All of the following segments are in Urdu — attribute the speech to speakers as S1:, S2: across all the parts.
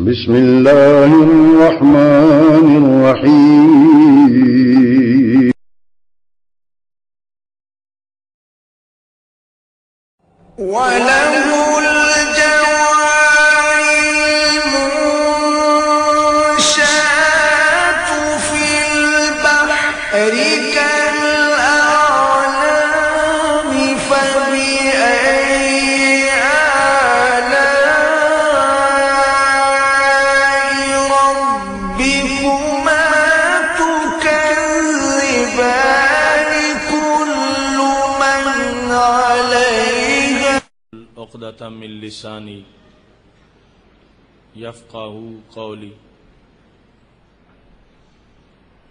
S1: بسم الله الرحمن الرحيم
S2: وله الجوار المنشآت في البحر كالأعلام فبأي آلاء ربكما تكذبان كل من عليها
S3: عقدة من لساني يفقه قولي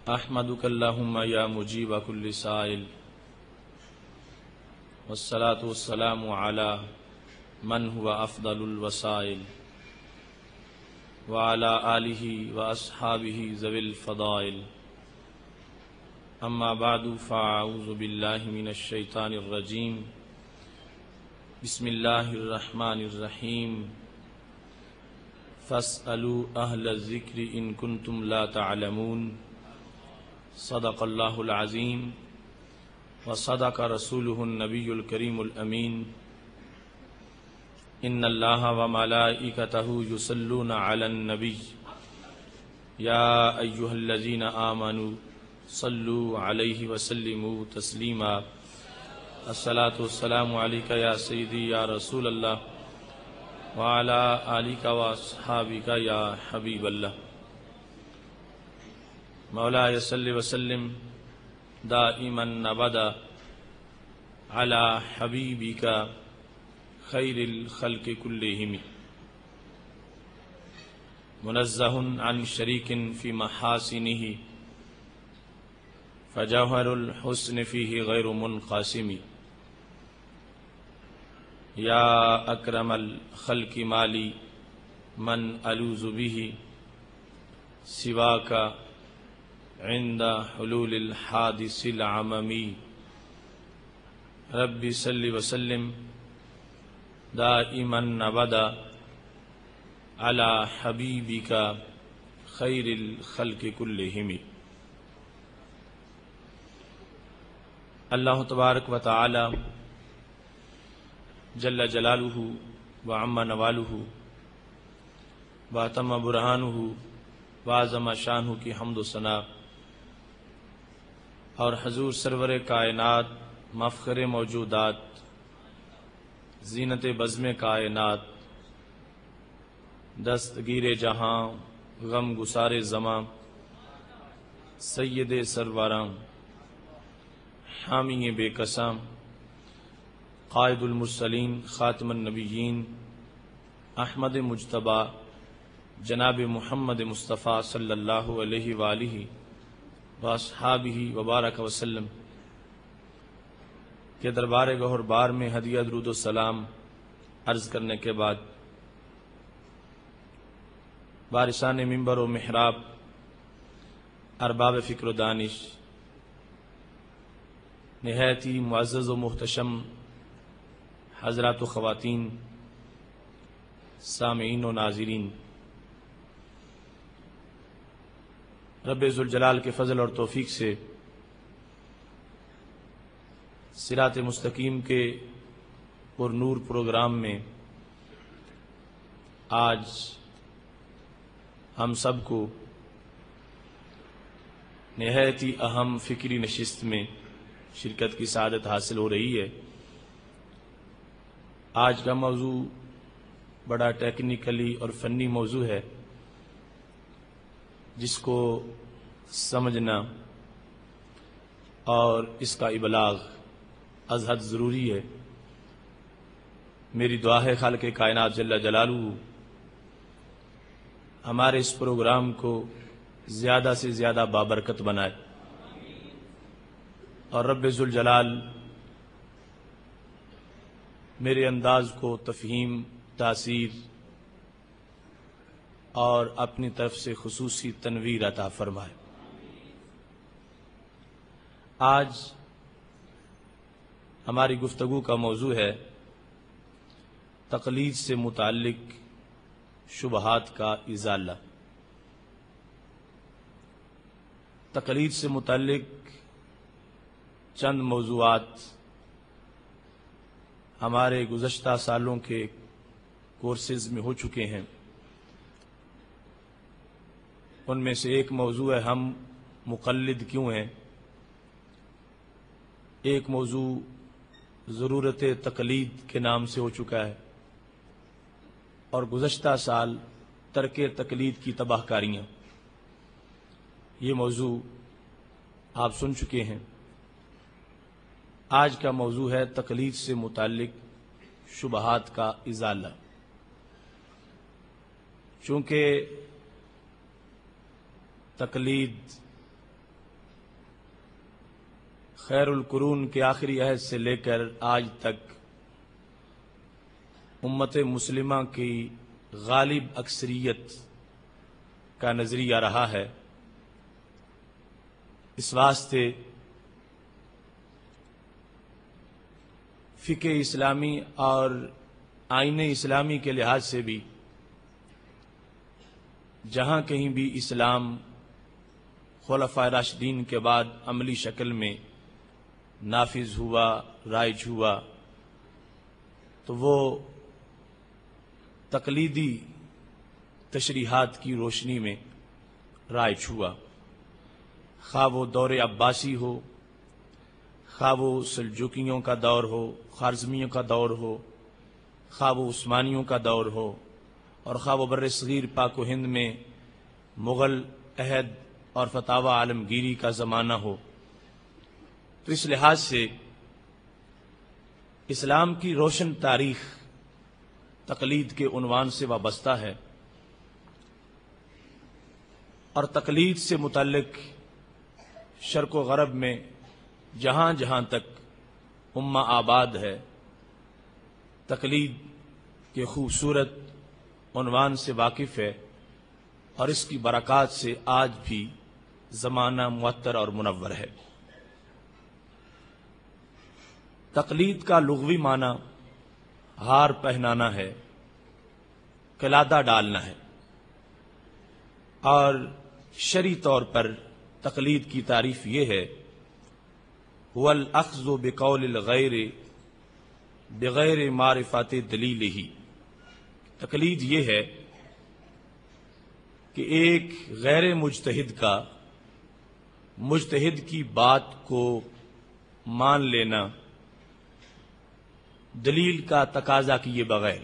S3: أحمدك اللهم يا مجيب كل سائل والصلاة والسلام على من هو أفضل الوسائل وعلى آله وأصحابه ذوي الفضائل أما بعد فأعوذ بالله من الشيطان الرجيم بسم الله الرحمن الرحيم فاسألوا أهل الذكر إن كنتم لا تعلمون صدق الله العظيم وصدق رسوله النبي الكريم الأمين إن الله وملائكته يصلون على النبي يا أيها الذين آمنوا صلوا عليه وسلموا تسليما الصلاة والسلام عليك يا سيدي يا رسول الله وعلى آلك وأصحابك يا حبيب الله مولاي صل وسلم دائما أبدا على حبيبك خير الخلق كلهم منزه عن شريك في محاسنه فجوهر الحسن فيه غير منقسم يا أكرم الخلق مالي من ألوذ به سواك عند حلول الحادث العممي ربي صل وسلم دائما أبدا على حبيبك خير الخلق كلهم اللہ تبارک و تعالی جل جلالہ وعم نوالہ واتم برہانہ وعظم شانہ کی حمد و ثنا اور حضور سرور کائنات مفخر موجودات زینت بزم کائنات دستگیر جہاں غم گسار زماں سید سرواراں حامی بے قسم قائد المرسلین خاتم النبیین احمد مجتبی جناب محمد مصطفیٰ صلی اللہ علیہ وآلہ واصحابہ وبارک وسلم کے دربار گہر بار میں ہدیہ درود و سلام عرض کرنے کے بعد بارسان منبر و محراب ارباب فکر و دانش نہایت ہی معزز و محتشم حضرات و خواتین سامعین و ناظرین، رب ذوالجلال کے فضل اور توفیق سے صراط مستقیم کے پر نور پروگرام میں آج ہم سب کو نہایت ہی اہم فکری نشست میں شرکت کی سعادت حاصل ہو رہی ہے۔ آج کا موضوع بڑا ٹیکنیکلی اور فنی موضوع ہے جس کو سمجھنا اور اس کا ابلاغ از حد ضروری ہے۔ میری دعا ہے خالق کائنات جل جلالہ ہمارے اس پروگرام کو زیادہ سے زیادہ بابرکت بنائے، اور رب ذوالجلال میرے انداز کو تفہیم، تاثیر اور اپنی طرف سے خصوصی تنویر عطا فرمائے۔ آج ہماری گفتگو کا موضوع ہے تقلید سے متعلق شبہات کا ازالہ۔ تقلید سے متعلق چند موضوعات ہمارے گزشتہ سالوں کے کورسز میں ہو چکے ہیں۔ ان میں سے ایک موضوع ہے ہم مقلد کیوں ہیں، ایک موضوع ضرورت تقلید کے نام سے ہو چکا ہے، اور گزشتہ سال ترک تقلید کی تباہ کاریاں، یہ موضوع آپ سن چکے ہیں۔ آج کا موضوع ہے تقلید سے متعلق شبہات کا ازالہ۔ چونکہ تقلید خیر القرون کے آخری عہد سے لے کر آج تک امت مسلمہ کی غالب اکثریت کا نظریہ رہا ہے، اس واسطے فقہ اسلامی اور آئین اسلامی کے لحاظ سے بھی جہاں کہیں بھی اسلام خلفائے راشدین کے بعد عملی شکل میں نافذ ہوا، رائج ہوا، تو وہ تقلیدی تشریحات کی روشنی میں رائج ہوا، خواہ وہ دور عباسی ہو، خواہ وہ سلجوکیوں کا دور ہو، خوارزمیوں کا دور ہو، خواہ وہ عثمانیوں کا دور ہو، اور خواہ وہ بر صغیر پاک و ہند میں مغل عہد اور فتاوی عالمگیری کا زمانہ ہو۔ تو اس لحاظ سے اسلام کی روشن تاریخ تقلید کے عنوان سے وابستہ ہے، اور تقلید سے متعلق شرق و غرب میں جہاں جہاں تک امہ آباد ہے، تقلید کے خوبصورت عنوان سے واقف ہے، اور اس کی برکات سے آج بھی زمانہ معطر اور منور ہے۔ تقلید کا لغوی معنی ہار پہنانا ہے، قلادہ ڈالنا ہے، اور شرعی طور پر تقلید کی تعریف یہ ہے هو الاخذ بقول الغیر بغیر معرفت دلیلہ۔ تقلید یہ ہے کہ ایک غیر مجتہد کا مجتہد کی بات کو مان لینا دلیل کا تقاضا کیے بغیر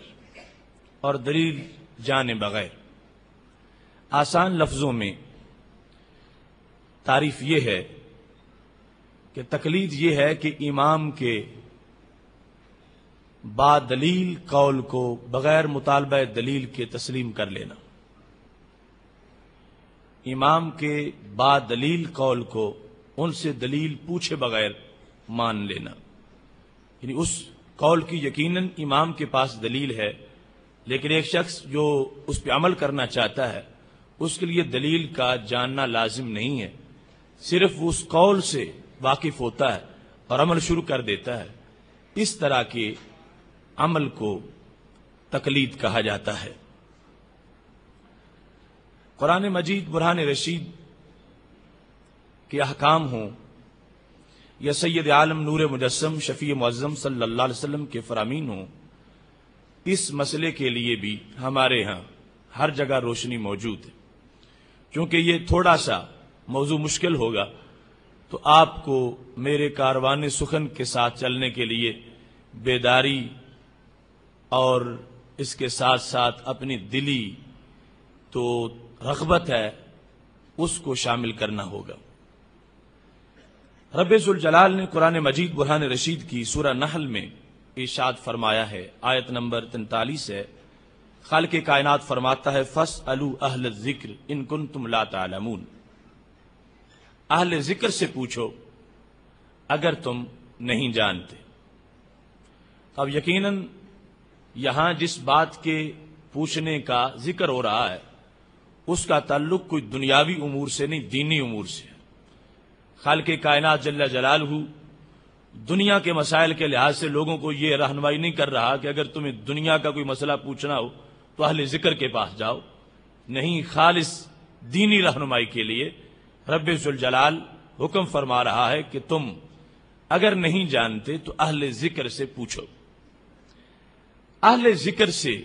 S3: اور دلیل جانے بغیر۔ آسان لفظوں میں تعریف یہ ہے کہ تقلید یہ ہے کہ امام کے با دلیل قول کو بغیر مطالبہ دلیل کے تسلیم کر لینا، امام کے با دلیل قول کو ان سے دلیل پوچھے بغیر مان لینا، یعنی اس قول کی یقیناً امام کے پاس دلیل ہے، لیکن ایک شخص جو اس پہ عمل کرنا چاہتا ہے اس کے لیے دلیل کا جاننا لازم نہیں ہے، صرف وہ اس قول سے واقف ہوتا ہے اور عمل شروع کر دیتا ہے۔ اس طرح کے عمل کو تقلید کہا جاتا ہے۔ قرآن مجید برہان رشید کے احکام ہوں یا سید عالم نور مجسم شفیع معظم صلی اللہ علیہ وسلم کے فرامین ہوں، اس مسئلے کے لیے بھی ہمارے ہاں ہر جگہ روشنی موجود ہے۔ چونکہ یہ تھوڑا سا موضوع مشکل ہوگا تو آپ کو میرے کاروان سخن کے ساتھ چلنے کے لیے بیداری اور اس کے ساتھ ساتھ اپنی دلی تو رغبت ہے اس کو شامل کرنا ہوگا۔ رب ذوالجلال نے قرآن مجید برہان رشید کی سورہ نحل میں ارشاد فرمایا ہے، آیت نمبر 43 ہے، خالق کائنات فرماتا ہے فَاسْأَلُوا أَهْلَ الذِّكْرِ إِن كُنتُمْ لَا تَعْلَمُونَ، اہل ذکر سے پوچھو اگر تم نہیں جانتے۔ اب یقیناً یہاں جس بات کے پوچھنے کا ذکر ہو رہا ہے اس کا تعلق کوئی دنیاوی امور سے نہیں، دینی امور سے ہے۔ خالق کائنات جل جلالہ دنیا کے مسائل کے لحاظ سے لوگوں کو یہ رہنمائی نہیں کر رہا کہ اگر تمہیں دنیا کا کوئی مسئلہ پوچھنا ہو تو اہل ذکر کے پاس جاؤ، نہیں خالص دینی رہنمائی کے لیے رب ذوالجلال حکم فرما رہا ہے کہ تم اگر نہیں جانتے تو اہل ذکر سے پوچھو۔ اہل ذکر سے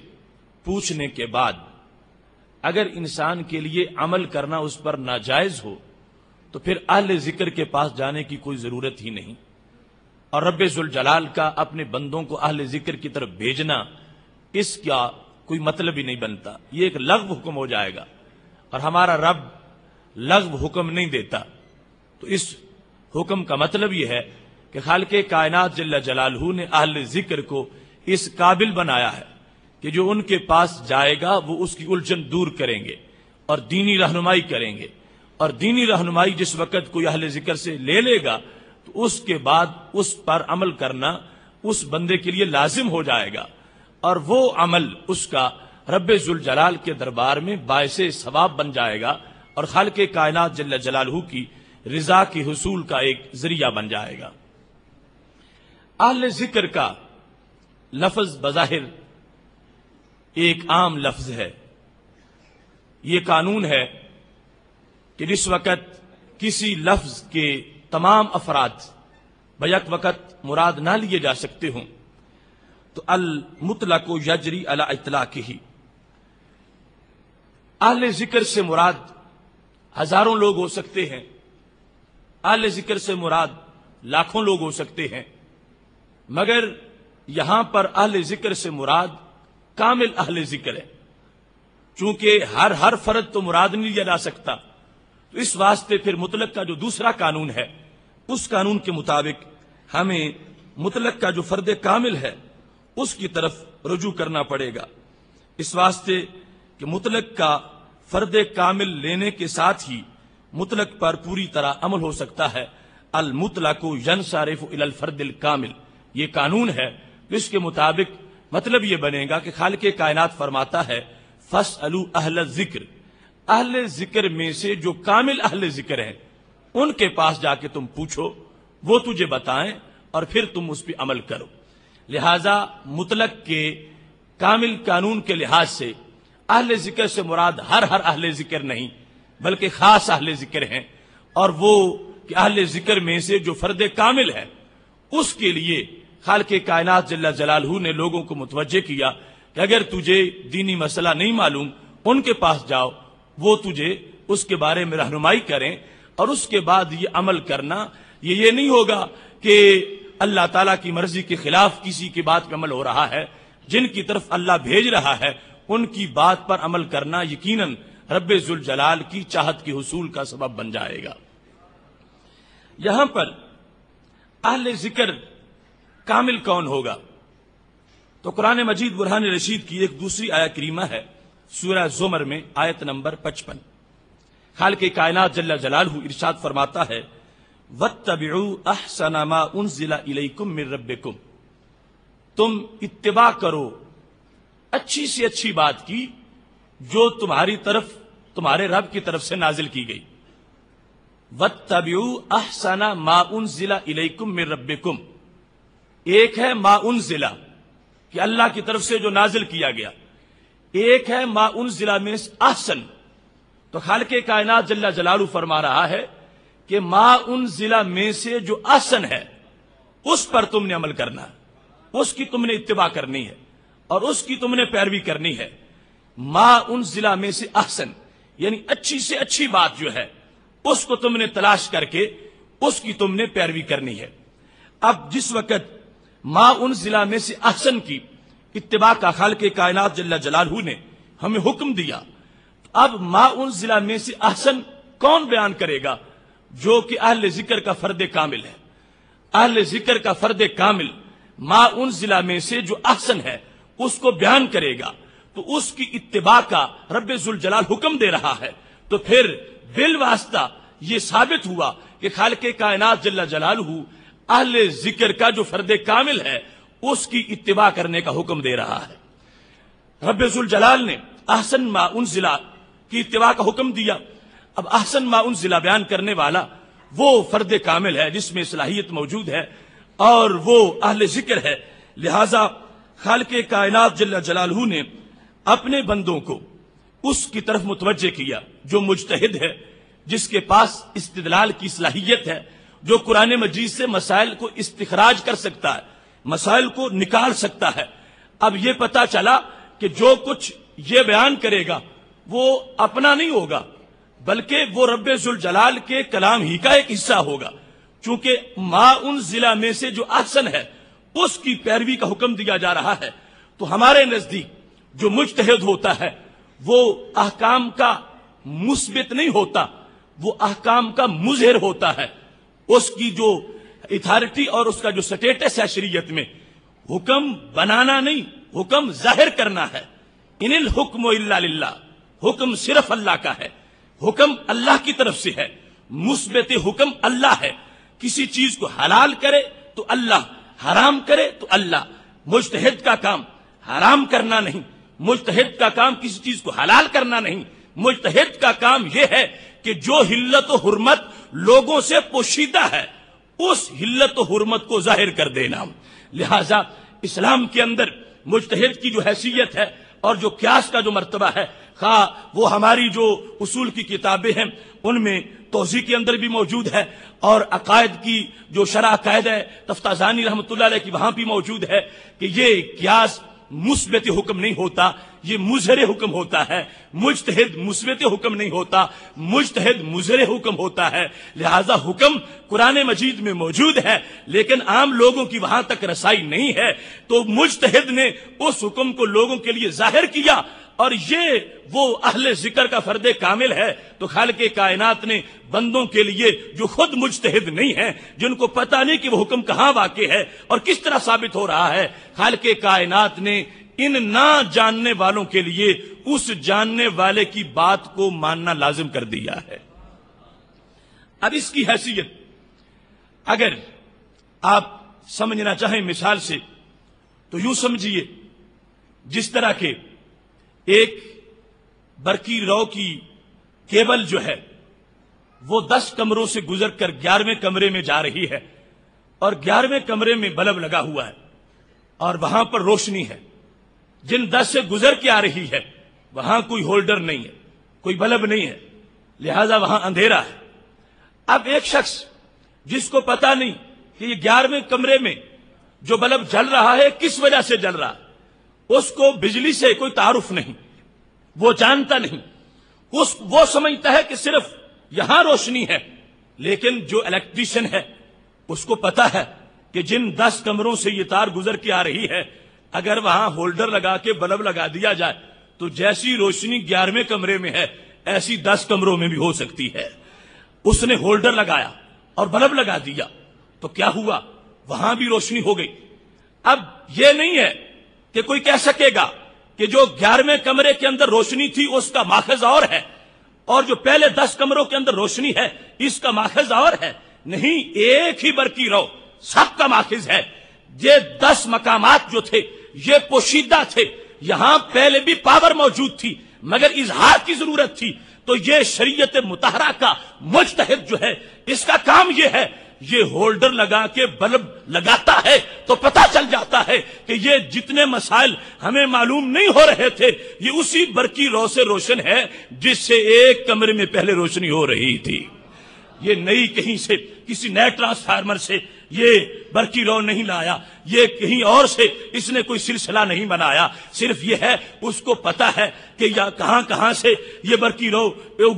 S3: پوچھنے کے بعد اگر انسان کے لیے عمل کرنا اس پر ناجائز ہو تو پھر اہل ذکر کے پاس جانے کی کوئی ضرورت ہی نہیں، اور رب ذوالجلال کا اپنے بندوں کو اہل ذکر کی طرف بھیجنا اس کا کوئی مطلب ہی نہیں بنتا، یہ ایک لغو حکم ہو جائے گا، اور ہمارا رب لغو حکم نہیں دیتا۔ تو اس حکم کا مطلب یہ ہے کہ خالق کائنات جل جلالہ نے اہل ذکر کو اس قابل بنایا ہے کہ جو ان کے پاس جائے گا وہ اس کی الجھن دور کریں گے اور دینی رہنمائی کریں گے، اور دینی رہنمائی جس وقت کوئی اہل ذکر سے لے گا تو اس کے بعد اس پر عمل کرنا اس بندے کے لیے لازم ہو جائے گا، اور وہ عمل اس کا رب ذوالجلال کے دربار میں باعث ثواب بن جائے گا اور خالق کائنات جل جلالہ کی رضا کے حصول کا ایک ذریعہ بن جائے گا۔ اہل ذکر کا لفظ بظاہر ایک عام لفظ ہے، یہ قانون ہے کہ جس وقت کسی لفظ کے تمام افراد بیک وقت مراد نہ لیے جا سکتے ہوں تو المطلق یجری علی اطلاقہ، اہل ذکر سے مراد ہزاروں لوگ ہو سکتے ہیں، اہل ذکر سے مراد لاکھوں لوگ ہو سکتے ہیں، مگر یہاں پر اہل ذکر سے مراد کامل اہل ذکر ہے، چونکہ ہر فرد تو مراد نہیں لیا جا سکتا، تو اس واسطے پھر مطلق کا جو دوسرا قانون ہے اس قانون کے مطابق ہمیں مطلق کا جو فرد کامل ہے اس کی طرف رجوع کرنا پڑے گا، اس واسطے کہ مطلق کا فرد کامل لینے کے ساتھ ہی مطلق پر پوری طرح عمل ہو سکتا ہے۔ المطلق ینصرف الی الفرد الکامل، یہ قانون ہے، اس کے مطابق مطلب یہ بنے گا کہ خالق کائنات فرماتا ہے فاسألوا اہل الذکر، اہل ذکر میں سے جو کامل اہل ذکر ہیں ان کے پاس جا کے تم پوچھو، وہ تجھے بتائیں اور پھر تم اس پہ عمل کرو۔ لہذا مطلق کے کامل قانون کے لحاظ سے اہل ذکر سے مراد ہر اہل ذکر نہیں بلکہ خاص اہل ذکر ہیں، اور وہ کہ اہل ذکر میں سے جو فرد کامل ہے اس کے لیے خالق کائنات جل جلالہ نے لوگوں کو متوجہ کیا کہ اگر تجھے دینی مسئلہ نہیں معلوم ان کے پاس جاؤ، وہ تجھے اس کے بارے میں رہنمائی کریں، اور اس کے بعد یہ عمل کرنا یہ نہیں ہوگا کہ اللہ تعالیٰ کی مرضی کے خلاف کسی کی بات پہ عمل ہو رہا ہے، جن کی طرف اللہ بھیج رہا ہے ان کی بات پر عمل کرنا یقیناً رب ذوالجلال کی چاہت کے حصول کا سبب بن جائے گا۔ یہاں پر اہل ذکر کامل کون ہوگا؟ تو قرآن مجید برہان رشید کی ایک دوسری آیت کریمہ ہے سورہ زمر میں آیت نمبر 55، خالق کائنات جل جلالہ ارشاد فرماتا ہے وَاتَّبِعُوا أَحْسَنَ مَا أُنزِلَ إِلَيْكُم مِّن رَبِّكُم، تم اتباع کرو اچھی سے اچھی بات کی جو تمہارے رب کی طرف سے نازل کی گئی۔ وَاتَّبِعُوا أَحْسَنَ مَا أُنزِلَ إِلَيْكُم مِّن رَبِّكُم، ایک ہے ما انزلہ کہ اللہ کی طرف سے جو نازل کیا گیا، ایک ہے ما انزلہ میں احسن، تو خالق کائنات جل جلالہ فرما رہا ہے کہ ما انزلہ میں سے جو احسن ہے اس پر تم نے عمل کرنا ہے، اس کی تم نے اتباع کرنی ہے اور اس کی تم نے پیروی کرنی ہے۔ ما انزلہ میں سے احسن یعنی اچھی سے اچھی بات جو ہے اس کو تم نے تلاش کر کے اس کی تم نے پیروی کرنی ہے۔ اب جس وقت ما انزلہ میں سے احسن کی اتباع کا خالق کائنات جل جلالہ نے ہمیں حکم دیا، اب ما انزلہ میں سے احسن کون بیان کرے گا؟ جو کہ اہل ذکر کا فرد کامل ہے۔ اہل ذکر کا فرد کامل ما انزلہ میں سے جو احسن ہے اس کو بیان کرے گا، تو اس کی اتباع کا رب ذوالجلال حکم دے رہا ہے، تو پھر بالواسطہ یہ ثابت ہوا کہ خالق کائنات جل جلالہ اہل ذکر کا جو فرد کامل ہے اس کی اتباع کرنے کا حکم دے رہا ہے۔ رب ذوالجلال نے احسن ما انزلہ کی اتباع کا حکم دیا، اب احسن ما انزلہ بیان کرنے والا وہ فرد کامل ہے جس میں صلاحیت موجود ہے اور وہ اہل ذکر ہے، لہذا خالق کائنات جل جلالہ نے اپنے بندوں کو اس کی طرف متوجہ کیا جو مجتہد ہے، جس کے پاس استدلال کی صلاحیت ہے، جو قرآن مجید سے مسائل کو استخراج کر سکتا ہے، مسائل کو نکال سکتا ہے۔ اب یہ پتا چلا کہ جو کچھ یہ بیان کرے گا وہ اپنا نہیں ہوگا، بلکہ وہ رب ذوالجلال کے کلام ہی کا ایک حصہ ہوگا، چونکہ ما انزل میں سے جو احسن ہے اس کی پیروی کا حکم دیا جا رہا ہے۔ تو ہمارے نزدیک جو مجتہد ہوتا ہے وہ احکام کا مثبت نہیں ہوتا، وہ احکام کا مظہر ہوتا ہے۔ اس کی جو اتھارٹی اور اس کا جو سٹیٹس ہے شریعت میں، حکم بنانا نہیں، حکم ظاہر کرنا ہے۔ ان الحکم الا للہ، حکم صرف اللہ کا ہے، حکم اللہ کی طرف سے ہے، مثبت حکم اللہ ہے۔ کسی چیز کو حلال کرے تو اللہ، حرام کرے تو اللہ۔ مجتہد کا کام حرام کرنا نہیں، مجتہد کا کام کسی چیز کو حلال کرنا نہیں، مجتہد کا کام یہ ہے کہ جو حلت و حرمت لوگوں سے پوشیدہ ہے اس حلت و حرمت کو ظاہر کر دینا۔ لہذا اسلام کے اندر مجتہد کی جو حیثیت ہے اور جو قیاس کا جو مرتبہ ہے، خواہ وہ ہماری جو اصول کی کتابیں ہیں ان میں توضیح کے اندر بھی موجود ہے، اور عقائد کی جو شرح عقائد ہے تفتازانی رحمۃ اللہ علیہ کی وہاں بھی موجود ہے کہ یہ قیاس مثبت حکم نہیں ہوتا، یہ مظہر حکم ہوتا ہے۔ مجتہد مثبت حکم نہیں ہوتا، مجتہد مظہر حکم ہوتا ہے۔ لہذا حکم قرآن مجید میں موجود ہے لیکن عام لوگوں کی وہاں تک رسائی نہیں ہے، تو مجتہد نے اس حکم کو لوگوں کے لیے ظاہر کیا، اور یہ وہ اہل ذکر کا فرد کامل ہے۔ تو خالق کائنات نے بندوں کے لیے جو خود مجتہد نہیں ہیں، جن کو پتہ نہیں کہ وہ حکم کہاں واقع ہے اور کس طرح ثابت ہو رہا ہے، خالق کائنات نے ان نہ جاننے والوں کے لیے اس جاننے والے کی بات کو ماننا لازم کر دیا ہے۔ اب اس کی حیثیت اگر آپ سمجھنا چاہیں مثال سے تو یوں سمجھیے، جس طرح کے ایک برقی رو کی کیبل جو ہے وہ 10 کمروں سے گزر کر 11ویں کمرے میں جا رہی ہے، اور 11ویں کمرے میں بلب لگا ہوا ہے اور وہاں پر روشنی ہے۔ جن 10 سے گزر کے آ رہی ہے وہاں کوئی ہولڈر نہیں ہے، کوئی بلب نہیں ہے، لہذا وہاں اندھیرا ہے۔ اب ایک شخص جس کو پتا نہیں کہ یہ 11ویں کمرے میں جو بلب جل رہا ہے کس وجہ سے جل رہا ہے، اس کو بجلی سے کوئی تعارف نہیں، وہ جانتا نہیں، وہ سمجھتا ہے کہ صرف یہاں روشنی ہے، لیکن جو الیکٹریشین ہے اس کو پتا ہے کہ جن 10 کمروں سے یہ تار گزر کے آ رہی ہے اگر وہاں ہولڈر لگا کے بلب لگا دیا جائے تو جیسی روشنی 11ویں کمرے میں ہے ایسی 10 کمروں میں بھی ہو سکتی ہے۔ اس نے ہولڈر لگایا اور بلب لگا دیا تو کیا ہوا، وہاں بھی روشنی ہو گئی۔ اب یہ نہیں ہے کہ کوئی کہہ سکے گا کہ جو 11ویں کمرے کے اندر روشنی تھی اس کا ماخذ اور ہے اور جو پہلے 10 کمروں کے اندر روشنی ہے اس کا ماخذ اور ہے۔ نہیں، ایک ہی برقی رو سب کا ماخذ ہے۔ یہ 10 مقامات جو تھے یہ پوشیدہ تھے، یہاں پہلے بھی پاور موجود تھی مگر اظہار کی ضرورت تھی۔ تو یہ شریعت مطہرہ کا مجتہد جو ہے اس کا کام یہ ہے، یہ ہولڈر لگا کے بلب لگاتا ہے تو پتہ چل جاتا ہے کہ یہ جتنے مسائل ہمیں معلوم نہیں ہو رہے تھے یہ اسی برقی رو سے روشن ہے جس سے ایک کمرے میں پہلے روشنی ہو رہی تھی۔ یہ نئی کہیں سے کسی نئے ٹرانسفارمر سے یہ برقی رو نہیں لایا، یہ کہیں اور سے اس نے کوئی سلسلہ نہیں بنایا، صرف یہ ہے اس کو پتا ہے کہ کہاں کہاں سے یہ برقی رو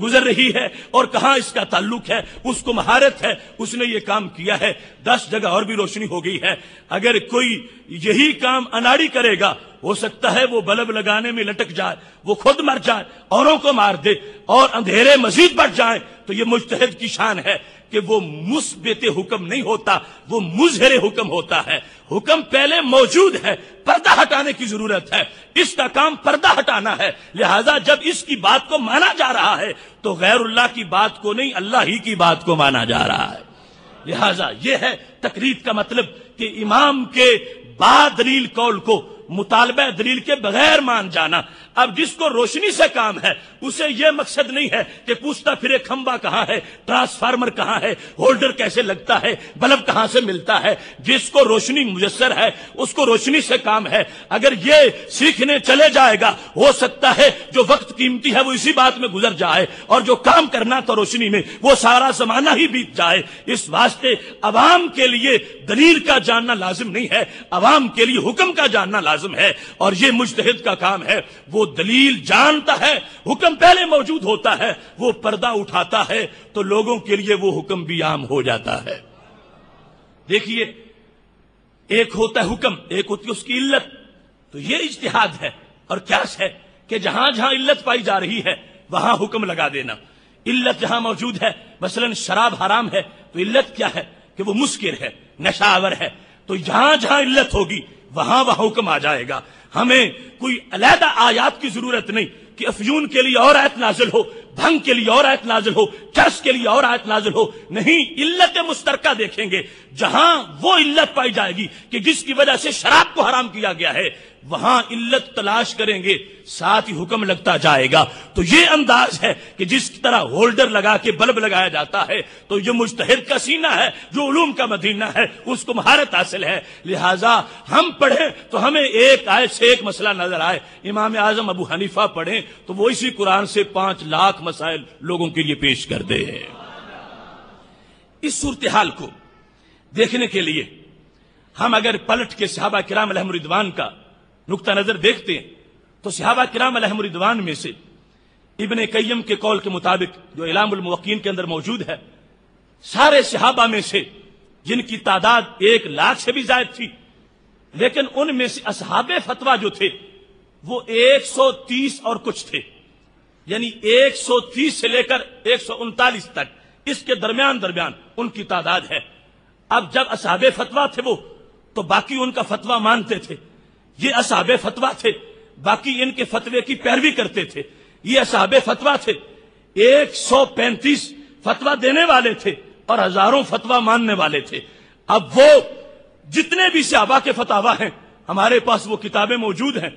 S3: گزر رہی ہے اور کہاں اس کا تعلق ہے، اس کو مہارت ہے، اس نے یہ کام کیا ہے، 10 جگہ اور بھی روشنی ہو گئی ہے۔ اگر کوئی یہی کام اناڑی کرے گا ہو سکتا ہے وہ بلب لگانے میں لٹک جائے، وہ خود مر جائے، اوروں کو مار دے اور اندھیرے مزید بڑھ جائیں۔ تو یہ مجتہد کی شان ہے کہ وہ مثبت حکم نہیں ہوتا، وہ مظہر حکم ہوتا ہے۔ حکم پہلے موجود ہے، پردہ ہٹانے کی ضرورت ہے، اس کا کام پردہ ہٹانا ہے۔ لہذا جب اس کی بات کو مانا جا رہا ہے تو غیر اللہ کی بات کو نہیں، اللہ ہی کی بات کو مانا جا رہا ہے۔ لہذا یہ ہے تقلید کا مطلب کہ امام کے بعد دلیل قول کو مطالبہ دلیل کے بغیر مان جانا۔ اب جس کو روشنی سے کام ہے اسے یہ مقصد نہیں ہے کہ پوچھتا پھرے کھمبا کہاں ہے، ٹرانسفارمر کہاں ہے، ہولڈر کیسے لگتا ہے، بلب کہاں سے ملتا ہے۔ جس کو روشنی میسر ہے اس کو روشنی سے کام ہے۔ اگر یہ سیکھنے چلے جائے گا ہو سکتا ہے جو وقت قیمتی ہے وہ اسی بات میں گزر جائے، اور جو کام کرنا تھا روشنی میں وہ سارا زمانہ ہی بیت جائے۔ اس واسطے عوام کے لیے دلیل کا جاننا لازم نہیں ہے، عوام کے لیے حکم کا جاننا لازم ہے، اور یہ مجتہد کا کام ہے۔ وہ دلیل جانتا ہے، حکم پہلے موجود ہوتا ہے، وہ پردہ اٹھاتا ہے تو لوگوں کے لیے وہ حکم بھی عام ہو جاتا ہے۔ دیکھیے، ایک ہوتا ہے حکم، ایک ہوتی ہے اس کی علت۔ تو یہ اجتہاد ہے اور قیاس ہے کہ جہاں جہاں علت پائی جا رہی ہے وہاں حکم لگا دینا۔ علت جہاں موجود ہے، مثلا شراب حرام ہے تو علت کیا ہے کہ وہ مسکر ہے، نشہ آور ہے، تو جہاں جہاں علت ہوگی وہاں وہاں حکم آ جائے گا۔ ہمیں کوئی علیحدہ آیات کی ضرورت نہیں کہ افیون کے لیے اور آیت نازل ہو، بھنگ کے لیے اور آیت نازل ہو، چرس کے لیے اور آیت نازل ہو، نہیں، علت مشترکہ دیکھیں گے۔ جہاں وہ علت پائی جائے گی کہ جس کی وجہ سے شراب کو حرام کیا گیا ہے وہاں علت تلاش کریں گے، ساتھ ہی حکم لگتا جائے گا۔ تو یہ انداز ہے کہ جس طرح ہولڈر لگا کے بلب لگایا جاتا ہے تو یہ مجتہد کا سینہ ہے، جو علوم کا مدینہ ہے، اس کو مہارت حاصل ہے۔ لہٰذا ہم پڑھیں تو ہمیں ایک آیت سے ایک مسئلہ نظر آئے، امام اعظم ابو حنیفہ پڑھیں تو وہ اسی قرآن سے 5 لاکھ مسائل لوگوں کے لیے پیش کر دے۔ اس صورتحال کو دیکھنے کے لیے ہم اگر پلٹ کے صحابہ کرام علیہم رضوان کا نقطہ نظر دیکھتے ہیں تو صحابہ کرام علیہم رضوان میں سے ابن قیم کے قول کے مطابق جو اعلام الموقعین کے اندر موجود ہے، سارے صحابہ میں سے جن کی تعداد 1 لاکھ سے بھی زائد تھی، لیکن ان میں سے اصحاب فتویٰ جو تھے وہ 130 اور کچھ تھے، یعنی 130 سے لے کر 139 تک، اس کے درمیان ان کی تعداد ہے۔ اب جب اصحاب فتویٰ تھے وہ تو باقی ان کا فتویٰ مانتے تھے، یہ اصحاب فتویٰ تھے، باقی ان کے فتوے کی پیروی کرتے تھے۔ یہ اصحاب فتویٰ تھے، 135 فتویٰ دینے والے تھے اور ہزاروں فتویٰ ماننے والے تھے۔ اب وہ جتنے بھی صحابہ کے فتاویٰ ہیں ہمارے پاس وہ کتابیں موجود ہیں،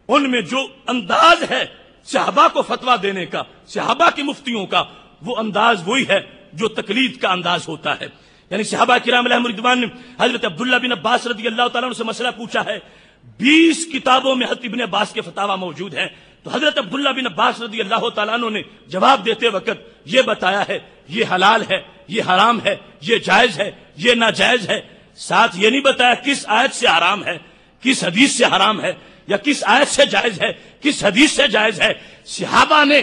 S3: ان میں جو انداز ہے صحابہ کو فتویٰ دینے کا، صحابہ کی مفتیوں کا، وہ انداز وہی ہے جو تقلید کا انداز ہوتا ہے۔ یعنی صحابہ کرام علیہم رضوان نے حضرت عبداللہ بن عباس رضی اللہ تعالیٰ عنہ سے مسئلہ پوچھا ہے، 20 کتابوں میں حضرت ابن عباس کے فتاویٰ موجود ہیں، تو حضرت عبداللہ بن عباس رضی اللہ تعالیٰ عنہ نے جواب دیتے وقت یہ بتایا ہے یہ حلال ہے، یہ حرام ہے، یہ جائز ہے، یہ ناجائز ہے، ساتھ یہ نہیں بتایا کس آیت سے حرام ہے، کس حدیث سے حرام ہے، یا کس آیت سے جائز ہے، کس حدیث سے جائز ہے۔ صحابہ نے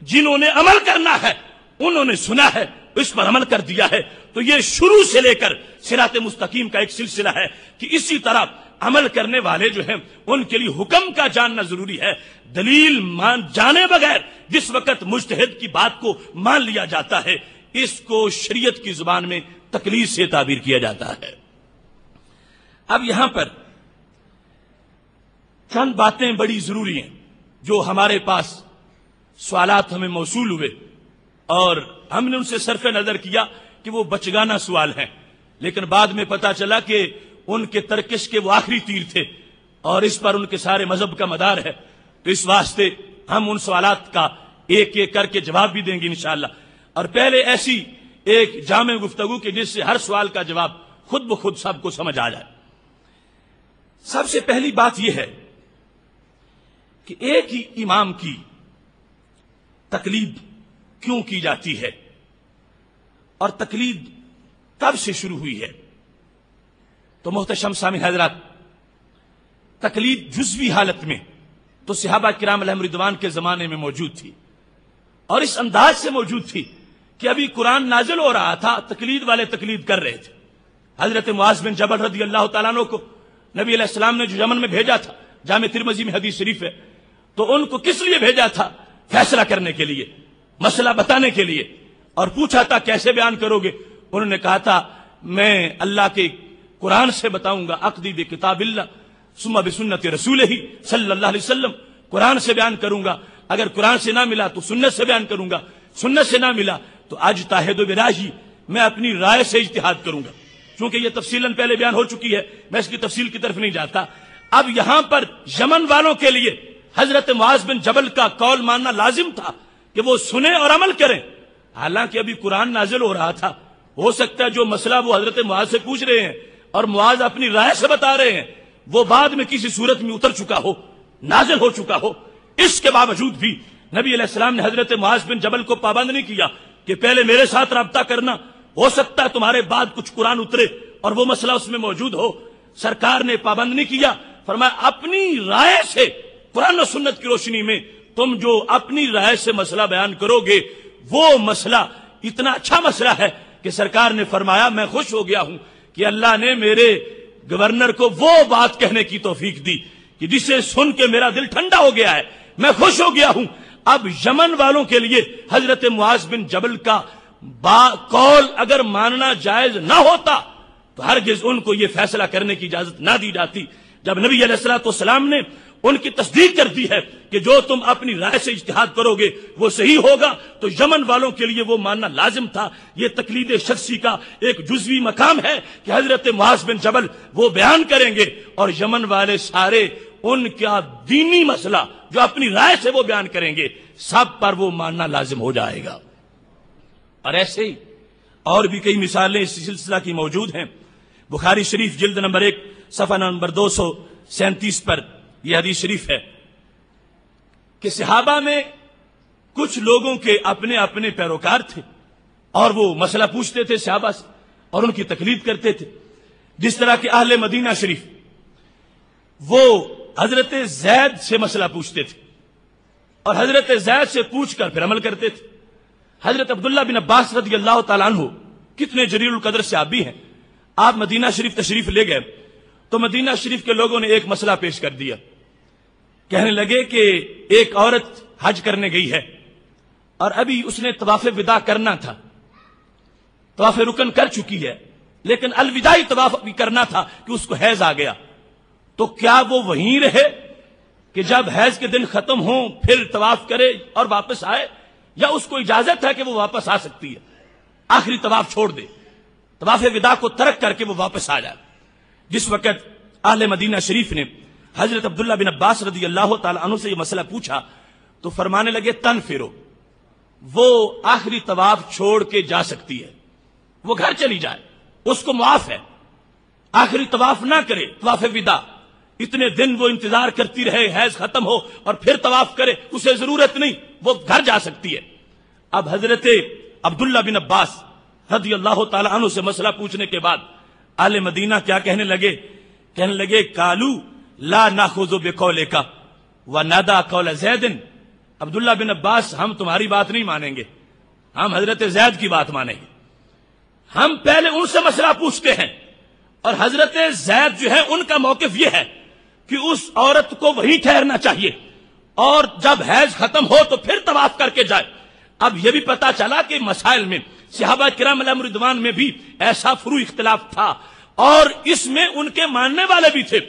S3: جنہوں نے عمل کرنا ہے انہوں نے سنا ہے، اس پر عمل کر دیا ہے۔ تو یہ شروع سے لے کر صراط مستقیم کا ایک سلسلہ ہے کہ اسی طرح عمل کرنے والے جو ہیں ان کے لیے حکم کا جاننا ضروری ہے۔ دلیل جانے بغیر جس وقت مجتہد کی بات کو مان لیا جاتا ہے اس کو شریعت کی زبان میں تقلید سے تعبیر کیا جاتا ہے۔ اب یہاں پر چند باتیں بڑی ضروری ہیں جو ہمارے پاس سوالات ہمیں موصول ہوئے اور ہم نے ان سے صرف نظر کیا کہ وہ بچگانہ سوال ہیں، لیکن بعد میں پتا چلا کہ ان کے ترکش کے وہ آخری تیر تھے اور اس پر ان کے سارے مذہب کا مدار ہے۔ تو اس واسطے ہم ان سوالات کا ایک ایک کر کے جواب بھی دیں گے انشاءاللہ، اور پہلے ایسی ایک جامع گفتگو کہ جس سے ہر سوال کا جواب خود بخود سب کو سمجھ آ جائے۔ سب سے پہلی بات یہ ہے کہ ایک ہی امام کی تقلید کیوں کی جاتی ہے اور تقلید کب سے شروع ہوئی ہے؟ تو محتشم سامعین حضرات، تقلید جزوی حالت میں تو صحابہ کرام علیہم رضوان کے زمانے میں موجود تھی، اور اس انداز سے موجود تھی کہ ابھی قرآن نازل ہو رہا تھا، تقلید والے تقلید کر رہے تھے۔ حضرت معاذ بن جبل رضی اللہ تعالیٰ عنہ کو نبی علیہ السلام نے جو یمن میں بھیجا تھا، جامع ترمذی میں حدیث شریف ہے، تو ان کو کس لیے بھیجا تھا؟ فیصلہ کرنے کے لیے، مسئلہ بتانے کے لیے، اور پوچھا تھا کیسے بیان کرو گے؟ انہوں نے کہا تھا میں اللہ کے قرآن سے بتاؤں گا، اقضی بکتاب اللہ ثم بسنت رسولہ صلی اللہ علیہ وسلم، قرآن سے بیان کروں گا، اگر قرآن سے نہ ملا تو سنت سے بیان کروں گا، سنت سے نہ ملا تو اجتہد برائی، میں اپنی رائے سے اجتہاد کروں گا۔ چونکہ یہ تفصیلاً پہلے بیان ہو چکی ہے، میں اس کی تفصیل کی طرف نہیں جاتا۔ اب یہاں پر یمن والوں کے لیے حضرت معاذ بن جبل کا قول ماننا لازم تھا کہ وہ سنیں اور عمل کریں، حالانکہ ابھی قرآن نازل ہو رہا تھا. ہو سکتا ہے جو مسئلہ وہ حضرت معاذ سے پوچھ رہے ہیں اور معاذ اپنی رائے سے بتا رہے ہیں وہ بعد میں کسی صورت میں اتر چکا ہو، نازل ہو چکا ہو. اس کے باوجود بھی نبی علیہ السلام نے حضرت معاذ بن جبل کو پابند نہیں کیا کہ پہلے میرے ساتھ رابطہ کرنا، ہو سکتا ہے تمہارے بعد کچھ قرآن اترے اور وہ مسئلہ اس میں موجود ہو. سرکار نے پابند نہیں کیا، فرمایا اپنی رائے سے قرآن و سنت کی روشنی میں تم جو اپنی رائے سے مسئلہ بیان کرو گے وہ مسئلہ اتنا اچھا مسئلہ ہے کہ سرکار نے فرمایا میں خوش ہو گیا ہوں کہ اللہ نے میرے گورنر کو وہ بات کہنے کی توفیق دی کہ جسے سن کے میرا دل ٹھنڈا ہو گیا ہے، میں خوش ہو گیا ہوں. اب یمن والوں کے لیے حضرت معاذ بن جبل کا قول اگر ماننا جائز نہ ہوتا تو ہرگز ان کو یہ فیصلہ کرنے کی اجازت نہ دی جاتی. جب نبی علیہ السلام نے ان کی تصدیق کر دی ہے کہ جو تم اپنی رائے سے اجتہاد کرو گے وہ صحیح ہوگا، تو یمن والوں کے لیے وہ ماننا لازم تھا. یہ تقلید شخصی کا ایک جزوی مقام ہے کہ حضرت معاذ بن جبل وہ بیان کریں گے اور یمن والے سارے ان کا دینی مسئلہ جو اپنی رائے سے وہ بیان کریں گے سب پر وہ ماننا لازم ہو جائے گا. اور ایسے ہی اور بھی کئی مثالیں اس سلسلہ کی موجود ہیں. بخاری شریف جلد نمبر 1 صفحہ نمبر 237 پر یہ حدیث شریف ہے کہ صحابہ میں کچھ لوگوں کے اپنے اپنے پیروکار تھے اور وہ مسئلہ پوچھتے تھے صحابہ سے اور ان کی تقلید کرتے تھے. جس طرح کہ اہل مدینہ شریف وہ حضرت زید سے مسئلہ پوچھتے تھے اور حضرت زید سے پوچھ کر پھر عمل کرتے تھے. حضرت عبداللہ بن عباس رضی اللہ تعالیٰ عنہ کتنے جلیل القدر صحابی ہیں. آپ مدینہ شریف تشریف لے گئے تو مدینہ شریف کے لوگوں نے ایک مسئلہ پیش کر دیا. کہنے لگے کہ ایک عورت حج کرنے گئی ہے اور ابھی اس نے طواف وداع کرنا تھا، طواف رکن کر چکی ہے لیکن الوداعی طواف بھی کرنا تھا کہ اس کو حیض آ گیا. تو کیا وہ وہیں رہے کہ جب حیض کے دن ختم ہوں پھر طواف کرے اور واپس آئے، یا اس کو اجازت ہے کہ وہ واپس آ سکتی ہے، آخری طواف چھوڑ دے، طواف وداع کو ترک کر کے وہ واپس آ جائے؟ جس وقت اہل مدینہ شریف نے حضرت عبداللہ بن عباس رضی اللہ تعالی عنہ سے یہ مسئلہ پوچھا تو فرمانے لگے تنفرو، وہ آخری طواف چھوڑ کے جا سکتی ہے، وہ گھر چلی جائے، اس کو معاف ہے، آخری طواف نہ کرے طواف وداع. اتنے دن وہ انتظار کرتی رہے حیض ختم ہو اور پھر طواف کرے، اسے ضرورت نہیں، وہ گھر جا سکتی ہے. اب حضرت عبداللہ بن عباس رضی اللہ تعالی عنہ سے مسئلہ پوچھنے کے بعد اہل مدینہ کیا کہنے لگے قالو لا ناخذ بقولک وندا قول زید. عبداللہ بن عباس ہم تمہاری بات نہیں مانیں گے، ہم حضرت زید کی بات مانیں گے. ہم پہلے ان سے مسئلہ پوچھتے ہیں اور حضرت زید جو ہے ان کا موقف یہ ہے کہ اس عورت کو وہیں ٹھہرنا چاہیے اور جب حیض ختم ہو تو پھر طواف کر کے جائے. اب یہ بھی پتا چلا کہ مسائل میں صحابہ کرام علیہم رضوان میں بھی ایسا فروع اختلاف تھا اور اس میں ان کے ماننے والے بھی تھے.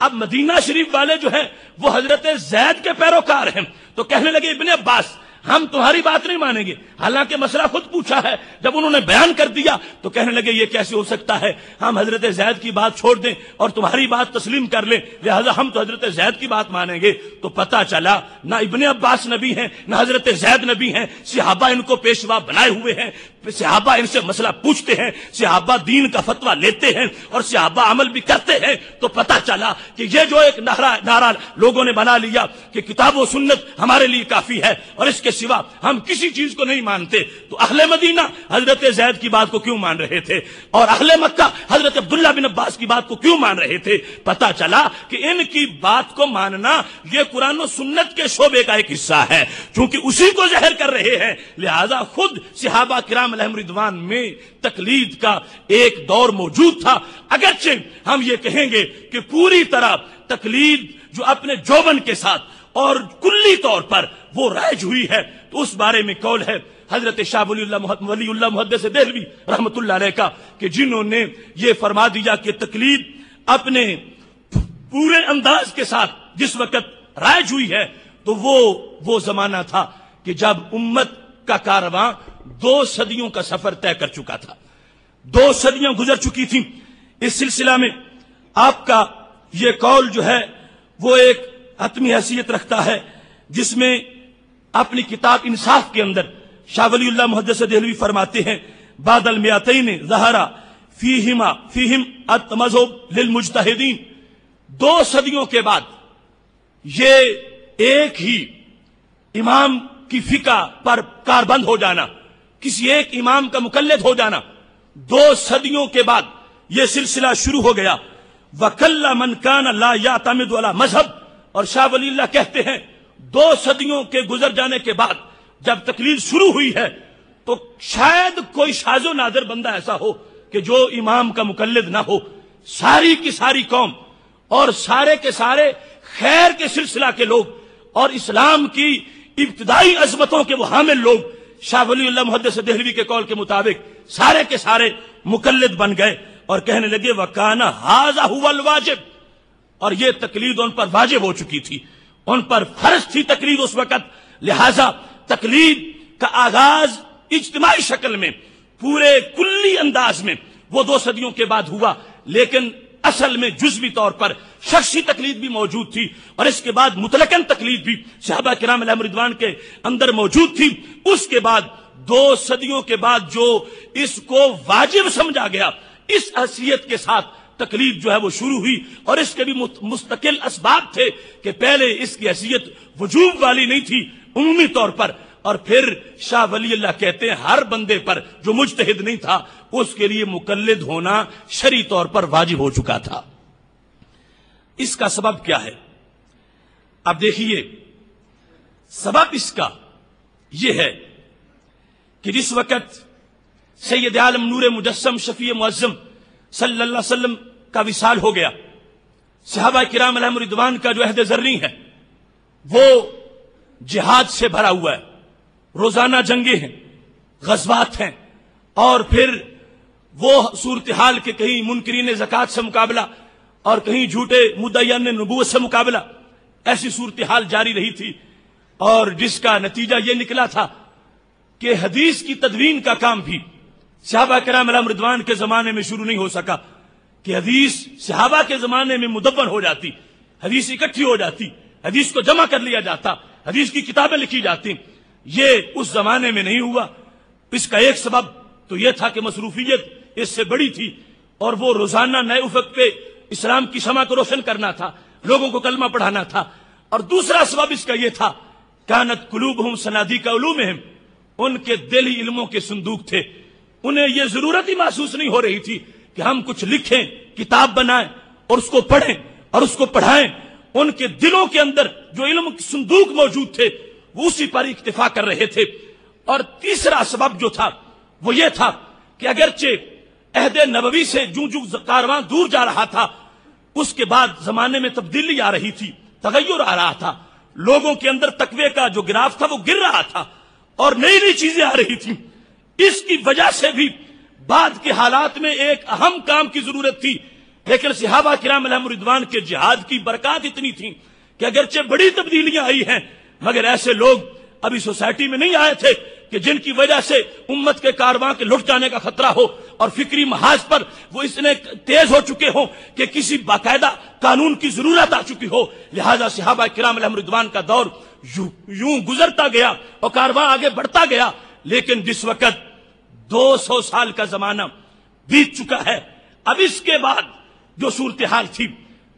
S3: اب مدینہ شریف والے جو ہیں وہ حضرت زید کے پیروکار ہیں تو کہنے لگے ابن عباس ہم تمہاری بات نہیں مانیں گے، حالانکہ مسئلہ خود پوچھا ہے. جب انہوں نے بیان کر دیا تو کہنے لگے یہ کیسے ہو سکتا ہے، ہم حضرت زید کی بات چھوڑ دیں اور تمہاری بات تسلیم کر لیں، لہذا ہم تو حضرت زید کی بات مانیں گے. تو پتا چلا نہ ابن عباس نبی ہیں نہ حضرت زید نبی ہیں، صحابہ ان کو پیشوا بنائے ہوئے ہیں، صحابہ ان سے مسئلہ پوچھتے ہیں، صحابہ دین کا فتویٰ لیتے ہیں اور صحابہ عمل بھی کرتے ہیں. تو پتا چلا کہ یہ جو ایک نعرہ لوگوں نے بنا لیا کہ کتاب و سنت ہمارے لیے کافی ہے اور اس کے سوا ہم کسی چیز کو نہیں مانتے، تو اہل مدینہ حضرت زید کی بات کو کیوں مان رہے تھے اور اہل مکہ حضرت عبداللہ بن عباس کی بات کو کیوں مان رہے تھے؟ پتا چلا کہ ان کی بات کو ماننا یہ قرآن و سنت کے شعبے کا ایک حصہ ہے، چونکہ اسی کو ظاہر کر رہے ہیں، لہذا خود صحابہ کرام علیہم رضوان میں تقلید کا ایک دور موجود تھا. اگرچہ ہم یہ کہیں گے کہ پوری طرح تقلید جو اپنے جوبن کے ساتھ اور کلی طور پر وہ رائج ہوئی ہے تو اس بارے میں قول ہے حضرت شاہ ولی اللہ محدث دہلوی رحمت اللہ علیہ کا کہ جنہوں نے یہ فرما دیا کہ تقلید اپنے پورے انداز کے ساتھ جس وقت رائج ہوئی ہے تو وہ زمانہ تھا کہ جب امت کا کارواں 2 صدیوں کا سفر طے کر چکا تھا، 2 صدیاں گزر چکی تھیں. اس سلسلہ میں آپ کا یہ قول جو ہے وہ ایک حتمی حیثیت رکھتا ہے، جس میں اپنی کتاب انصاف کے اندر شاہ ولی اللہ محدث دہلوی فرماتے ہیں بعد المیاتین ظہر فیہم التمذہب للمجتہدین، 2 صدیوں کے بعد یہ ایک ہی امام کی فقہ پر کاربند ہو جانا، کسی ایک امام کا مقلد ہو جانا، 2 صدیوں کے بعد یہ سلسلہ شروع ہو گیا۔ وَكَلَّ مَنْ كَانَ لَا يَعْتَمِدُ عَلَى مذہب، اور شاہ ولی اللہ کہتے ہیں 2 صدیوں کے گزر جانے کے بعد جب تقلید شروع ہوئی ہے تو شاید کوئی شاذ و نادر بندہ ایسا ہو کہ جو امام کا مقلد نہ ہو۔ ساری کی ساری قوم اور سارے کے سارے خیر کے سلسلہ کے لوگ اور اسلام کی ابتدائی عظمتوں کے وہ حامل لوگ شاہ ولی اللہ محدث دہلوی کے قول کے مطابق سارے کے سارے مقلد بن گئے اور کہنے لگے وَكَانَ هَذَا هُوَ الْوَاجِبُ، اور یہ تقلید ان پر واجب ہو چکی تھی، ان پر فرض تھی تقلید اس وقت، لہذا تقلید کا آغاز اجتماعی شکل میں پورے کلی انداز میں وہ 2 صدیوں کے بعد ہوا، لیکن اصل میں جزوی طور پر شخصی تقلید بھی موجود تھی، اور اس کے بعد مطلقاً تقلید بھی صحابہ کرام علیہم رضوان کے اندر موجود تھی۔ اس کے بعد 2 صدیوں کے بعد جو اس کو واجب سمجھا گیا، اس حیثیت کے ساتھ تقلید جو ہے وہ شروع ہوئی، اور اس کے بھی مستقل اسباب تھے کہ پہلے اس کی حیثیت وجوب والی نہیں تھی عمومی طور پر، اور پھر شاہ ولی اللہ کہتے ہیں ہر بندے پر جو مجتہد نہیں تھا اس کے لیے مقلد ہونا شرعی طور پر واجب ہو چکا تھا۔ اس کا سبب کیا ہے؟ اب دیکھیے، سبب اس کا یہ ہے کہ جس وقت سید عالم نور مجسم شفیع معظم صلی اللہ علیہ وسلم کا وصال ہو گیا، صحابہ کرام علیہم رضوان کا جو عہد زرعی ہے وہ جہاد سے بھرا ہوا ہے، روزانہ جنگیں ہیں، غزوات ہیں، اور پھر وہ صورتحال کے کہیں منکرین زکوٰۃ سے مقابلہ اور کہیں جھوٹے مدعیان نبوت سے مقابلہ، ایسی صورتحال جاری رہی تھی، اور جس کا نتیجہ یہ نکلا تھا کہ حدیث کی تدوین کا کام بھی صحابہ کرام علیہم رضوان کے زمانے میں شروع نہیں ہو سکا، کہ حدیث صحابہ کے زمانے میں مدون ہو جاتی، حدیث اکٹھی ہو جاتی، حدیث کو جمع کر لیا جاتا، حدیث کی کتابیں لکھی جاتی، یہ اس زمانے میں نہیں ہوا۔ اس کا ایک سبب تو یہ تھا کہ مصروفیت اس سے بڑی تھی، اور وہ روزانہ نئے افق پہ اسلام کی شمع کو روشن کرنا تھا، لوگوں کو کلمہ پڑھانا تھا، اور دوسرا سبب اس کا یہ تھا کانت قلوبہم صنادیق علومہم، ان کے دل ہی علموں کے صندوق تھے، انہیں یہ ضرورت ہی محسوس نہیں ہو رہی تھی کہ ہم کچھ لکھیں، کتاب بنائیں اور اس کو پڑھیں اور اس کو پڑھائیں، ان کے دلوں کے اندر جو علم کے صندوق موجود تھے وہ اسی پر اکتفا کر رہے تھے۔ اور تیسرا سبب جو تھا وہ یہ تھا کہ اگرچہ عہد نبوی سے جو کارواں دور جا رہا تھا، اس کے بعد زمانے میں تبدیلی آ رہی تھی، تغیر آ رہا تھا، لوگوں کے اندر تقوی کا جو گراف تھا وہ گر رہا تھا، اور نئی نئی چیزیں آ رہی تھیں۔ اس کی وجہ سے بھی بعد کے حالات میں ایک اہم کام کی ضرورت تھی، لیکن صحابہ کرام علیہم رضوان کے جہاد کی برکات اتنی تھیں کہ اگرچہ بڑی تبدیلیاں آئی ہیں مگر ایسے لوگ ابھی سوسائٹی میں نہیں آئے تھے کہ جن کی وجہ سے امت کے کارواں کے لٹ جانے کا خطرہ ہو، اور فکری محاذ پر وہ اتنے تیز ہو چکے ہوں کہ کسی باقاعدہ قانون کی ضرورت آ چکی ہو۔ لہذا صحابہ کرام علیہم رضوان کا دور یوں گزرتا گیا اور کارواں آگے بڑھتا گیا، لیکن جس وقت 200 سال کا زمانہ بیت چکا ہے، اب اس کے بعد جو صورتحال تھی،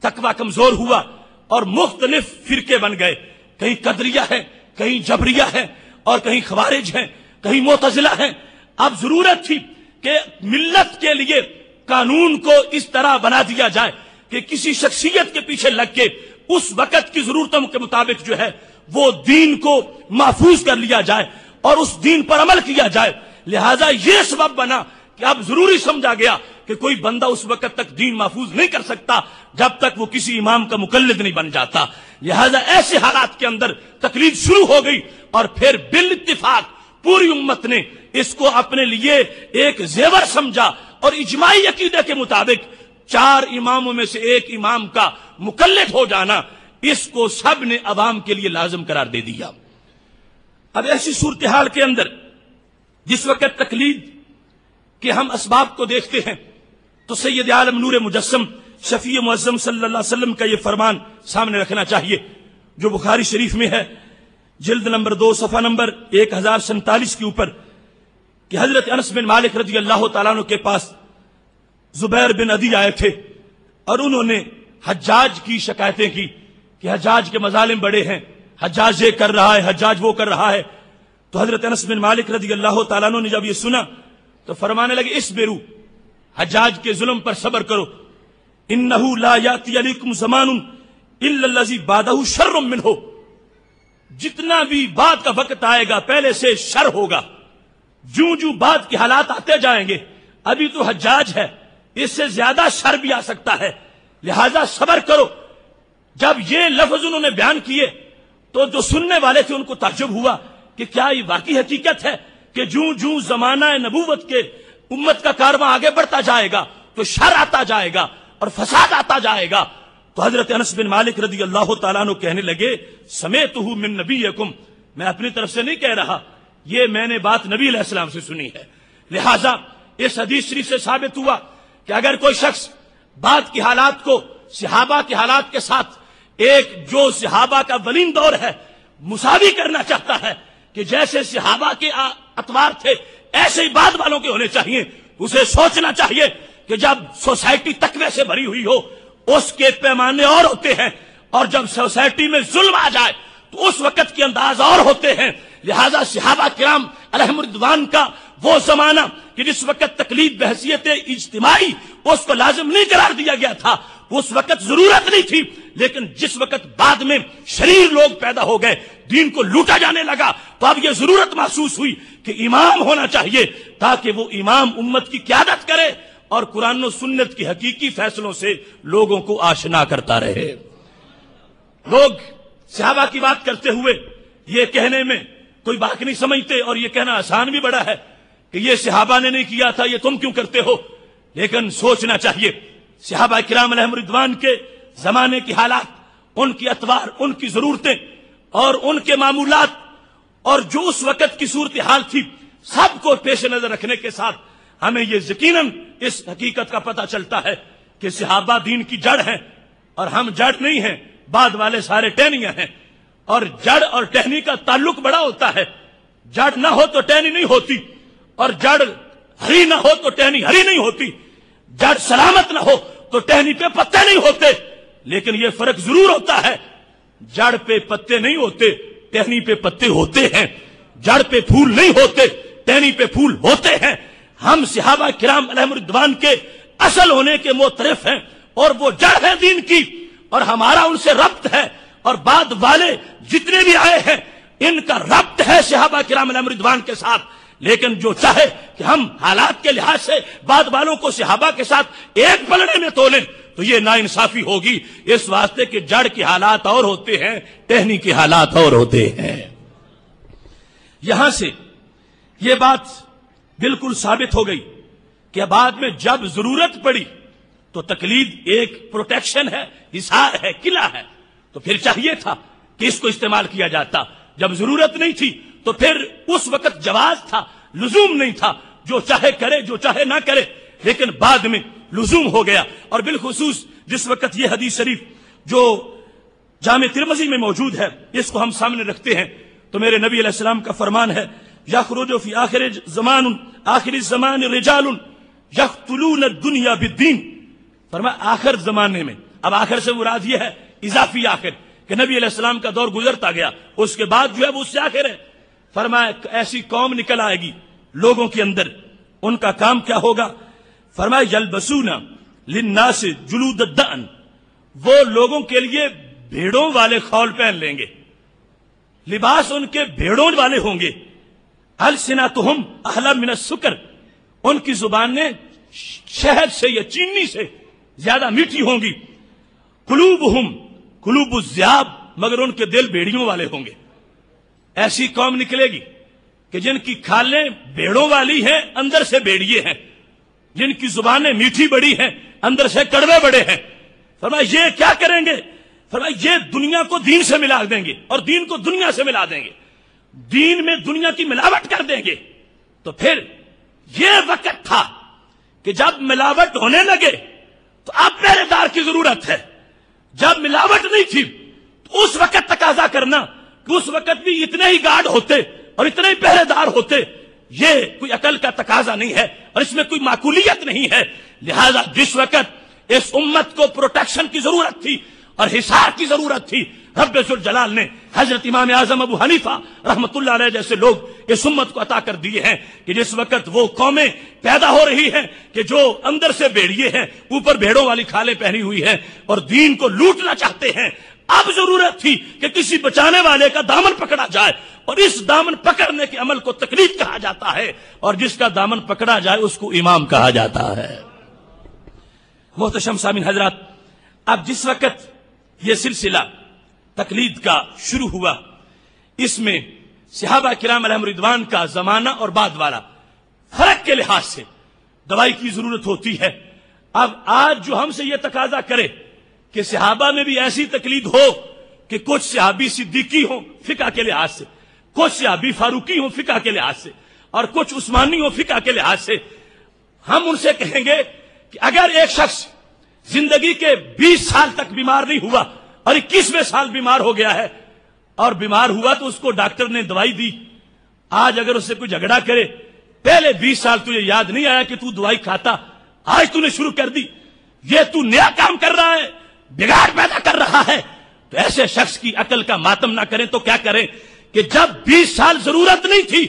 S3: تقویٰ کمزور ہوا اور مختلف فرقے بن گئے، کہیں قدریہ ہے، کہیں جبریہ ہے، اور کہیں خوارج ہیں، کہیں معتزلہ ہیں۔ اب ضرورت تھی کہ ملت کے لیے قانون کو اس طرح بنا دیا جائے کہ کسی شخصیت کے پیچھے لگ کے اس وقت کی ضرورتوں کے مطابق جو ہے وہ دین کو محفوظ کر لیا جائے اور اس دین پر عمل کیا جائے۔ لہذا یہ سبب بنا کہ اب ضروری سمجھا گیا کہ کوئی بندہ اس وقت تک دین محفوظ نہیں کر سکتا جب تک وہ کسی امام کا مقلد نہیں بن جاتا۔ لہذا ایسے حالات کے اندر تقلید شروع ہو گئی، اور پھر بالاتفاق پوری امت نے اس کو اپنے لیے ایک زیور سمجھا، اور اجماعی عقیدے کے مطابق 4 اماموں میں سے ایک امام کا مقلد ہو جانا، اس کو سب نے عوام کے لیے لازم قرار دے دیا۔ اب ایسی صورتحال کے اندر جس وقت تقلید کہ ہم اسباب کو دیکھتے ہیں تو سید عالم نور مجسم شفیع معظم صلی اللہ علیہ وسلم کا یہ فرمان سامنے رکھنا چاہیے۔ جو بخاری شریف میں ہے جلد نمبر 2 صفحہ نمبر 1047 کے اوپر کہ حضرت انس بن مالک رضی اللہ تعالیٰ عنہ کے پاس زبیر بن عدی آئے تھے اور انہوں نے حجاج کی شکایتیں کی کہ حجاج کے مظالم بڑے ہیں، حجاج یہ کر رہا ہے، حجاج وہ کر رہا ہے. تو حضرت انس بن مالک رضی اللہ تعالیٰ عنہ نے جب یہ سنا تو فرمانے لگے اصبروا، حجاج کے ظلم پر صبر کرو، انہو لا یاتی علیکم زمان الا الذی بعدہ شر منہ، جتنا بھی بعد کا وقت آئے گا پہلے سے شر ہوگا. جو بعد کے حالات آتے جائیں گے، ابھی تو حجاج ہے، اس سے زیادہ شر بھی آ سکتا ہے، لہذا صبر کرو. جب یہ لفظ انہوں نے بیان کیے تو جو سننے والے تھے ان کو تعجب ہوا کہ کیا یہ واقعی حقیقت ہے کہ جو زمانہ نبوت کے امت کا کارواں آگے بڑھتا جائے گا تو شر آتا جائے گا اور فساد آتا جائے گا. تو حضرت انس بن مالک رضی اللہ تعالیٰ عنہ کہنے لگے سمیتہ من نبیکم، میں اپنی طرف سے نہیں کہہ رہا، یہ میں نے بات نبی علیہ السلام سے سنی ہے. لہذا اس حدیث شریف سے ثابت ہوا کہ اگر کوئی شخص بعد کی حالات کو صحابہ کے حالات کے ساتھ ایک جو صحابہ کا ولین دور ہے مساوی کرنا چاہتا ہے کہ جیسے صحابہ کے اطوار تھے ایسے ہی بعد والوں کے ہونے چاہیے، اسے سوچنا چاہیے کہ جب سوسائٹی تقوی سے بھری ہوئی ہو اس کے پیمانے اور ہوتے ہیں، اور جب سوسائٹی میں ظلم آ جائے تو اس وقت کے انداز اور ہوتے ہیں. لہذا صحابہ کرام علیہم رضوان کا وہ زمانہ کہ جس وقت تقلید بحیثیت اجتماعی اس کو لازم نہیں قرار دیا گیا تھا، اس وقت ضرورت نہیں تھی، لیکن جس وقت بعد میں شریر لوگ پیدا ہو گئے، دین کو لوٹا جانے لگا، تو اب یہ ضرورت محسوس ہوئی کہ امام ہونا چاہیے تاکہ وہ امام امت کی قیادت کرے اور قرآن و سنت کی حقیقی فیصلوں سے لوگوں کو آشنا کرتا رہے. لوگ صحابہ کی بات کرتے ہوئے یہ کہنے میں کوئی بات نہیں سمجھتے اور یہ کہنا آسان بھی بڑا ہے کہ یہ صحابہ نے نہیں کیا تھا، یہ تم کیوں کرتے ہو. لیکن سوچنا چاہیے صحابہ کرام علیہم رضوان کے زمانے کی حالات، ان کی اطوار، ان کی ضرورتیں اور ان کے معمولات اور جو اس وقت کی صورتحال تھی، سب کو پیش نظر رکھنے کے ساتھ ہمیں یہ یقیناً اس حقیقت کا پتہ چلتا ہے کہ صحابہ دین کی جڑ ہیں اور ہم جڑ نہیں ہیں، بعد والے سارے ٹہنیاں ہیں. اور جڑ اور ٹہنی کا تعلق بڑا ہوتا ہے، جڑ نہ ہو تو ٹہنی نہیں ہوتی، اور جڑ ہری نہ ہو تو ٹہنی ہری نہیں ہوتی، جڑ سلامت نہ ہو تو ٹہنی پہ پتے نہیں ہوتے. لیکن یہ فرق ضرور ہوتا ہے، جڑ پہ پتے نہیں ہوتے، ٹہنی پہ پتے ہوتے ہیں، جڑ پہ پھول نہیں ہوتے، ٹہنی پہ پھول ہوتے ہیں. ہم صحابہ کرام علیہم رضوان کے اصل ہونے کے معترف ہیں اور وہ جڑ ہے دین کی، اور ہمارا ان سے ربط ہے، اور بعد والے جتنے بھی آئے ہیں ان کا ربط ہے صحابہ کرام علیہم رضوان کے ساتھ. لیکن جو چاہے کہ ہم حالات کے لحاظ سے بعد والوں کو صحابہ کے ساتھ ایک پلڑے میں تولیں تو یہ ناانصافی ہوگی، اس واسطے کہ جڑ کے حالات اور ہوتے ہیں، ٹہنی کے حالات اور ہوتے ہیں. یہاں سے یہ بات بالکل ثابت ہو گئی کہ بعد میں جب ضرورت پڑی تو تقلید ایک پروٹیکشن ہے، حصار ہے، قلعہ ہے، تو پھر چاہیے تھا کہ اس کو استعمال کیا جاتا. جب ضرورت نہیں تھی تو پھر اس وقت جواز تھا، لزوم نہیں تھا، جو چاہے کرے جو چاہے نہ کرے. لیکن بعد میں لزوم ہو گیا، اور بالخصوص جس وقت یہ حدیث شریف جو جامع ترمذی میں موجود ہے اس کو ہم سامنے رکھتے ہیں تو میرے نبی علیہ السلام کا فرمان ہے یخرج فی آخر الزمان رجال یقتلون الدنیا بالدین. فرمایا آخر زمانے میں، اب آخر سے مراد یہ ہے اضافی آخر کہ نبی علیہ السلام کا دور گزرتا گیا، اس کے بعد جو ہے وہ اس سے آخر ہے. فرمایا ایسی قوم نکل آئے گی لوگوں کے اندر، ان کا کام کیا ہوگا؟ فرمایا یلبسون للناس جلود الدأن، وہ لوگوں کے لیے بھیڑوں والے خول پہن لیں گے، لباس ان کے بھیڑوں والے ہوں گے. السنتہم احلی من السکر، ان کی زبانیں شہد سے یا چینی سے زیادہ میٹھی ہوں گی. قلوبہم قلوب الذئاب، مگر ان کے دل بھیڑیوں والے ہوں گے. ایسی قوم نکلے گی کہ جن کی کھالیں بھیڑوں والی ہیں، اندر سے بھیڑیے ہیں، جن کی زبانیں میٹھی بڑی ہیں، اندر سے کڑوے بڑے ہیں. فرمایا یہ کیا کریں گے؟ فرمایا یہ دنیا کو دین سے ملا دیں گے اور دین کو دنیا سے ملا دیں گے، دین میں دنیا کی ملاوٹ کر دیں گے. تو پھر یہ وقت تھا کہ جب ملاوٹ ہونے لگے تو اب پہرے دار کی ضرورت ہے. جب ملاوٹ نہیں تھی تو اس وقت تقاضا کرنا کہ اس وقت بھی اتنے ہی گارڈ ہوتے اور اتنے ہی پہرے دار ہوتے، یہ کوئی عقل کا تقاضا نہیں ہے اور اس میں کوئی معقولیت نہیں ہے۔ لہذا جس وقت اس امت کو پروٹیکشن کی ضرورت تھی اور حصار کی ضرورت تھی، رب ذوالجلال نے حضرت امام اعظم ابو حنیفہ رحمت اللہ علیہ جیسے لوگ اس امت کو عطا کر دیے ہیں کہ جس وقت وہ قومیں پیدا ہو رہی ہیں کہ جو اندر سے بھیڑیے ہیں، اوپر بھیڑوں والی کھالیں پہنی ہوئی ہیں اور دین کو لوٹنا چاہتے ہیں، اب ضرورت تھی کہ کسی بچانے والے کا دامن پکڑا جائے، اور اس دامن پکڑنے کے عمل کو تقلید کہا جاتا ہے، اور جس کا دامن پکڑا جائے اس کو امام کہا جاتا ہے۔ محتشم سامعین حضرات، اب جس وقت یہ سلسلہ تقلید کا شروع ہوا، اس میں صحابہ کرام علیہم رضوان کا زمانہ اور بعد والا فرق کے لحاظ سے دوائی کی ضرورت ہوتی ہے۔ اب آج جو ہم سے یہ تقاضا کرے کہ صحابہ میں بھی ایسی تقلید ہو کہ کچھ صحابی صدیقی ہوں فقہ کے لحاظ سے، کچھ صحابی فاروقی ہوں فقہ کے لحاظ سے، اور کچھ عثمانی ہوں فقہ کے لحاظ سے، ہم ان سے کہیں گے کہ اگر ایک شخص زندگی کے 20 سال تک بیمار نہیں ہوا اور 21ویں سال بیمار ہو گیا ہے، اور بیمار ہوا تو اس کو ڈاکٹر نے دوائی دی، آج اگر اس سے کوئی جھگڑا کرے، پہلے 20 سال تجھے یاد نہیں آیا کہ تو دوائی کھاتا، آج تو نے شروع کر دی، یہ تو نیا کام کر رہا ہے، بگاڑ پیدا کر رہا ہے، تو ایسے شخص کی عقل کا ماتم نہ کریں تو کیا کریں کہ جب 20 سال ضرورت نہیں تھی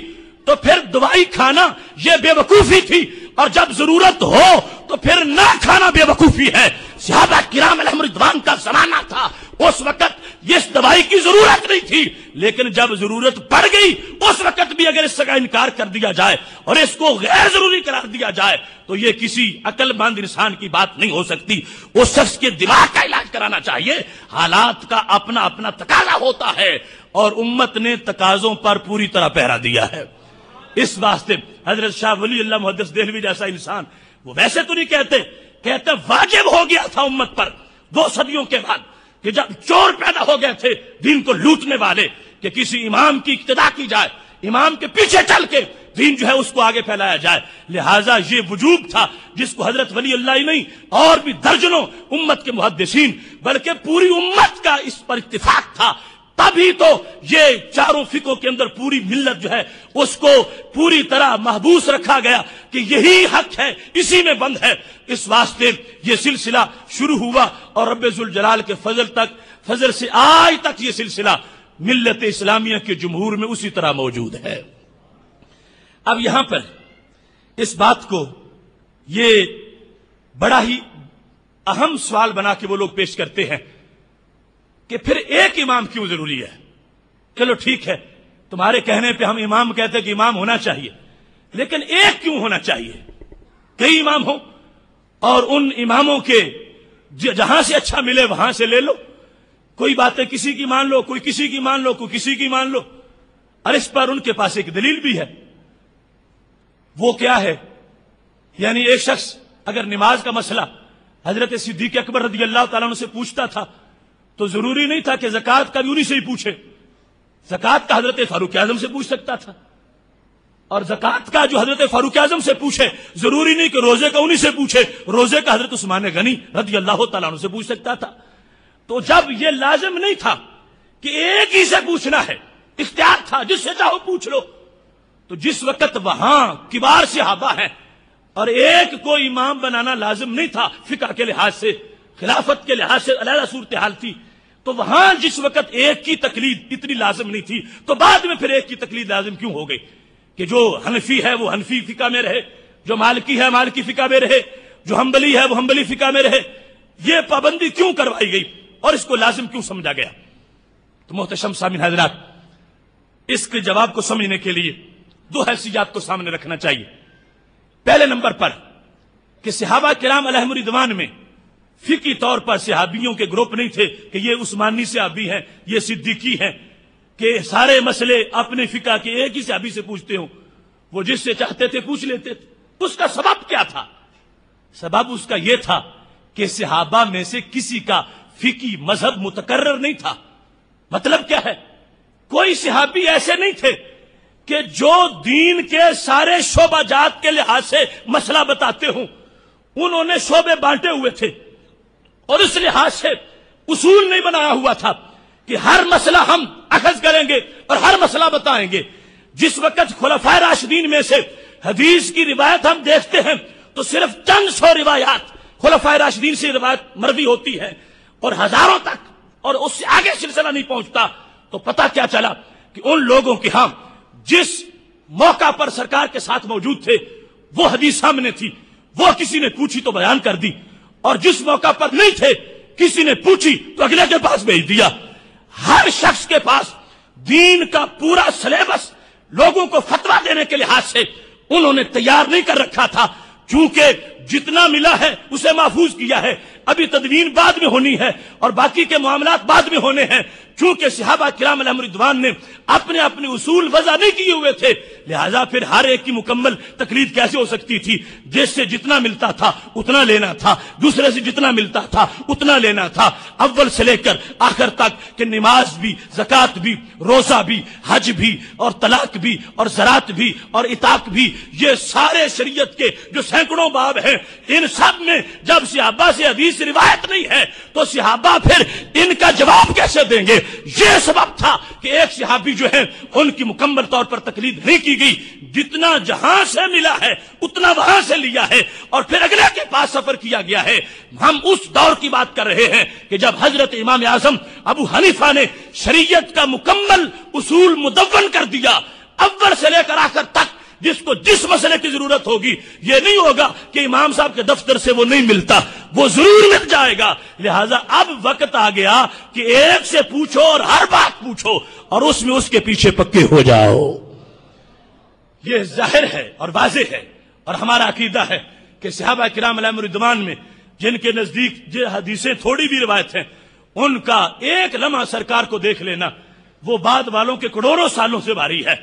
S3: تو پھر دوائی کھانا یہ بے وقوفی تھی، اور جب ضرورت ہو تو پھر نہ کھانا بے وقوفی ہے۔ صحابہ کرام علیہم رضوان کا زمانہ تھا، اس وقت اس دوائی کی ضرورت نہیں تھی، لیکن جب ضرورت پڑ گئی اس وقت بھی اگر اس کا انکار کر دیا جائے اور اس کو غیر ضروری قرار دیا جائے تو یہ کسی عقل مند انسان کی بات نہیں ہو سکتی۔ اس شخص کے دماغ کا علاج کرانا چاہیے، حالات کا اپنا اپنا تقاضا ہوتا ہے، اور امت نے تقاضوں پر پوری طرح پہرا دیا ہے۔ اس واسطے حضرت شاہ ولی اللہ محدث دہلوی جیسا انسان وہ ویسے تو نہیں کہتے واجب ہو گیا تھا امت پر 2 صدیوں کے بعد کہ جب چور پیدا ہو گئے تھے دین کو لوٹنے والے، کہ کسی امام کی اقتدا کی جائے، امام کے پیچھے چل کے دین جو ہے اس کو آگے پھیلایا جائے۔ لہٰذا یہ وجوب تھا جس کو حضرت ولی اللہ ہی نہیں اور بھی درجنوں امت کے محدثین بلکہ پوری امت کا اس پر اتفاق تھا، تبھی تو یہ چاروں فقہوں کے اندر پوری ملت جو ہے اس کو پوری طرح محبوس رکھا گیا کہ یہی حق ہے، اسی میں بند ہے۔ اس واسطے یہ سلسلہ شروع ہوا اور رب ذوالجلال کے فضل سے آج تک یہ سلسلہ ملت اسلامیہ کے جمہور میں اسی طرح موجود ہے۔ اب یہاں پر اس بات کو یہ بڑا ہی اہم سوال بنا کے وہ لوگ پیش کرتے ہیں کہ پھر ایک امام کیوں ضروری ہے؟ چلو ٹھیک ہے، تمہارے کہنے پہ ہم امام کہتے ہیں کہ امام ہونا چاہیے، لیکن ایک کیوں ہونا چاہیے؟ کئی امام ہوں اور ان اماموں کے جہاں سے اچھا ملے وہاں سے لے لو، کوئی باتیں کسی کی مان لو، کوئی کسی کی مان لو، کوئی کسی کی مان لو، اور اس پر ان کے پاس ایک دلیل بھی ہے۔ وہ کیا ہے؟ یعنی ایک شخص اگر نماز کا مسئلہ حضرت صدیق اکبر رضی اللہ تعالیٰ عنہ سے پوچھتا تھا تو ضروری نہیں تھا کہ زکوٰۃ کا بھی انہی سے ہی پوچھے، زکوٰۃ کا حضرت فاروق اعظم سے پوچھ سکتا تھا، اور زکوٰۃ کا جو حضرت فاروق اعظم سے پوچھے ضروری نہیں کہ روزے کا انہی سے پوچھے، روزے کا حضرت عثمان غنی رضی اللہ تعالیٰ عنہ سے پوچھ سکتا تھا۔ تو جب یہ لازم نہیں تھا کہ ایک ہی سے پوچھنا ہے، اختیار تھا جس سے چاہو پوچھ لو، تو جس وقت وہاں کبار صحابہ ہیں اور ایک کو امام بنانا لازم نہیں تھا، فقہ کے لحاظ سے، خلافت کے لحاظ سے علیحدہ صورتحال تھی، تو وہاں جس وقت ایک کی تقلید اتنی لازم نہیں تھی تو بعد میں پھر ایک کی تقلید لازم کیوں ہو گئی کہ جو حنفی ہے وہ حنفی فقہ میں رہے، جو مالکی ہے مالکی فقہ میں رہے، جو حنبلی ہے وہ حنبلی فقہ میں رہے؟ یہ پابندی کیوں کروائی گئی اور اس کو لازم کیوں سمجھا گیا؟ تو محتشم سامعین حضرات، اس کے جواب کو سمجھنے کے لیے 2 حیثیات کو سامنے رکھنا چاہیے۔ پہلے نمبر پر کہ صحابہ کرام علیہم رضوان میں فقہی طور پر صحابیوں کے گروپ نہیں تھے کہ یہ عثمانی صحابی ہیں، یہ صدیقی ہیں، کہ سارے مسئلے اپنے فقہ کے ایک ہی صحابی سے پوچھتے ہوں، وہ جس سے چاہتے تھے پوچھ لیتے تھے۔ اس کا سبب کیا تھا؟ سبب اس کا یہ تھا کہ صحابہ میں سے کسی کا فقہی مذہب متقرر نہیں تھا۔ مطلب کیا ہے؟ کوئی صحابی ایسے نہیں تھے کہ جو دین کے سارے شعبہ جات کے لحاظ سے مسئلہ بتاتے ہوں، انہوں نے شعبے بانٹے ہوئے تھے اور اس لحاظ سے اصول نہیں بنایا ہوا تھا کہ ہر مسئلہ ہم اخذ کریں گے اور ہر مسئلہ بتائیں گے. جس وقت خلفائے راشدین میں سے حدیث کی روایت ہم دیکھتے ہیں تو صرف چند سو روایات خلفائے راشدین سے روایت مروی ہوتی ہے اور ہزاروں تک اور اس سے آگے سلسلہ نہیں پہنچتا. تو پتہ کیا چلا کہ ان لوگوں کے ہاں جس موقع پر سرکار کے ساتھ موجود تھے وہ حدیث سامنے تھی, وہ کسی نے پوچھی تو بیان کر دی, اور جس موقع پر نہیں تھے کسی نے پوچھی تو اگلے کے پاس بھیج دیا. ہر شخص کے پاس دین کا پورا سلیبس لوگوں کو فتویٰ دینے کے لحاظ سے انہوں نے تیار نہیں کر رکھا تھا, چونکہ جتنا ملا ہے اسے محفوظ کیا ہے. ابھی تدوین بعد میں ہونی ہے اور باقی کے معاملات بعد میں ہونے ہیں. چونکہ صحابہ کرام علیہم رضوان نے اپنے اپنے اصول وضع نہیں کیے ہوئے تھے, لہذا پھر ہر ایک کی مکمل تقلید کیسے ہو سکتی تھی. جس سے جتنا ملتا تھا اتنا لینا تھا, دوسرے سے جتنا ملتا تھا اتنا لینا تھا, اول سے لے کر آخر تک کہ نماز بھی, زکوٰۃ بھی, روزہ بھی, حج بھی اور طلاق بھی اور زراعت بھی اور عتاق بھی, یہ سارے شریعت کے جو سینکڑوں باب ہیں ان سب میں جب صحابہ سے حدیث روایت نہیں ہے تو صحابہ پھر ان کا جواب کیسے دیں گے. یہ سبب تھا کہ ایک صحابی جو ہے ان کی مکمل طور پر تقلید نہیں کی گئی, جتنا جہاں سے ملا ہے اتنا وہاں سے لیا ہے اور پھر اگلے کے پاس سفر کیا گیا ہے. ہم اس دور کی بات کر رہے ہیں کہ جب حضرت امام اعظم ابو حنیفہ نے شریعت کا مکمل اصول مدون کر دیا, اول سے لے کر آخر تک جس کو جس مسئلے کی ضرورت ہوگی, یہ نہیں ہوگا کہ امام صاحب کے دفتر سے وہ نہیں ملتا, وہ ضرور مل جائے گا. لہذا اب وقت آ گیا کہ ایک سے پوچھو اور ہر بات پوچھو اور اس میں اس کے پیچھے پکے ہو جاؤ. یہ ظاہر ہے اور واضح ہے اور ہمارا عقیدہ ہے کہ صحابہ کرام علیہم رضوان میں جن کے نزدیک یہ حدیثیں تھوڑی بھی روایت ہیں, ان کا ایک لمحہ سرکار کو دیکھ لینا وہ بعد والوں کے کروڑوں سالوں سے بھاری ہے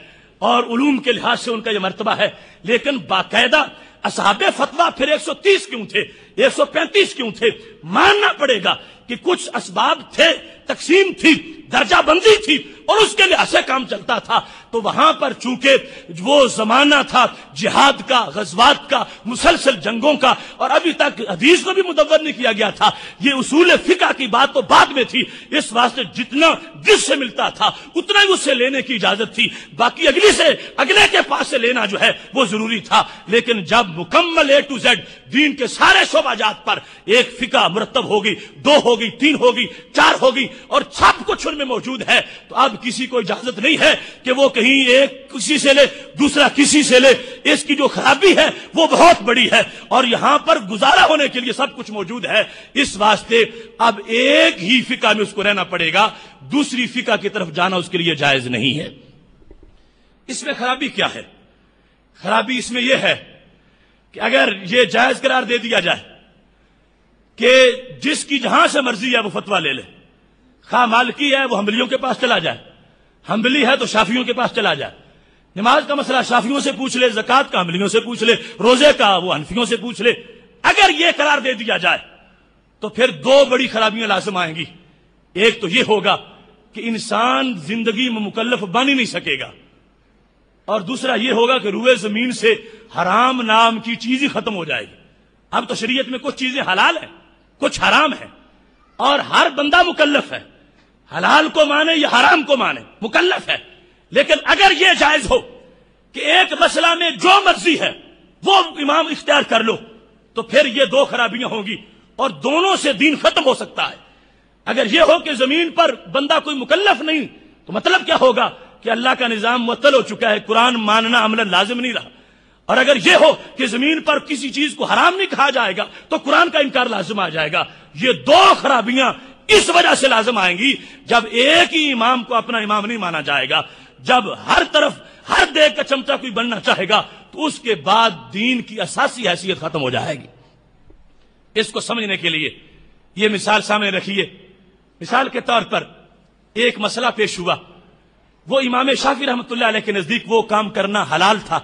S3: اور علوم کے لحاظ سے ان کا یہ مرتبہ ہے. لیکن باقاعدہ اصحاب فتویٰ پھر 130 کیوں تھے, 135 کیوں تھے؟ ماننا پڑے گا کہ کچھ اسباب تھے, تقسیم تھی, درجہ بندی تھی اور اس کے لحاظ سے کام چلتا تھا. تو وہاں پر چونکہ وہ زمانہ تھا جہاد کا, غزوات کا, مسلسل جنگوں کا, اور ابھی تک حدیث کو بھی مدون نہیں کیا گیا تھا. یہ اصول فقہ کی بات تو بعد میں تھی, اس واسطے جتنا جس سے ملتا تھا اتنا ہی اس سے لینے کی اجازت تھی, باقی اگلے کے پاس سے لینا جو ہے وہ ضروری تھا. لیکن جب مکمل A to Z دین کے سارے شعبہ جات پر ایک فقہ مرتب ہوگی, 2 ہوگی, 3 ہوگی, 4 ہوگی اور سب کچھ ان میں موجود ہے, تو اب کسی کو اجازت نہیں ہے کہ وہ کہیں ایک کسی سے لے دوسرا کسی سے لے. اس کی جو خرابی ہے وہ بہت بڑی ہے اور یہاں پر گزارا ہونے کے لیے سب کچھ موجود ہے. اس واسطے اب ایک ہی فقہ میں اس کو رہنا پڑے گا, دوسری فقہ کی طرف جانا اس کے لیے جائز نہیں ہے. اس میں خرابی کیا ہے؟ خرابی اس میں یہ ہے کہ اگر یہ جائز قرار دے دیا جائے کہ جس کی جہاں سے مرضی ہے وہ فتویٰ لے لے, خواہ مالکی ہے وہ حنبلیوں کے پاس چلا جائے, حنبلی ہے تو شافیوں کے پاس چلا جائے, نماز کا مسئلہ شافیوں سے پوچھ لے, زکوٰۃ کا حنبلیوں سے پوچھ لے, روزے کا وہ حنفیوں سے پوچھ لے. اگر یہ قرار دے دیا جائے تو پھر 2 بڑی خرابیاں لازم آئیں گی. ایک تو یہ ہوگا کہ انسان زندگی میں مکلف بن ہی نہیں سکے گا, اور دوسرا یہ ہوگا کہ روئے زمین سے حرام نام کی چیز ہی ختم ہو جائے گی. اب تو شریعت میں کچھ چیزیں حلال ہیں, کچھ حرام ہیں, اور ہر بندہ مکلف ہے, حلال کو مانے یا حرام کو مانے مکلف ہے. لیکن اگر یہ جائز ہو کہ ایک مسئلہ میں جو مرضی ہے وہ امام اختیار کر لو, تو پھر یہ 2 خرابیاں ہوں گی اور دونوں سے دین ختم ہو سکتا ہے. اگر یہ ہو کہ زمین پر بندہ کوئی مکلف نہیں تو مطلب کیا ہوگا کہ اللہ کا نظام معطل ہو چکا ہے, قرآن ماننا عملاً لازم نہیں رہا. اور اگر یہ ہو کہ زمین پر کسی چیز کو حرام نہیں کہا جائے گا تو قرآن کا انکار لازم آ جائے گا. یہ 2 خرابیاں اس وجہ سے لازم آئیں گی جب ایک ہی امام کو اپنا امام نہیں مانا جائے گا. جب ہر طرف ہر دیگ کا چمچا کوئی بننا چاہے گا تو اس کے بعد دین کی اساسی حیثیت ختم ہو جائے گی. اس کو سمجھنے کے لیے یہ مثال سامنے رکھیے. مثال کے طور پر ایک مسئلہ پیش ہوا, وہ امام شافعی رحمۃ اللہ علیہ کے نزدیک وہ کام کرنا حلال تھا,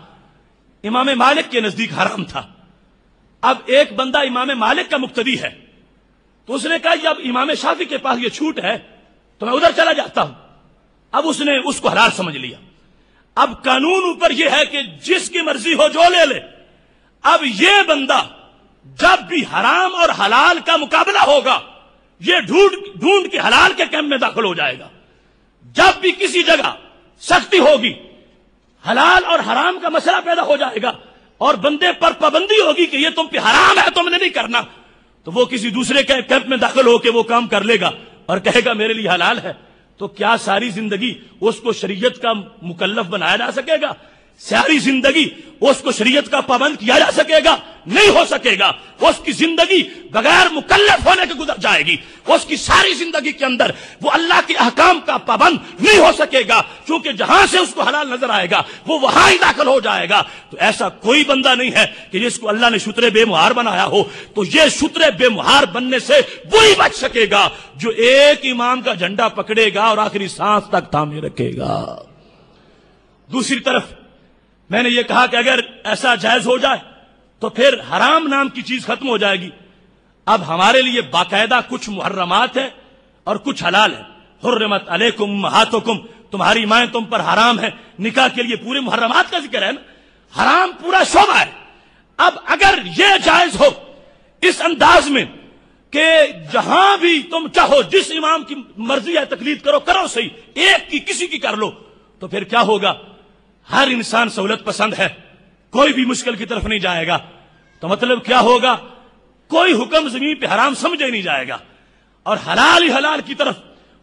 S3: امام مالک کے نزدیک حرام تھا. اب ایک بندہ امام مالک کا مقتدی ہے تو اس نے کہا جب امام شافعی کے پاس یہ چھوٹ ہے تو میں ادھر چلا جاتا ہوں. اب اس نے اس کو حلال سمجھ لیا. اب قانون اوپر یہ ہے کہ جس کی مرضی ہو جو لے لے. اب یہ بندہ جب بھی حرام اور حلال کا مقابلہ ہوگا یہ ڈھونڈ کے حلال کے کیمپ میں داخل ہو جائے گا۔ جب بھی کسی جگہ سختی ہوگی، حلال اور حرام کا مسئلہ پیدا ہو جائے گا اور بندے پر پابندی ہوگی کہ یہ تم پہ حرام ہے، تم نے نہیں کرنا، تو وہ کسی دوسرے کے کیمپ میں داخل ہو کے وہ کام کر لے گا اور کہے گا میرے لیے حلال ہے۔ تو کیا ساری زندگی اس کو شریعت کا مکلف بنایا جا سکے گا؟ ساری زندگی اس کو شریعت کا پابند کیا جا سکے گا؟ نہیں ہو سکے گا۔ اس کی زندگی بغیر مکلف ہونے کے گزر جائے گی۔ اس کی ساری زندگی کے اندر وہ اللہ کے احکام کا پابند نہیں ہو سکے گا، کیونکہ جہاں سے اس کو حلال نظر آئے گا وہ وہاں ہی داخل ہو جائے گا۔ تو ایسا کوئی بندہ نہیں ہے کہ جس کو اللہ نے شتر بے مہار بنایا ہو۔ تو یہ شتر بے مہار بننے سے وہی بچ سکے گا جو ایک امام کا جھنڈا پکڑے گا اور آخری سانس تک تھامے رکھے گا۔ دوسری طرف میں نے یہ کہا کہ اگر ایسا جائز ہو جائے تو پھر حرام نام کی چیز ختم ہو جائے گی۔ اب ہمارے لیے باقاعدہ کچھ محرمات ہے اور کچھ حلال ہے۔ حرمت علیکم امہاتکم، تمہاری مائیں تم پر حرام ہے۔ نکاح کے لیے پورے محرمات کا ذکر ہے نا، حرام پورا شعبہ ہے۔ اب اگر یہ جائز ہو اس انداز میں کہ جہاں بھی تم چاہو جس امام کی مرضی ہے تقلید کرو صحیح، ایک کی کسی کی کر لو، تو پھر کیا ہوگا؟ ہر انسان سہولت پسند ہے، کوئی بھی مشکل کی طرف نہیں جائے گا۔ تو مطلب کیا ہوگا؟ کوئی حکم زمین پہ حرام سمجھے نہیں جائے گا اور حلال ہی حلال کی طرف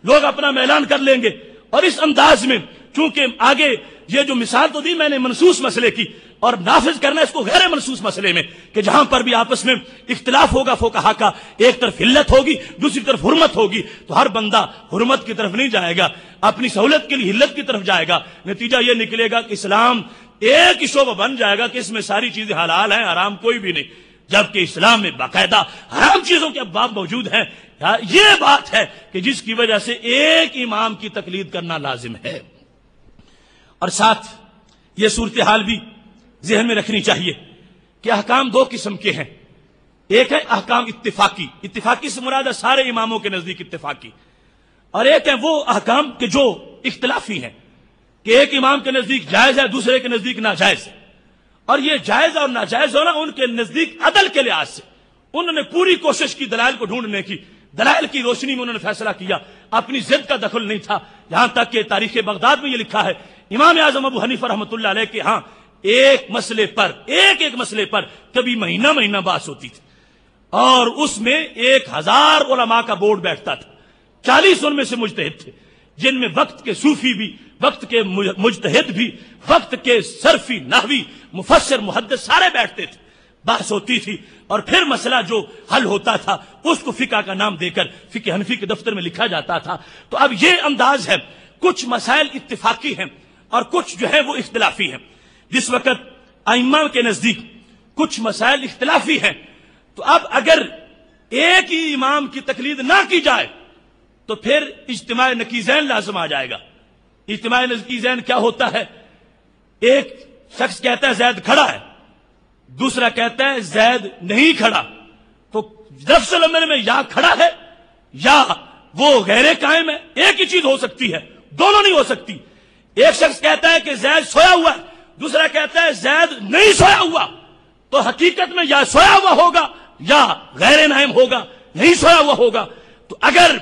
S3: لوگ اپنا میلان کر لیں گے۔ اور اس انداز میں چونکہ آگے یہ جو مثال تو دی میں نے منسوس مسئلے کی، اور نافذ کرنا اس کو غیر منسوس مسئلے میں کہ جہاں پر بھی آپس میں اختلاف ہوگا فقہا کا، ایک طرف علت ہوگی دوسری طرف حرمت ہوگی، تو ہر بندہ حرمت کی طرف نہیں جائے گا، اپنی سہولت کے لیے علت کی طرف جائے گا۔ نتیجہ یہ نکلے گا کہ اسلام ایک ہی شعبہ بن جائے گا کہ اس میں ساری چیزیں حلال ہیں، حرام کوئی بھی نہیں، جبکہ اسلام میں باقاعدہ حرام چیزوں کے ابواب موجود ہیں۔ یہ بات ہے کہ جس کی وجہ سے ایک امام کی تقلید کرنا لازم ہے۔ اور ساتھ یہ صورتحال بھی ذہن میں رکھنی چاہیے کہ احکام دو قسم کے ہیں۔ ایک ہے احکام اتفاقی، اتفاقی سے مراد ہے سارے اماموں کے نزدیک اتفاقی، اور ایک ہے وہ احکام کہ جو اختلافی ہیں، کہ ایک امام کے نزدیک جائز ہے دوسرے کے نزدیک ناجائز ہے۔ اور یہ جائز اور ناجائز ہونا ان کے نزدیک عدل کے لحاظ سے انہوں نے پوری کوشش کی دلائل کو ڈھونڈنے کی، دلائل کی روشنی میں انہوں نے فیصلہ کیا، اپنی ضد کا دخل نہیں تھا۔ یہاں تک کہ تاریخ بغداد میں یہ لکھا ہے امام اعظم ابو حنیفہ رحمۃ اللہ علیہ کے ہاں ایک مسئلے پر کبھی مہینہ بحث ہوتی تھی، اور اس میں 1000 علماء کا بورڈ بیٹھتا تھا، 40 ان میں سے مجتہد تھے، جن میں وقت کے صوفی بھی، وقت کے مجتہد بھی، وقت کے صرفی، نحوی، مفسر، محدث سارے بیٹھتے تھے، بحث ہوتی تھی، اور پھر مسئلہ جو حل ہوتا تھا اس کو فقہ کا نام دے کر فقہ حنفی کے دفتر میں لکھا جاتا تھا۔ تو اب یہ انداز ہے، کچھ مسائل اتفاقی ہیں اور کچھ جو ہے وہ اختلافی ہیں۔ جس وقت ائمہ کے نزدیک کچھ مسائل اختلافی ہیں، تو اب اگر ایک ہی امام کی تقلید نہ کی جائے تو پھر اجتماع نقیضین لازم آ جائے گا۔ اجتماع نقیضین کیا ہوتا ہے؟ ایک شخص کہتا ہے زید کھڑا ہے، دوسرا کہتا ہے زید نہیں کھڑا، تو لفظ الامر میں یا کھڑا ہے یا وہ غیر قائم ہے، ایک ہی چیز ہو سکتی ہے، دونوں نہیں ہو سکتی۔ ایک شخص کہتا ہے کہ زید سویا ہوا ہے، دوسرا کہتا ہے زید نہیں سویا ہوا، تو حقیقت میں یا سویا ہوا ہوگا یا غیر نائم ہوگا، نہیں سویا ہوا ہوگا۔ تو اگر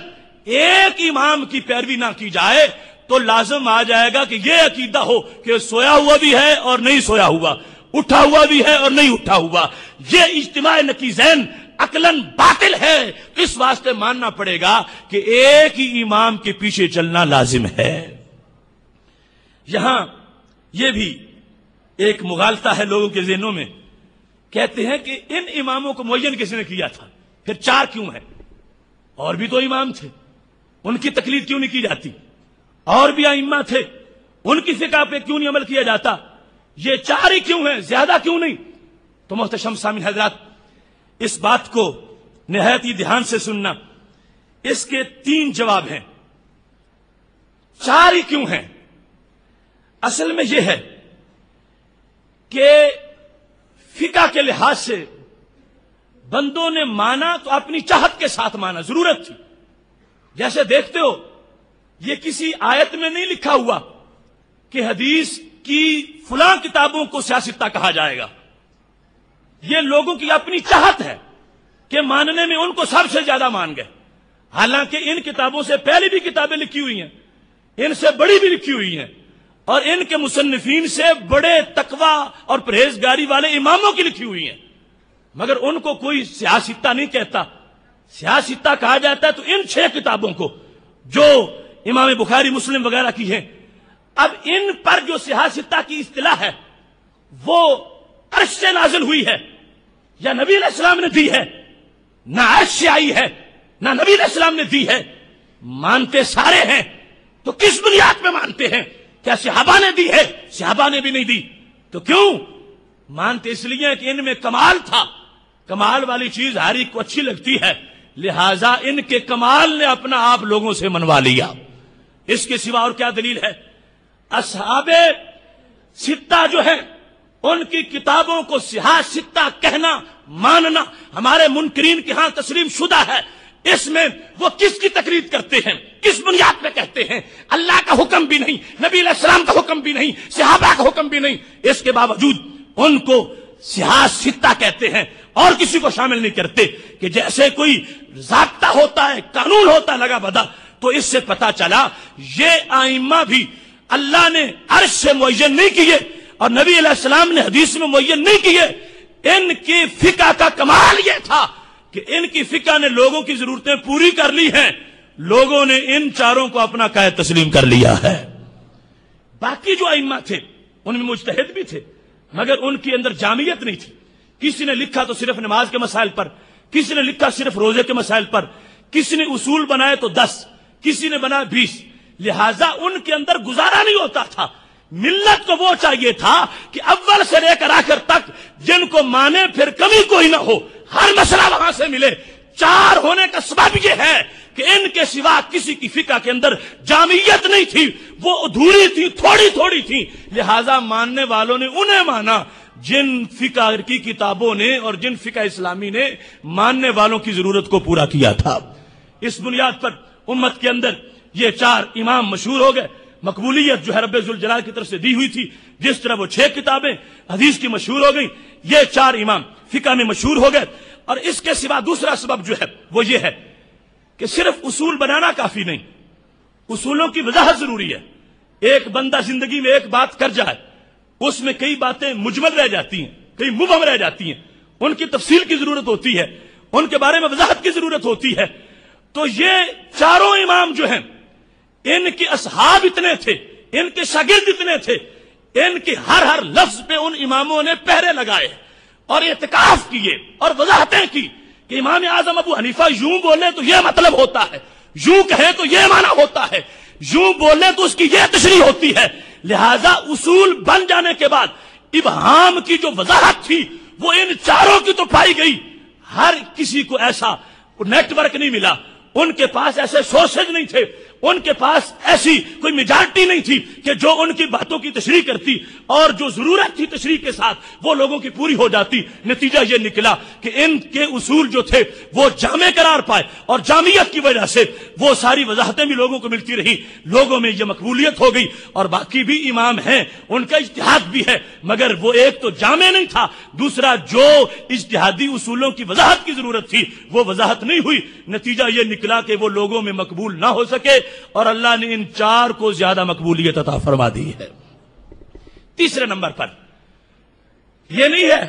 S3: ایک امام کی پیروی نہ کی جائے تو لازم آ جائے گا کہ یہ عقیدہ ہو کہ سویا ہوا بھی ہے اور نہیں سویا ہوا، اٹھا ہوا بھی ہے اور نہیں اٹھا ہوا۔ یہ اجتماع نقیضین عقلاً باطل ہے، اس واسطے ماننا پڑے گا کہ ایک ہی امام کے پیچھے چلنا لازم ہے۔ یہاں یہ بھی ایک مغالطہ ہے لوگوں کے ذہنوں میں، کہتے ہیں کہ ان اماموں کو معین کس نے کیا تھا، پھر 4 کیوں ہیں؟ اور بھی تو امام تھے، ان کی تقلید کیوں نہیں کی جاتی؟ اور بھی ائمہ تھے، ان کی فقہ پہ کیوں نہیں عمل کیا جاتا؟ یہ 4 ہی کیوں ہیں، زیادہ کیوں نہیں؟ تو محتشم سامعین حضرات، اس بات کو نہایت ہی دھیان سے سننا، اس کے 3 جواب ہیں۔ 4 ہی کیوں ہیں؟ اصل میں یہ ہے کہ فقہ کے لحاظ سے بندوں نے مانا تو اپنی چاہت کے ساتھ مانا، ضرورت تھی۔ جیسے دیکھتے ہو یہ کسی آیت میں نہیں لکھا ہوا کہ حدیث کی فلاں کتابوں کو سیاستہ کہا جائے گا، یہ لوگوں کی اپنی چاہت ہے کہ ماننے میں ان کو سب سے زیادہ مان گئے۔ حالانکہ ان کتابوں سے پہلے بھی کتابیں لکھی ہوئی ہیں، ان سے بڑی بھی لکھی ہوئی ہیں، اور ان کے مصنفین سے بڑے تقوی اور پرہیزگاری والے اماموں کی لکھی ہوئی ہیں، مگر ان کو کوئی سیاستہ نہیں کہتا۔ سیاستہ کہا جاتا ہے تو ان 6 کتابوں کو جو امام بخاری مسلم وغیرہ کی ہیں۔ اب ان پر جو سیاستہ کی اصطلاح ہے وہ عرش سے نازل ہوئی ہے یا نبی علیہ السلام نے دی ہے؟ نہ عرش سے آئی ہے نہ نبی علیہ السلام نے دی ہے۔ مانتے سارے ہیں تو کس بنیاد پہ مانتے ہیں؟ کیا صحابہ نے دی ہے؟ صحابہ نے بھی نہیں دی۔ تو کیوں مانتے؟ اس لیے کہ ان میں کمال تھا۔ کمال والی چیز ہر ایک کو اچھی لگتی ہے، لہذا ان کے کمال نے اپنا آپ لوگوں سے منوا لیا۔ اس کے سوا اور کیا دلیل ہے؟ اصحاب ستہ جو ہے ان کی کتابوں کو صحاح ستہ کہنا ماننا ہمارے منکرین کے ہاں تسلیم شدہ ہے۔ اس میں وہ کس کی تقلید کرتے ہیں؟ کس بنیاد پہ کہتے ہیں؟ اللہ کا حکم بھی نہیں، نبی علیہ السلام کا حکم بھی نہیں، صحابہ کا حکم بھی نہیں، اس کے باوجود ان کو صحاح ستہ کہتے ہیں اور کسی کو شامل نہیں کرتے۔ کہ جیسے کوئی ضابطہ ہوتا ہے، قانون ہوتا ہے لگا بدا، تو اس سے پتا چلا یہ ائمہ بھی اللہ نے عرش سے معین نہیں کیے اور نبی علیہ السلام نے حدیث میں معین نہیں کیے۔ ان کی فقہ کا کمال یہ تھا کہ ان کی فقہ نے لوگوں کی ضرورتیں پوری کر لی ہیں، لوگوں نے ان چاروں کو اپنا قائد تسلیم کر لیا ہے۔ باقی جو ائمہ تھے ان میں مجتہد بھی تھے مگر ان کے اندر جامعیت نہیں تھی۔ کسی نے لکھا تو صرف نماز کے مسائل پر، کسی نے لکھا صرف روزے کے مسائل پر، کسی نے اصول بنائے تو 10، کسی نے بنا 20، لہذا ان کے اندر گزارا نہیں ہوتا تھا۔ ملت کو وہ چاہیے تھا کہ اول سے لے کر آخر تک جن کو مانے پھر کمی کوئی نہ ہو، ہر مسئلہ وہاں سے ملے۔ 4 ہونے کا سبب یہ ہے کہ ان کے سوا کسی کی فقہ کے اندر جامعیت نہیں تھی، وہ ادھوری تھی، تھوڑی تھوڑی تھی، لہذا ماننے والوں نے انہیں مانا جن فقہ کی کتابوں نے اور جن فقہ اسلامی نے ماننے والوں کی ضرورت کو پورا کیا تھا۔ اس بنیاد پر امت کے اندر یہ 4 امام مشہور ہو گئے۔ مقبولیت جو ہے رب ذوالجلال کی طرف سے دی ہوئی تھی، جس طرح وہ 6 کتابیں حدیث کی مشہور ہو گئیں، یہ 4 امام فقہ میں مشہور ہو گئے۔ اور اس کے سوا دوسرا سبب جو ہے وہ یہ ہے کہ صرف اصول بنانا کافی نہیں، اصولوں کی وضاحت ضروری ہے۔ ایک بندہ زندگی میں ایک بات کر جائے، اس میں کئی باتیں مجمل رہ جاتی ہیں، کئی مبہم رہ جاتی ہیں، ان کی تفصیل کی ضرورت ہوتی ہے، ان کے بارے میں وضاحت کی ضرورت ہوتی ہے۔ تو یہ 4 امام جو ہیں ان کے اصحاب اتنے تھے، ان کے شاگرد اتنے تھے، ان کے ہر لفظ پہ ان اماموں نے پہرے لگائے اور اعتکاف کیے اور وضاحتیں کی کہ امام اعظم ابو حنیفہ یوں بولے تو یہ مطلب ہوتا ہے، یوں کہے تو یہ معنی ہوتا ہے، یوں بولے تو اس کی یہ تشریح ہوتی ہے۔ لہذا اصول بن جانے کے بعد ابہام کی جو وضاحت تھی وہ ان 4 کی تو پائی گئی۔ ہر کسی کو ایسا نیٹ ورک نہیں ملا، ان کے پاس ایسے سورسز نہیں تھے، ان کے پاس ایسی کوئی میجارٹی نہیں تھی کہ جو ان کی باتوں کی تشریح کرتی اور جو ضرورت تھی تشریح کے ساتھ وہ لوگوں کی پوری ہو جاتی۔ نتیجہ یہ نکلا کہ ان کے اصول جو تھے وہ جامع قرار پائے اور جامعیت کی وجہ سے وہ ساری وضاحتیں بھی لوگوں کو ملتی رہی، لوگوں میں یہ مقبولیت ہو گئی۔ اور باقی بھی امام ہیں، ان کا اجتہاد بھی ہے، مگر وہ ایک تو جامع نہیں تھا، دوسرا جو اجتہادی اصولوں کی وضاحت کی ضرورت تھی وہ وضاحت نہیں ہوئی۔ نتیجہ یہ نکلا کہ وہ لوگوں میں مقبول نہ ہو سکے اور اللہ نے ان 4 کو زیادہ مقبولیت عطا فرما دی ہے۔ تیسرے نمبر پر یہ نہیں ہے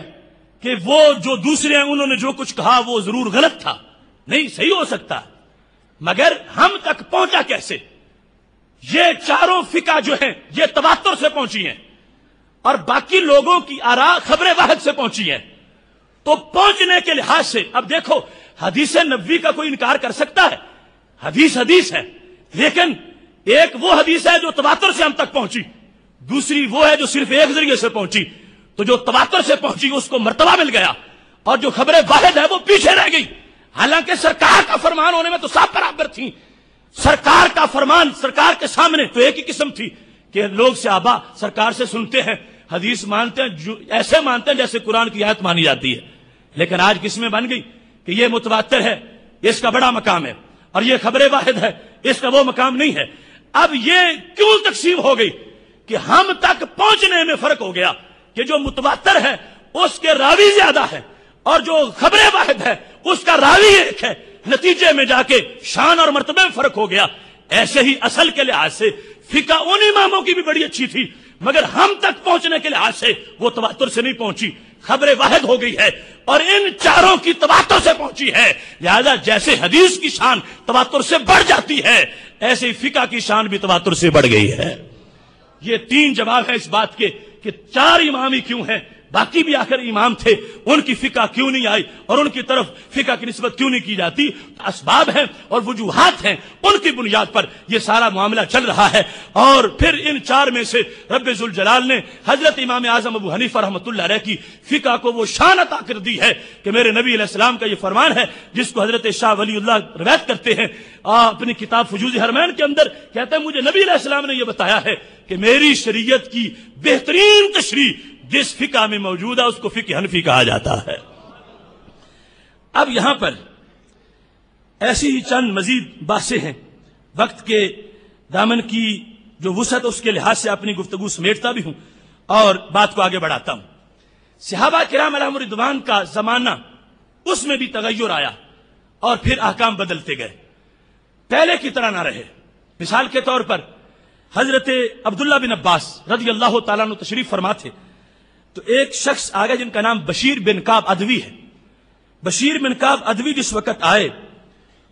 S3: کہ وہ جو دوسرے ہیں انہوں نے جو کچھ کہا وہ ضرور غلط تھا، نہیں، صحیح ہو سکتا، مگر ہم تک پہنچا کیسے؟ یہ 4 فقہ جو ہیں یہ تواتر سے پہنچی ہیں اور باقی لوگوں کی آراء خبر واحد سے پہنچی ہیں۔ تو پہنچنے کے لحاظ سے اب دیکھو، حدیث نبوی کا کوئی انکار کر سکتا ہے؟ حدیث ہے، لیکن ایک وہ حدیث ہے جو تواتر سے ہم تک پہنچی، دوسری وہ ہے جو صرف ایک ذریعے سے پہنچی۔ تو جو تواتر سے پہنچی اس کو مرتبہ مل گیا اور جو خبر واحد ہے وہ پیچھے رہ گئی، حالانکہ سرکار کا فرمان ہونے میں تو سب برابر تھی۔ سرکار کا فرمان سرکار کے سامنے تو ایک ہی قسم تھی کہ لوگ صحابہ سرکار سے سنتے ہیں، حدیث مانتے ہیں، ایسے مانتے ہیں جیسے قرآن کی آیت مانی جاتی ہے۔ لیکن آج کس میں بن گئی کہ یہ متواتر ہے، اس کا بڑا مقام ہے، اور یہ خبر واحد ہے، اس کا وہ مقام نہیں ہے۔ اب یہ کیوں تقسیم ہو گئی کہ ہم تک پہنچنے میں فرق ہو گیا کہ جو متواتر ہے اس کے راوی زیادہ ہے اور جو خبر واحد ہے اس کا راوی ایک ہے۔ نتیجے میں جا کے شان اور مرتبے میں فرق ہو گیا۔ ایسے ہی اصل کے لحاظ سے فقہ ان اماموں کی بھی بڑی اچھی تھی، مگر ہم تک پہنچنے کے لحاظ سے وہ تواتر سے نہیں پہنچی، خبر واحد ہو گئی ہے، اور ان چاروں کی تواتر سے پہنچی ہے۔ لہذا جیسے حدیث کی شان تواتر سے بڑھ جاتی ہے، ایسے ہی فقہ کی شان بھی تواتر سے بڑھ گئی ہے۔ یہ تین جواب ہیں اس بات کے کہ چار امام ہی کیوں ہیں، باقی بھی آخر امام تھے، ان کی فقہ کیوں نہیں آئی اور ان کی طرف فقہ کی نسبت کیوں نہیں کی جاتی؟ اسباب ہیں اور وجوہات ہیں، ان کی بنیاد پر یہ سارا معاملہ چل رہا ہے۔ اور پھر ان چار میں سے رب ذوالجلال نے حضرت امام اعظم ابو حنیفہ رحمۃ اللہ علیہ کی فقہ کو وہ شان عطا کر دی ہے کہ میرے نبی علیہ السلام کا یہ فرمان ہے، جس کو حضرت شاہ ولی اللہ روایت کرتے ہیں اپنی کتاب فجوز حرمین کے اندر، کہتے ہیں مجھے نبی علیہ السلام نے یہ بتایا ہے کہ میری شریعت کی بہترین تشریح جس فقہ میں موجود ہے اس کو فقہ حنفی کہا جاتا ہے۔ اب یہاں پر ایسی ہی چند مزید باتیں ہیں، وقت کے دامن کی جو وسعت اس کے لحاظ سے اپنی گفتگو سمیٹتا بھی ہوں اور بات کو آگے بڑھاتا ہوں۔ صحابہ کرام علیہم رضوان کا زمانہ، اس میں بھی تغیر آیا اور پھر احکام بدلتے گئے، پہلے کی طرح نہ رہے۔ مثال کے طور پر حضرت عبداللہ بن عباس رضی اللہ تعالیٰ عنہ تشریف فرما تھے، تو ایک شخص آگے جن کا نام بشیر بن کعب ادوی ہے۔ بشیر بن کعب ادوی جس وقت آئے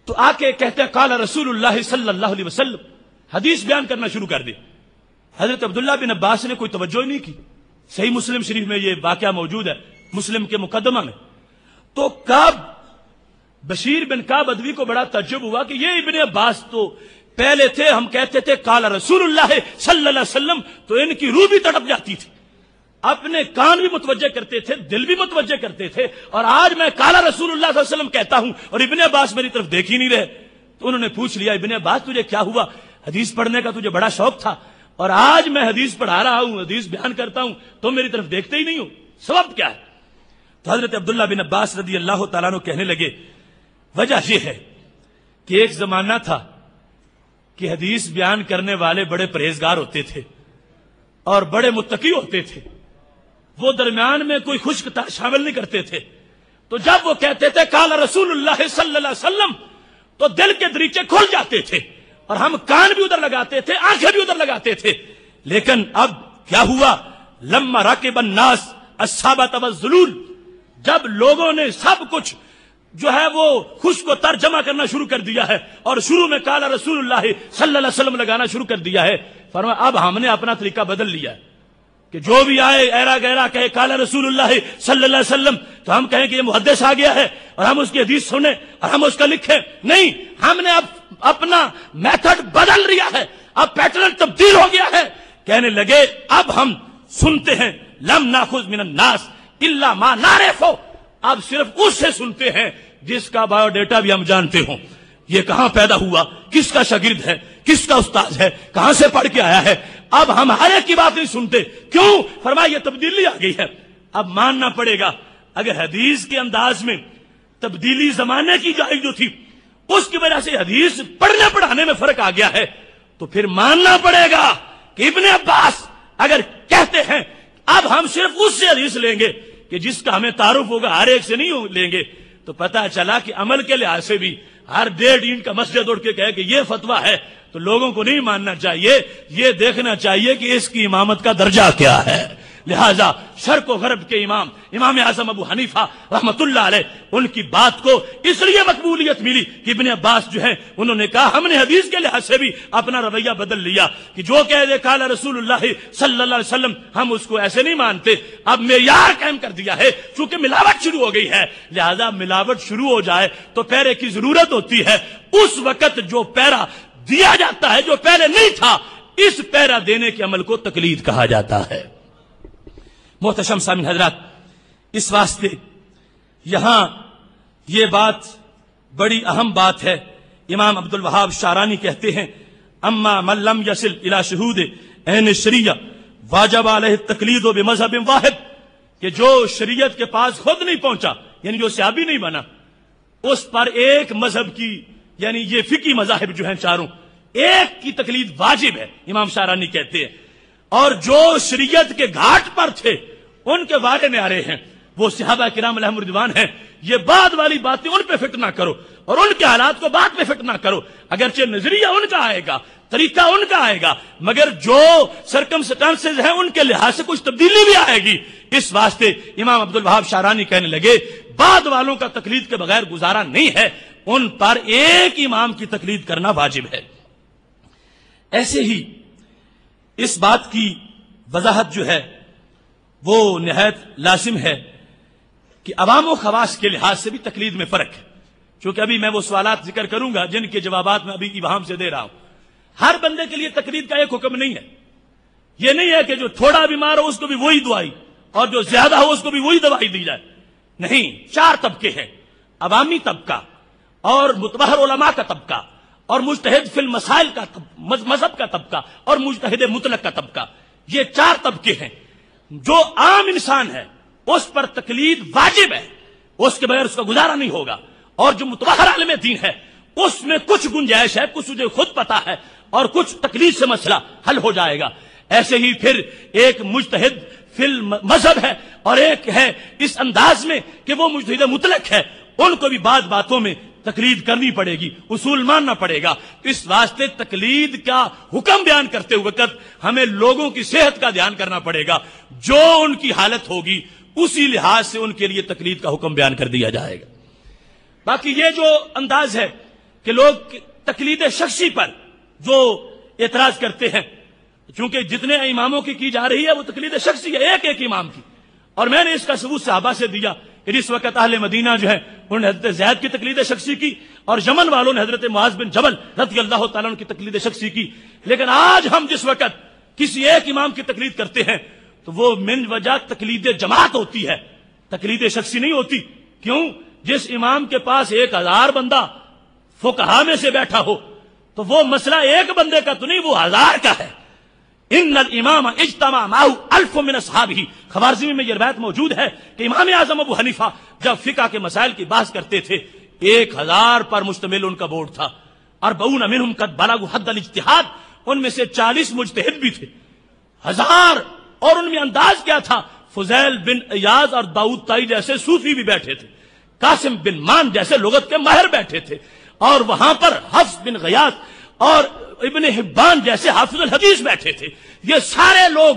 S3: تو آ کے کہتے ہیں قال رسول اللہ صلی اللہ علیہ وسلم، حدیث بیان کرنا شروع کر دی۔ حضرت عبداللہ بن عباس نے کوئی توجہ نہیں کی، صحیح مسلم شریف میں یہ واقعہ موجود ہے، مسلم کے مقدمہ میں۔ تو کعب بشیر بن کعب ادوی کو بڑا تعجب ہوا کہ یہ ابن عباس تو پہلے تھے، ہم کہتے تھے قال رسول اللہ صلی اللہ علیہ وسلم تو ان کی روح بھی تڑپ جاتی تھی، اپنے کان بھی متوجہ کرتے تھے، دل بھی متوجہ کرتے تھے، اور آج میں قال رسول اللہ صلی اللہ علیہ وسلم کہتا ہوں اور ابن عباس میری طرف دیکھ ہی نہیں رہے۔ تو انہوں نے پوچھ لیا ابن عباس تجھے کیا ہوا؟ حدیث پڑھنے کا تجھے بڑا شوق تھا اور آج میں حدیث پڑھا رہا ہوں، حدیث بیان کرتا ہوں، تم میری طرف دیکھتے ہی نہیں ہو، سبب کیا ہے؟ تو حضرت عبداللہ بن عباس رضی اللہ تعالیٰ عنہ کہنے لگے وجہ یہ ہے کہ ایک زمانہ تھا کہ حدیث بیان کرنے والے بڑے پرہیزگار ہوتے تھے اور بڑے متقی ہوتے تھے، وہ درمیان میں کوئی خشک شامل نہیں کرتے تھے، تو جب وہ کہتے تھے قال رسول اللہ صلی اللہ علیہ وسلم تو دل کے دریچے کھل جاتے تھے اور ہم کان بھی ادھر لگاتے تھے، آنکھیں بھی ادھر لگاتے تھے۔ لیکن اب کیا ہوا؟ لما راکب الناس الصحابۃ والذلول، جب لوگوں نے سب کچھ جو ہے وہ خشک و تر جمع کرنا شروع کر دیا ہے اور شروع میں قال رسول اللہ صلی اللہ علیہ وسلم لگانا شروع کر دیا ہے، فرمایا اب ہم نے اپنا طریقہ بدل لیا ہے کہ جو بھی آئے ایرا گہرا کہے قال رسول اللہ صلی اللہ علیہ وسلم تو ہم کہیں کہ یہ محدث آ گیا ہے اور ہم اس کی حدیث سنیں اور ہم اس کا لکھیں، نہیں، ہم نے اب اپنا میتھڈ بدل لیا ہے، اب پیٹرن تبدیل ہو گیا ہے۔ کہنے لگے اب ہم سنتے ہیں لم ناخذ من الناس الا ما نعرف، اب صرف اس سے سنتے ہیں جس کا بایو ڈیٹا بھی ہم جانتے ہوں، یہ کہاں پیدا ہوا، کس کا شاگرد ہے، کس کا استاد ہے، کہاں سے پڑھ کے آیا ہے، اب ہم ہر ایک کی بات نہیں سنتے۔ کیوں؟ فرمایا یہ تبدیلی آ گئی ہے، اب ماننا پڑے گا۔ اگر حدیث کے انداز میں تبدیلی زمانے کی جاری جو تھی اس کی وجہ سے حدیث پڑھنے پڑھانے میں فرق آ گیا ہے، تو پھر ماننا پڑے گا کہ ابن عباس اگر کہتے ہیں اب ہم صرف اس سے حدیث لیں گے کہ جس کا ہمیں تعارف ہوگا، ہر ایک سے نہیں لیں گے، تو پتہ چلا کہ عمل کے لحاظ سے بھی ہر 1.5 اینٹ کا مسجد اٹھ کے کہے کہ یہ فتویٰ ہے تو لوگوں کو نہیں ماننا چاہیے، یہ دیکھنا چاہیے کہ اس کی امامت کا درجہ کیا ہے۔ لہذا شرق و غرب کے امام اعظم ابو حنیفہ رحمت اللہ علیہ، ان کی بات کو اس لیے مقبولیت ملی کہ ابن عباس جو ہیں انہوں نے کہا ہم نے حدیث کے لحاظ سے بھی اپنا رویہ بدل لیا کہ جو کہہ دے قال رسول اللہ صلی اللہ علیہ وسلم ہم اس کو ایسے نہیں مانتے، اب معیار قائم کر دیا ہے، چونکہ ملاوٹ شروع ہو گئی ہے، لہذا ملاوٹ شروع ہو جائے تو پیرے کی ضرورت ہوتی ہے، اس وقت جو پیرا دیا جاتا ہے جو پہلے نہیں تھا، اس پیرا دینے کے عمل کو تقلید کہا جاتا ہے۔ محتشم سامعین حضرات، اس واسطے یہاں یہ بات بڑی اہم بات ہے۔ امام عبد الوہاب شعرانی کہتے ہیں اما من لم یصل الی شہود عین الشریعہ واجب علیہ التقلید بمذہب واحد، کہ جو شریعت کے پاس خود نہیں پہنچا، یعنی جو صحابی نہیں بنا، اس پر ایک مذہب کی، یعنی یہ فقہی مذاہب جو ہیں چاروں، ایک کی تقلید واجب ہے، امام شعرانی کہتے ہیں۔ اور جو شریعت کے گھاٹ پر تھے ان کے وعدے میں آ رہے ہیں وہ صحابہ کرام علیہم رضوان ہیں، یہ بعد والی باتیں ان پہ فٹ نہ کرو، اور ان کے حالات کو بعد میں فٹ نہ کرو. اگرچہ نظریہ ان کا آئے گا, طریقہ ان کا آئے گا, مگر جو سرکمسٹانسز ہیں ان کے لحاظ سے کچھ تبدیلی بھی آئے گی. اس واسطے امام عبدالوہاب شعرانی کہنے لگے بعد والوں کا تقلید کے بغیر گزارا نہیں ہے, ان پر ایک امام کی تقلید کرنا واجب ہے. ایسے ہی اس بات کی وضاحت جو ہے وہ نہایت لازم ہے کہ عوام و خواص کے لحاظ سے بھی تقلید میں فرق ہے. چونکہ ابھی میں وہ سوالات ذکر کروں گا جن کے جوابات میں ابھی ابہام سے دے رہا ہوں. ہر بندے کے لیے تقلید کا ایک حکم نہیں ہے. یہ نہیں ہے کہ جو تھوڑا بیمار ہو اس کو بھی وہی دوائی اور جو زیادہ ہو اس کو بھی وہی دوائی دی جائے. نہیں, 4 طبقے ہیں: عوامی طبقہ اور متبحر علماء کا طبقہ اور مجتہد فی المسائل کا مذہب کا طبقہ اور مجتہد مطلق کا طبقہ. یہ 4 طبقے ہیں. جو عام انسان ہے اس پر تقلید واجب ہے, اس کے بغیر اس کا گزارا نہیں ہوگا. اور جو متبحر عالم دین ہے اس میں کچھ گنجائش ہے, کچھ تجھے خود پتا ہے اور کچھ تقلید سے مسئلہ حل ہو جائے گا. ایسے ہی پھر ایک مجتہد فی المذہب ہے اور ایک ہے اس انداز میں کہ وہ مجتہد مطلق ہے, ان کو بھی بعض باتوں میں تقلید کرنی پڑے گی, اصول ماننا پڑے گا. اس واسطے تقلید کا حکم بیان کرتے ہوئے وقت ہمیں لوگوں کی صحت کا دھیان کرنا پڑے گا. جو ان کی حالت ہوگی اسی لحاظ سے ان کے لیے تقلید کا حکم بیان کر دیا جائے گا. باقی یہ جو انداز ہے کہ لوگ تقلید شخصی پر جو اعتراض کرتے ہیں, چونکہ جتنے اماموں کی جا رہی ہے وہ تقلید شخصی ہے, ایک ایک امام کی. اور میں نے اس کا ثبوت صحابہ سے دیا کہ اس وقت اہل مدینہ جو ہے انہوں نے حضرت زید کی تقلید شخصی کی اور یمن والوں نے حضرت معاذ بن جبل رضی اللہ تعالیٰ عنہ کی تقلید شخصی کی. لیکن آج ہم جس وقت کسی ایک امام کی تقلید کرتے ہیں تو وہ من وجہ تقلید جماعت ہوتی ہے, تقلید شخصی نہیں ہوتی. کیوں؟ جس امام کے پاس 1000 بندہ فقہا میں سے بیٹھا ہو تو وہ مسئلہ ایک بندے کا تو نہیں, وہ 1000 کا ہے. ان الامام اجتمع معه 1000 من اصحابہ. خوارزمی میں یہ روایت موجود ہے کہ امام اعظم ابو حنیفہ جب فقہ کے مسائل کی بحث کرتے تھے 1000 پر مشتمل ان کا بورڈ تھا. 40 منهم قد بلغوا حد الاجتہاد, ان میں سے 40 مجتہد بھی تھے, 1000. اور ان میں انداز کیا تھا؟ فضیل بن ایاز اور داؤد طائی جیسے صوفی بھی بیٹھے تھے, قاسم بن مان جیسے لغت کے ماہر بیٹھے تھے, اور وہاں پر حفص بن غیاث اور ابن حبان جیسے حافظ الحدیث بیٹھے تھے. یہ سارے لوگ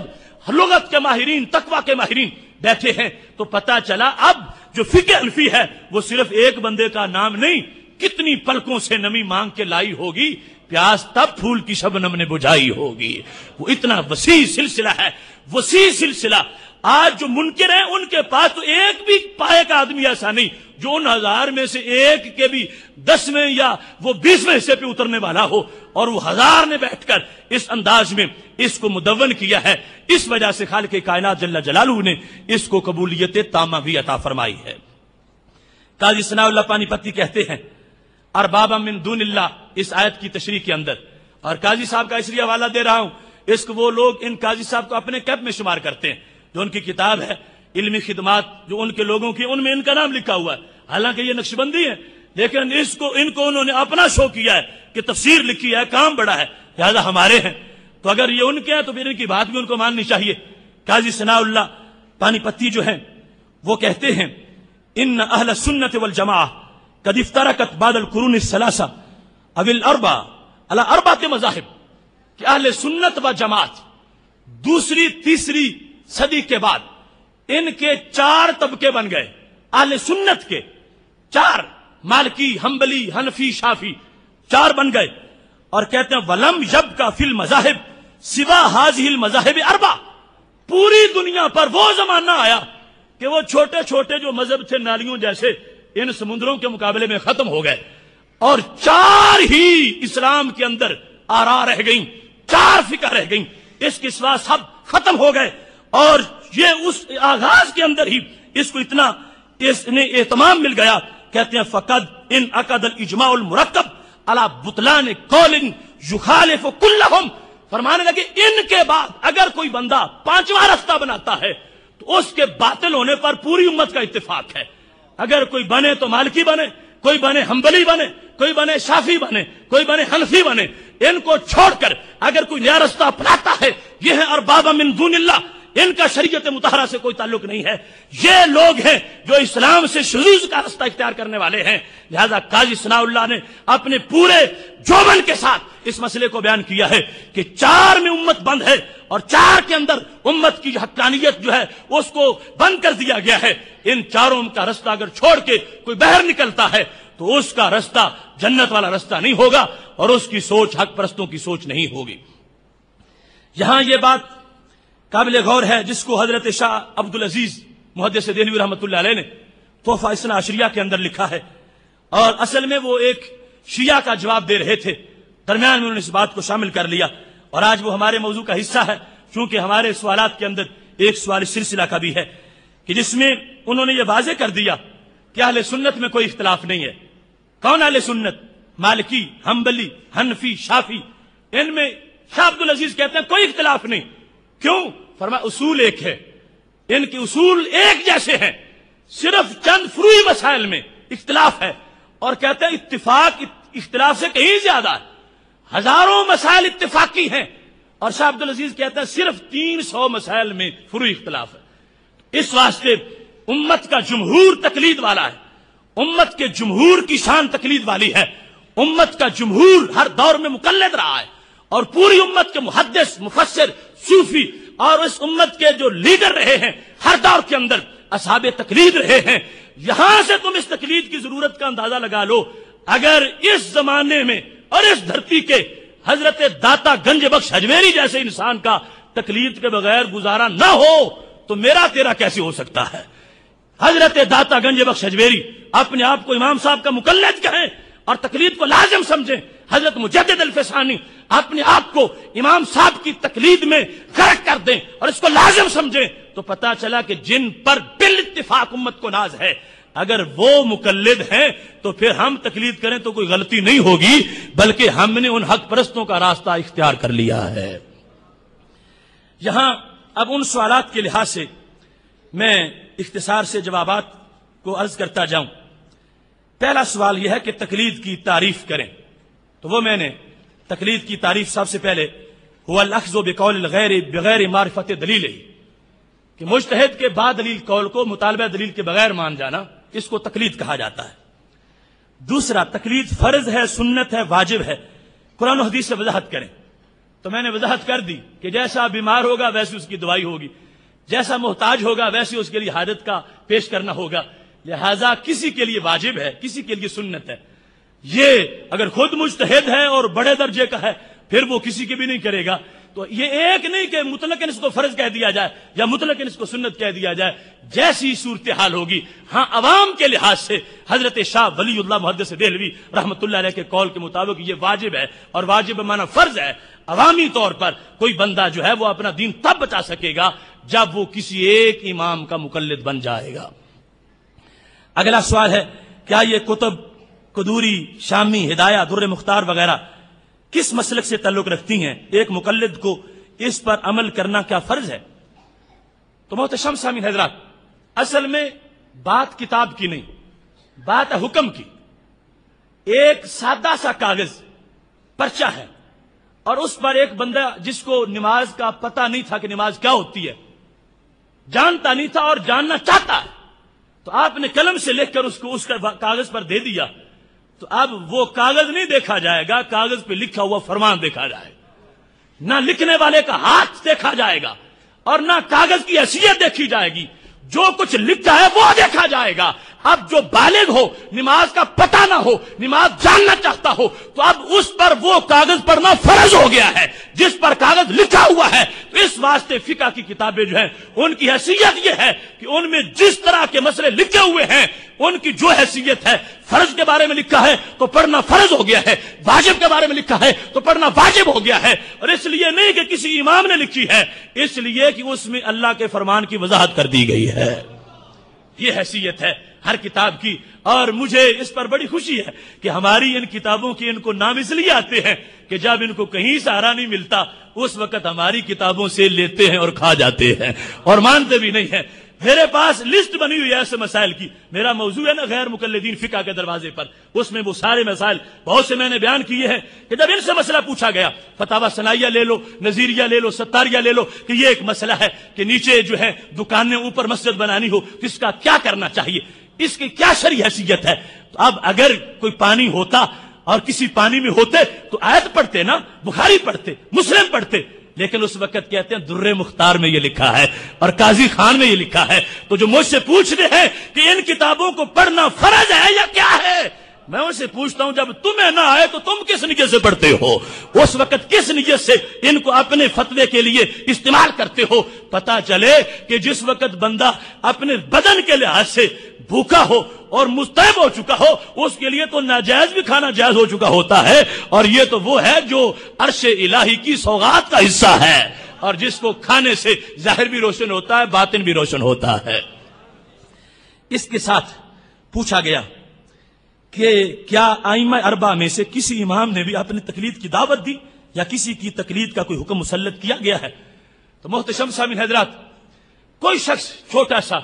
S3: لغت کے ماہرین, تقوی کے ماہرین بیٹھے ہیں. تو پتا چلا اب جو فقہ حنفی ہے وہ صرف ایک بندے کا نام نہیں, کتنی پلکوں سے نمی مانگ کے لائی ہوگی, پیاس تب پھول کی شبنم نے بجھائی ہوگی. وہ اتنا وسیع سلسلہ ہے, وسیع سلسلہ. آج جو منکر ہیں ان کے پاس تو ایک بھی پائے کا آدمی ایسا نہیں جو ان 1000 میں سے ایک کے بھی 10ویں یا وہ 20ویں حصے پہ اترنے والا ہو, اور وہ 1000 نے بیٹھ کر اس انداز میں اس کو مدون کیا ہے. اس وجہ سے خالق کائنات جل جلالہ نے اس کو قبولیت تامہ بھی عطا فرمائی ہے. قاضی ثناء اللہ پانی پتی کہتے ہیں اربابا من دون اللہ اس آیت کی تشریح کے اندر, اور قاضی صاحب کا اس لیے حوالہ دے رہا ہوں اس کو وہ لوگ ان قاضی صاحب کو اپنے کیپ میں شمار کرتے ہیں. جو ان کی کتاب ہے علمی خدمات جو ان کے لوگوں کی, ان میں ان کا نام لکھا ہوا ہے, حالانکہ یہ نقشبندی ہے, لیکن ان کو انہوں نے اپنا شو کیا ہے کہ تفسیر لکھی ہے, کام بڑا ہے, لہذا ہمارے ہیں. تو اگر یہ ان کے ہیں تو پھر ان کی بات بھی ان کو ماننی چاہیے. قاضی ثناء اللہ پانی پتی جو ہیں وہ کہتے ہیں ان اہل السنت والجماعہ قد افترقت بعد القرون الثلاثہ او الاربع علی 4 مذاہب, کہ اہل سنت و جماعت دوسری تیسری صدی کے بعد ان کے 4 طبقے بن گئے. اہل سنت کے 4, مالکی, حنبلی, حنفی, شافی, 4 بن گئے. اور کہتے ہیں ولم یبقى فی المذاہب سوا هذه المذاہب 4. پوری دنیا پر وہ زمانہ آیا کہ وہ چھوٹے چھوٹے جو مذہب تھے نالیوں جیسے ان سمندروں کے مقابلے میں ختم ہو گئے, اور 4 ہی اسلام کے اندر آرا رہ گئیں, 4 فقہ رہ گئیں. اس کے سوا سب ختم ہو گئے. اور یہ اس آغاز کے اندر ہی اس کو اتنا اس نے اہتمام مل گیا. کہتے ہیں فقد ان عقد الاجماع المرکب علی بطلان قول یخالف کلہم. فرمانے لگے ان کے بعد اگر کوئی بندہ 5واں رستہ بناتا ہے تو اس کے باطل ہونے پر پوری امت کا اتفاق ہے. اگر کوئی بنے تو مالکی بنے, کوئی بنے حنبلی بنے, کوئی بنے شافی بنے, کوئی بنے حنفی بنے. ان کو چھوڑ کر اگر کوئی نیا رستہ اپناتا ہے یہ ہے ارباب من دون اللہ, ان کا شریعت مطہرہ سے کوئی تعلق نہیں ہے. یہ لوگ ہیں جو اسلام سے شذوذ کا راستہ اختیار کرنے والے ہیں. لہذا قاضی ثناء اللہ نے اپنے پورے جوبن کے ساتھ اس مسئلے کو بیان کیا ہے کہ 4 میں امت بند ہے اور 4 کے اندر امت کی حقانیت جو ہے اس کو بند کر دیا گیا ہے. ان 4 کا رستہ اگر چھوڑ کے کوئی باہر نکلتا ہے تو اس کا رستہ جنت والا رستہ نہیں ہوگا اور اس کی سوچ حق پرستوں کی سوچ نہیں ہوگی. یہاں یہ بات قابل غور ہے جس کو حضرت شاہ عبدالعزیز محدث دہلوی رحمۃ اللہ علیہ نے تحفہ اثنا عشریہ کے اندر لکھا ہے، اور اصل میں وہ ایک شیعہ کا جواب دے رہے تھے، درمیان میں انہوں نے اس بات کو شامل کر لیا اور آج وہ ہمارے موضوع کا حصہ ہے، چونکہ ہمارے سوالات کے اندر ایک سوال سلسلہ کا بھی ہے کہ جس میں انہوں نے یہ واضح کر دیا کہ اہل سنت میں کوئی اختلاف نہیں ہے. کون اہل سنت؟ مالکی، حنبلی، حنفی، شافعی. ان میں شاہ عبدالعزیز کہتے ہیں کوئی اختلاف نہیں. کیوں؟ فرمایا اصول ایک ہے، ان کے اصول ایک جیسے ہیں، صرف چند فروعی مسائل میں اختلاف ہے. اور کہتے ہیں اتفاق اختلاف سے کہیں زیادہ ہے، ہزاروں مسائل اتفاقی ہیں، اور شاہ عبدالعزیز کہتے ہیں صرف 300 مسائل میں فروعی اختلاف ہے. اس واسطے امت کا جمہور تقلید والا ہے، امت کے جمہور کی شان تقلید والی ہے. امت کا جمہور ہر دور میں مقلد رہا ہے اور پوری امت کے محدث، مفسر، صوفی اور اس امت کے جو لیڈر رہے ہیں ہر دور کے اندر اصحاب تقلید رہے ہیں. یہاں سے تم اس تقلید کی ضرورت کا اندازہ لگا لو. اگر اس زمانے میں اور اس دھرتی کے حضرت داتا گنج بخش حجویری جیسے انسان کا تقلید کے بغیر گزارا نہ ہو تو میرا تیرا کیسے ہو سکتا ہے؟ حضرت داتا گنج بخش حجویری اپنے آپ کو امام صاحب کا مقلد کہیں اور تقلید کو لازم سمجھیں. حضرت مجدد الفسانی اپنے آپ کو امام صاحب کی تقلید میں غرق کر دیں اور اس کو لازم سمجھیں تو پتا چلا کہ جن پر بالاتفاق امت کو ناز ہے اگر وہ مقلد ہیں تو پھر ہم تقلید کریں تو کوئی غلطی نہیں ہوگی، بلکہ ہم نے ان حق پرستوں کا راستہ اختیار کر لیا ہے. یہاں اب ان سوالات کے لحاظ سے میں اختصار سے جوابات کو عرض کرتا جاؤں. پہلا سوال یہ ہے کہ تقلید کی تعریف کریں، تو وہ میں نے تقلید کی تعریف سب سے پہلے هو الاخذ بقول الغیر بغیر معرفت دلیل ہی، کہ مجتہد کے بعد دلیل قول کو مطالبہ دلیل کے بغیر مان جانا، اس کو تقلید کہا جاتا ہے. دوسرا، تقلید فرض ہے، سنت ہے، واجب ہے، قرآن و حدیث سے وضاحت کریں. تو میں نے وضاحت کر دی کہ جیسا بیمار ہوگا ویسے اس کی دوائی ہوگی، جیسا محتاج ہوگا ویسے اس کے لیے حاجت کا پیش کرنا ہوگا. لہذا کسی کے لیے واجب ہے، کسی کے لیے سنت ہے. یہ اگر خود مجتہد ہے اور بڑے درجے کا ہے پھر وہ کسی کے بھی نہیں کرے گا. تو یہ ایک نہیں کہ مطلقاً اس کو فرض کہہ دیا جائے یا مطلقاً اس کو سنت کہہ دیا جائے، جیسی صورتحال ہوگی. ہاں عوام کے لحاظ سے حضرت شاہ ولی اللہ محدث دہلوی رحمۃ اللہ علیہ کے قول کے مطابق یہ واجب ہے، اور واجب بمعنی فرض ہے. عوامی طور پر کوئی بندہ جو ہے وہ اپنا دین تب بچا سکے گا جب وہ کسی ایک امام کا مقلد بن جائے گا. اگلا سوال ہے کیا یہ کتب قدوری، شامی، ہدایہ، در مختار وغیرہ کس مسلک سے تعلق رکھتی ہیں؟ ایک مقلد کو اس پر عمل کرنا کیا فرض ہے؟ تو محتشم سامعین حضرات، اصل میں بات کتاب کی نہیں، بات ہے حکم کی. ایک سادہ سا کاغذ پرچہ ہے اور اس پر ایک بندہ جس کو نماز کا پتہ نہیں تھا کہ نماز کیا ہوتی ہے، جانتا نہیں تھا اور جاننا چاہتا ہے، تو آپ نے قلم سے لکھ کر اس کو اس کاغذ پر دے دیا. تو اب وہ کاغذ نہیں دیکھا جائے گا، کاغذ پہ لکھا ہوا فرمان دیکھا جائے گا. نہ لکھنے والے کا ہاتھ دیکھا جائے گا اور نہ کاغذ کی حیثیت دیکھی جائے گی، جو کچھ لکھا ہے وہ دیکھا جائے گا. اب جو بالغ ہو، نماز کا پتہ نہ ہو، نماز جاننا چاہتا ہو، تو اب اس پر وہ کاغذ پڑھنا فرض ہو گیا ہے جس پر کاغذ لکھا ہوا ہے. تو اس واسطے فقہ کی کتابیں جو ہیں ان کی حیثیت یہ ہے کہ ان میں جس طرح کے مسئلے لکھے ہوئے ہیں ان کی جو حیثیت ہے، فرض کے بارے میں لکھا ہے تو پڑھنا فرض ہو گیا ہے، واجب کے بارے میں لکھا ہے تو پڑھنا واجب ہو گیا ہے. اور اس لیے نہیں کہ کسی امام نے لکھی ہے، اس لیے کہ اس میں اللہ کے فرمان کی وضاحت کر دی گئی ہے. یہ حیثیت ہے ہر کتاب کی، اور مجھے اس پر بڑی خوشی ہے کہ ہماری ان کتابوں کی ان کو نام اس لیے آتے ہیں کہ جب ان کو کہیں سہارا نہیں ملتا اس وقت ہماری کتابوں سے لیتے ہیں اور کھا جاتے ہیں اور مانتے بھی نہیں ہیں. میرے پاس لسٹ بنی ہوئی ہے ایسے مسائل کی. میرا موضوع ہے نا غیر مقلدین فقہ کے دروازے پر, اس میں وہ سارے مسائل بہت سے میں نے بیان کیے ہیں کہ جب ان سے مسئلہ پوچھا گیا, فتاوی ثنائیہ لے لو, نظیریہ لے لو, ستاریہ لے لو, کہ یہ ایک مسئلہ ہے کہ نیچے جو ہے دکانیں اوپر مسجد بنانی ہو تو اس کا کیا کرنا چاہیے, اس کی کیا شرعی حیثیت ہے. تو اب اگر کوئی پانی ہوتا اور کسی پانی میں ہوتے تو آیت پڑھتے نا, بخاری پڑھتے, مسلم پڑھتے, لیکن اس وقت کہتے ہیں در مختار میں یہ لکھا ہے اور قاضی خان میں یہ لکھا ہے. تو جو مجھ سے پوچھ رہے ہیں کہ ان کتابوں کو پڑھنا فرض ہے یا کیا ہے, میں ان سے پوچھتا ہوں جب تمہیں نہ آئے تو تم کس نیت سے پڑھتے ہو, اس وقت کس نیت سے ان کو اپنے فتوے کے لیے استعمال کرتے ہو. پتا چلے کہ جس وقت بندہ اپنے بدن کے لحاظ سے بھوکا ہو اور مستعب ہو چکا ہو, اس کے لیے تو ناجائز بھی کھانا جائز ہو چکا ہوتا ہے, اور یہ تو وہ ہے جو عرش الہی کی سوغات کا حصہ ہے, اور جس کو کھانے سے ظاہر بھی روشن ہوتا ہے, باطن بھی روشن ہوتا ہے. اس کے ساتھ پوچھا گیا کہ کیا ائمہ اربعہ میں سے کسی امام نے بھی اپنی تقلید کی دعوت دی یا کسی کی تقلید کا کوئی حکم مسلط کیا گیا ہے. تو محتشم سامعین حضرات, کوئی شخص چھوٹا سا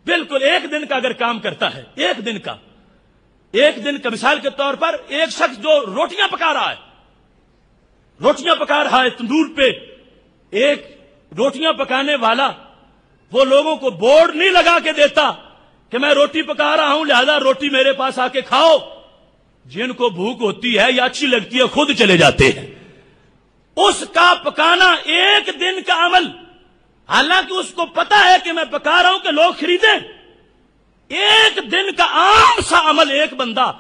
S3: بالکل ایک دن کا اگر کام کرتا ہے, ایک دن کا مثال کے طور پر ایک شخص جو روٹیاں پکا رہا ہے تندور پہ, ایک روٹیاں پکانے والا وہ لوگوں کو بورڈ نہیں لگا کے دیتا کہ میں روٹی پکا رہا ہوں لہذا روٹی میرے پاس آ کے کھاؤ. جن کو بھوک ہوتی ہے یا اچھی لگتی ہے خود چلے جاتے ہیں. اس کا پکانا ایک دن کا عمل, حالانکہ اس کو پتا ہے کہ میں پکا رہا ہوں کہ لوگ خریدیں, ایک دن کا عام سا عمل ایک بندہ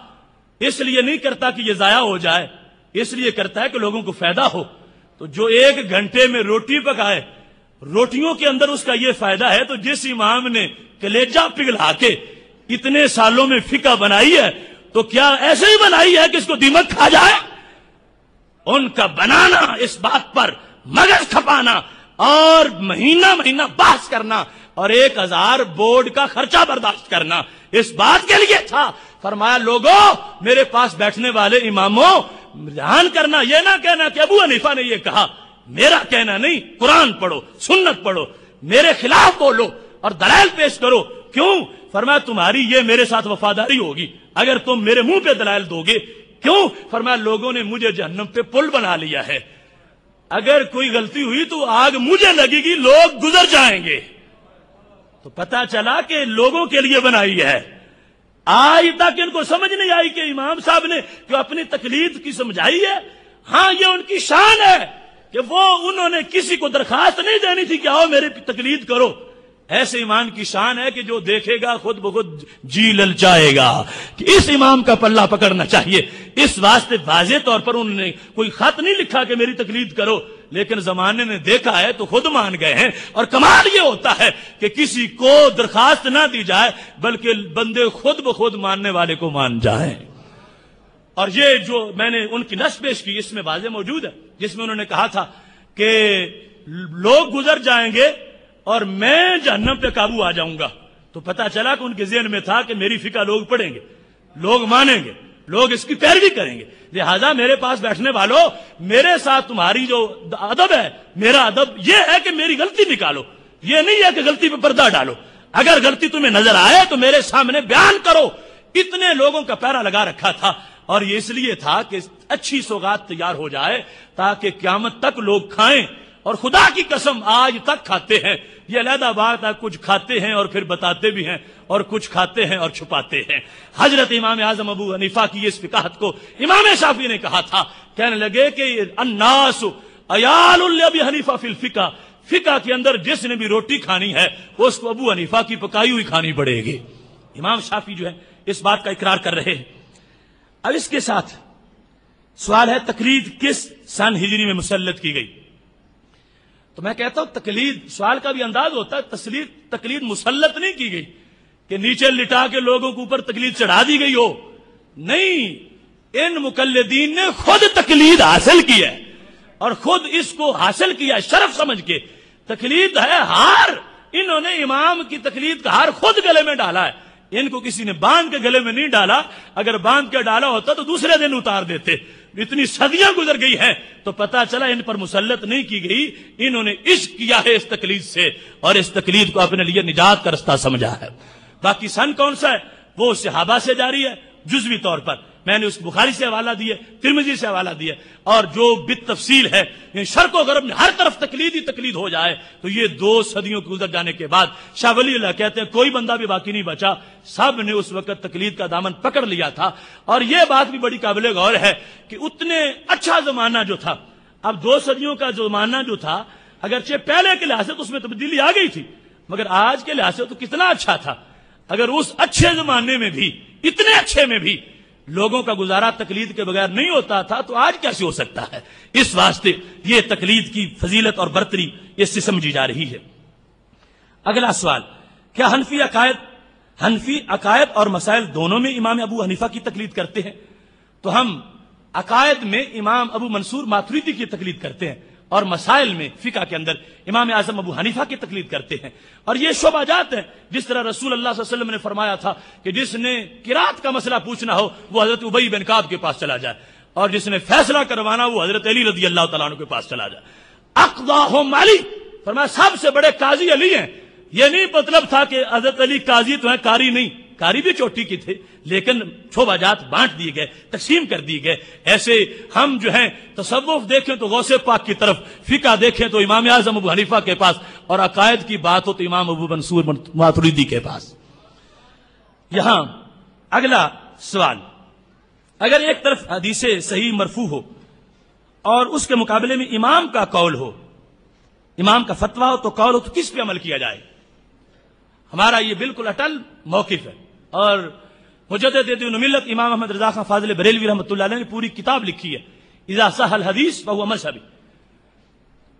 S3: اس لیے نہیں کرتا کہ یہ ضائع ہو جائے, اس لیے کرتا ہے کہ لوگوں کو فائدہ ہو. تو جو ایک گھنٹے میں روٹی پکائے, روٹیوں کے اندر اس کا یہ فائدہ ہے, تو جس امام نے کلیجہ پگھلا کے اتنے سالوں میں فقہ بنائی ہے تو کیا ایسے ہی بنائی ہے کہ اس کو دیمک کھا جائے؟ ان کا بنانا, اس بات پر مغز کھپانا اور مہینہ بحث کرنا اور 1000 بورڈ کا خرچہ برداشت کرنا اس بات کے لیے تھا. فرمایا لوگوں میرے پاس بیٹھنے والے اماموں, دھیان کرنا, یہ نہ کہنا کہ ابو حنیفہ نے یہ کہا, میرا کہنا نہیں, قرآن پڑھو, سنت پڑھو, میرے خلاف بولو اور دلائل پیش کرو. کیوں؟ فرمایا تمہاری یہ میرے ساتھ وفاداری ہوگی اگر تم میرے منہ پہ دلائل دو گے. کیوں؟ فرمایا لوگوں نے مجھے جہنم پہ پل بنا لیا ہے, اگر کوئی غلطی ہوئی تو آگ مجھے لگے گی, لوگ گزر جائیں گے. تو پتا چلا کہ لوگوں کے لیے بنائی ہے. آج تک ان کو سمجھ نہیں آئی کہ امام صاحب نے جو اپنی تقلید کی سمجھائی ہے, ہاں یہ ان کی شان ہے کہ وہ انہوں نے کسی کو درخواست نہیں دینی تھی کہ آؤ میرے تقلید کرو. ایسے ایمان کی شان ہے کہ جو دیکھے گا خود بخود جی للچائے گا کہ اس امام کا پلہ پکڑنا چاہیے. اس واسطے واضح طور پر انہوں نے کوئی خط نہیں لکھا کہ میری تقلید کرو, لیکن زمانے نے دیکھا ہے تو خود مان گئے ہیں. اور کمال یہ ہوتا ہے کہ کسی کو درخواست نہ دی جائے بلکہ بندے خود بخود ماننے والے کو مان جائیں. اور یہ جو میں نے ان کی نص پیش کی اس میں واضح موجود ہے, جس میں انہوں نے کہا تھا کہ لوگ گزر جائیں گے اور میں جہنم پہ قابو آ جاؤں گا. تو پتا چلا کہ ان کے ذہن میں تھا کہ میری فقہ لوگ پڑھیں گے, لوگ مانیں گے, لوگ اس کی پیروی کریں گے, لہذا میرے پاس بیٹھنے والوں میرے ساتھ تمہاری جو ادب ہے, میرا ادب یہ ہے کہ میری غلطی نکالو, یہ نہیں ہے کہ غلطی پہ پردہ ڈالو. اگر غلطی تمہیں نظر آئے تو میرے سامنے بیان کرو. اتنے لوگوں کا پیرا لگا رکھا تھا, اور یہ اس لیے تھا کہ اچھی سوغات تیار ہو جائے تاکہ قیامت تک لوگ کھائیں. اور خدا کی قسم آج تک کھاتے ہیں. یہ علیحدہ بات ہے, کچھ کھاتے ہیں اور پھر بتاتے بھی ہیں, اور کچھ کھاتے ہیں اور چھپاتے ہیں. حضرت امام اعظم ابو حنیفہ کی اس فقاہت کو امام شافعی نے کہا تھا, کہنے لگے کہ الناس عیال لابی حنیفہ فی الفقہ, فقہ کے اندر جس نے بھی روٹی کھانی ہے اس کو ابو حنیفہ کی پکائی ہوئی کھانی پڑے گی. امام شافعی جو ہے اس بات کا اقرار کر رہے ہیں. اب اس کے ساتھ سوال ہے تقلید کس سن ہجری میں مسلط کی گئی؟ تو میں کہتا ہوں تقلید, سوال کا بھی انداز ہوتا ہے, تقلید مسلط نہیں کی گئی کہ نیچے لٹا کے لوگوں کے اوپر تقلید چڑھا دی گئی ہو. نہیں, ان مقلدین نے خود تقلید حاصل کی ہے اور خود اس کو حاصل کیا شرف سمجھ کے. تقلید ہے ہار, انہوں نے امام کی تقلید کا ہار خود گلے میں ڈالا ہے. ان کو کسی نے باندھ کے گلے میں نہیں ڈالا, اگر باندھ کے ڈالا ہوتا تو دوسرے دن اتار دیتے. اتنی صدیاں گزر گئی ہیں تو پتا چلا ان پر مسلط نہیں کی گئی، انہوں نے عشق کیا ہے اس تقلید سے اور اس تقلید کو اپنے لیے نجات کا رستہ سمجھا ہے۔ باقی سن کون سا ہے؟ وہ صحابہ سے جاری ہے جزوی طور پر، میں نے اس بخاری سے حوالہ دیا، ترمذی سے حوالہ دیا، اور جو بالتفصیل ہے شرق و غرب میں ہر طرف تقلید ہی تقلید ہو جائے تو یہ 2 صدیوں گزر جانے کے بعد شاہ ولی اللہ کہتے ہیں کوئی بندہ بھی باقی نہیں بچا، سب نے اس وقت تقلید کا دامن پکڑ لیا تھا۔ اور یہ بات بھی بڑی قابل غور ہے کہ اتنے اچھا زمانہ جو تھا، اب 2 صدیوں کا زمانہ جو تھا اگرچہ پہلے کے لحاظ سے تو اس میں تبدیلی آ گئی تھی، مگر آج کے لحاظ سے تو کتنا اچھا تھا۔ اگر اس اچھے زمانے میں بھی، اتنے اچھے میں بھی لوگوں کا گزارا تقلید کے بغیر نہیں ہوتا تھا تو آج کیسے ہو سکتا ہے؟ اس واسطے یہ تقلید کی فضیلت اور برتری اس سے سمجھی جا رہی ہے۔ اگلا سوال، کیا حنفی عقائد اور مسائل دونوں میں امام ابو حنیفہ کی تقلید کرتے ہیں؟ تو ہم عقائد میں امام ابو منصور ماتریدی کی تقلید کرتے ہیں اور مسائل میں فقہ کے اندر امام اعظم ابو حنیفہ کی تقلید کرتے ہیں، اور یہ شعبہ جات ہیں۔ جس طرح رسول اللہ صلی اللہ علیہ وسلم نے فرمایا تھا کہ جس نے قرات کا مسئلہ پوچھنا ہو وہ حضرت ابی بن کعب کے پاس چلا جائے، اور جس نے فیصلہ کروانا وہ حضرت علی رضی اللہ تعالیٰ عنہ کے پاس چلا جائے۔ اقضاہم علی، فرمایا سب سے بڑے قاضی علی ہیں۔ یہ نہیں مطلب تھا کہ حضرت علی قاضی تو ہیں، قاری نہیں، قاری بھی چوٹی کی تھے، لیکن شعبہ جات بانٹ دیے گئے، تقسیم کر دیے گئے۔ ایسے ہم جو ہیں تصوف دیکھیں تو غوث پاک کی طرف، فقہ دیکھیں تو امام اعظم ابو حنیفہ کے پاس، اور عقائد کی بات ہو تو امام ابو منصور ماتریدی کے پاس۔ یہاں اگلا سوال، اگر ایک طرف حدیث صحیح مرفوع ہو اور اس کے مقابلے میں امام کا قول ہو، امام کا فتویٰ ہو تو قول ہو، تو کس پہ عمل کیا جائے؟ ہمارا یہ بالکل اٹل موقف ہے، اور مجدد دین ملت امام احمد رضا خان فاضل بریلوی رحمۃ اللہ علیہ نے پوری کتاب لکھی ہے اذا صح الحدیث فہو مذہبی۔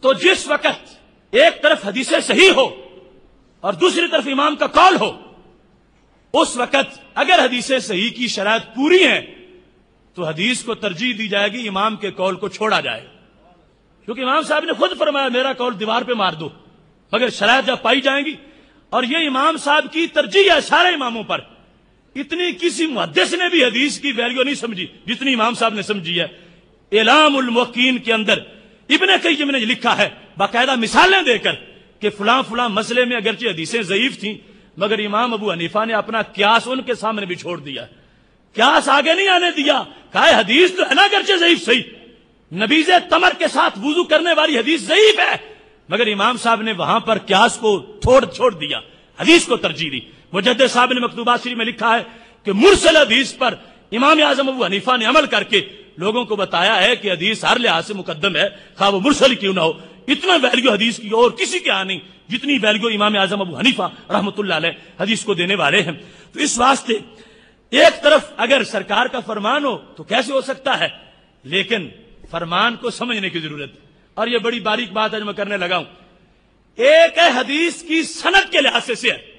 S3: تو جس وقت ایک طرف حدیث صحیح ہو اور دوسری طرف امام کا قول ہو، اس وقت اگر حدیث صحیح کی شرائط پوری ہیں تو حدیث کو ترجیح دی جائے گی، امام کے قول کو چھوڑا جائے، کیونکہ امام صاحب نے خود فرمایا میرا قول دیوار پہ مار دو، مگر شرائط جب پائی جائیں گی، اور یہ امام صاحب کی ترجیح ہے سارے اماموں پر۔ اتنی کسی محدث نے بھی حدیث کی ویلیو نہیں سمجھی جتنی امام صاحب نے سمجھی ہے۔ اعلام الموقعین کے اندر ابن قیم نے لکھا ہے باقاعدہ مثالیں دے کر کہ فلاں فلاں مسئلے میں اگرچہ حدیثیں ضعیف تھیں مگر امام ابو حنیفہ نے اپنا قیاس ان کے سامنے بھی چھوڑ دیا، قیاس آگے نہیں آنے دیا، کہا حدیث تو ہے نا اگرچہ ضعیف صحیح، نبیذ تمر کے ساتھ وضو کرنے والی حدیث ضعیف ہے، مگر امام صاحب نے وہاں پر قیاس کو چھوڑ دیا، حدیث کو ترجیح دی۔ مجدد صاحب نے مکتوبات شریف میں لکھا ہے کہ مرسل حدیث پر امام اعظم ابو حنیفہ نے عمل کر کے لوگوں کو بتایا ہے کہ حدیث ہر لحاظ سے مقدم ہے، خواہ وہ مرسل کیوں نہ ہو۔ اتنا ویلیو حدیث کی اور کسی کے ہاں نہیں جتنی ویلیو امام اعظم ابو حنیفہ رحمۃ اللہ علیہ حدیث کو دینے والے ہیں۔ تو اس واسطے ایک طرف اگر سرکار کا فرمان ہو تو کیسے ہو سکتا ہے، لیکن فرمان کو سمجھنے کی ضرورت ہے، اور یہ بڑی باریک بات ہے جو میں کرنے لگا ہوں۔ ایک ہے حدیث کی سند کے لحاظ سے صحت،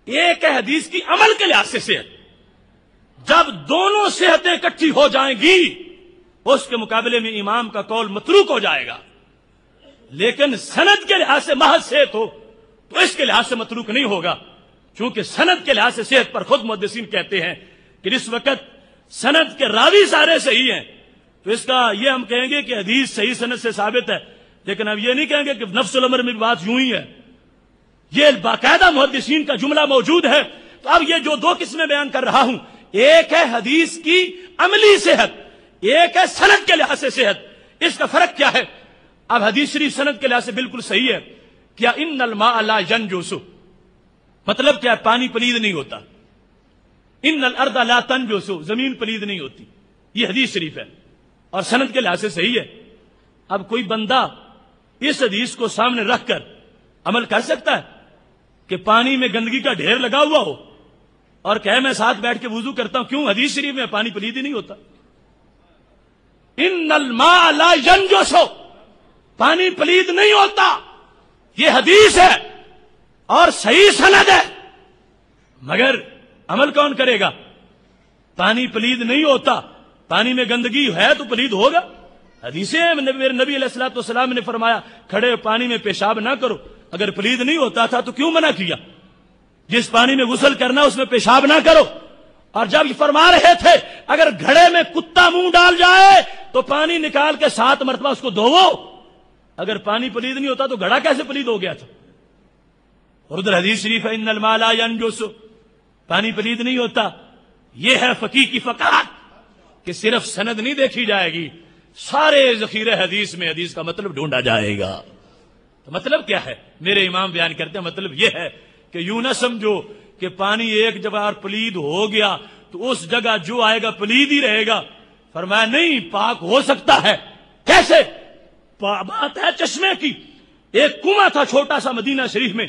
S3: ایک ہے حدیث کی عمل کے لحاظ سے صحت۔ جب دونوں صحتیں اکٹھی ہو جائیں گی اس کے مقابلے میں امام کا قول متروک ہو جائے گا، لیکن سند کے لحاظ سے محض صحت ہو تو اس کے لحاظ سے متروک نہیں ہوگا، چونکہ سند کے لحاظ سے صحت پر خود محدثین کہتے ہیں کہ جس وقت سند کے راوی سارے صحیح ہیں تو اس کا یہ ہم کہیں گے کہ حدیث صحیح سند سے ثابت ہے، لیکن اب یہ نہیں کہیں گے کہ نفس الامر میں بھی بات یوں ہی ہے، یہ باقاعدہ محدثین کا جملہ موجود ہے۔ تو اب یہ جو 2 قسمیں بیان کر رہا ہوں، ایک ہے حدیث کی عملی صحت، ایک ہے سند کے لحاظ سے صحت۔ اس کا فرق کیا ہے؟ اب حدیث شریف سند کے لحاظ سے بالکل صحیح ہے، کیا ان الماء لا ينجس، مطلب کیا پانی پلید نہیں ہوتا، ان الارض لا تنجس، زمین پلید نہیں ہوتی، یہ حدیث شریف ہے اور سند کے لحاظ سے صحیح ہے۔ اب کوئی بندہ اس حدیث کو سامنے رکھ کر عمل کر سکتا ہے کہ پانی میں گندگی کا ڈھیر لگا ہوا ہو اور کہے میں ساتھ بیٹھ کے وضو کرتا ہوں، کیوں؟ حدیث شریف میں پانی پلید ہی نہیں ہوتا۔ ان الماء لا ينجس، پانی پلید نہیں ہوتا، یہ حدیث ہے اور صحیح سند ہے، مگر عمل کون کرے گا؟ پانی پلید نہیں ہوتا، پانی میں گندگی ہے تو پلید ہوگا۔ حدیثیں میرے نبی علیہ الصلوۃ والسلام نے فرمایا کھڑے پانی میں پیشاب نہ کرو، اگر پلید نہیں ہوتا تھا تو کیوں منع کیا؟ جس پانی میں غسل کرنا اس میں پیشاب نہ کرو، اور جب یہ فرما رہے تھے اگر گھڑے میں کتا منہ ڈال جائے تو پانی نکال کے 7 مرتبہ اس کو دھوو، اگر پانی پلید نہیں ہوتا تو گھڑا کیسے پلید ہو گیا تھا؟ اور ادھر حدیث شریف ہے ان الماء لا ينجس، پانی پلید نہیں ہوتا۔ یہ ہے فقیہ کی فقاہت کہ صرف سند نہیں دیکھی جائے گی، سارے ذخیرے حدیث میں حدیث کا مطلب ڈھونڈا جائے گا۔ تو مطلب کیا ہے؟ میرے امام بیان کرتے ہیں مطلب یہ ہے کہ یوں نہ سمجھو کہ پانی ایک جگہ اور پلید ہو گیا تو اس جگہ جو آئے گا پلید ہی رہے گا۔ فرمایا نہیں، پاک ہو سکتا ہے۔ کیسے؟ بات ہے چشمے کی، ایک کنواں تھا چھوٹا سا مدینہ شریف میں،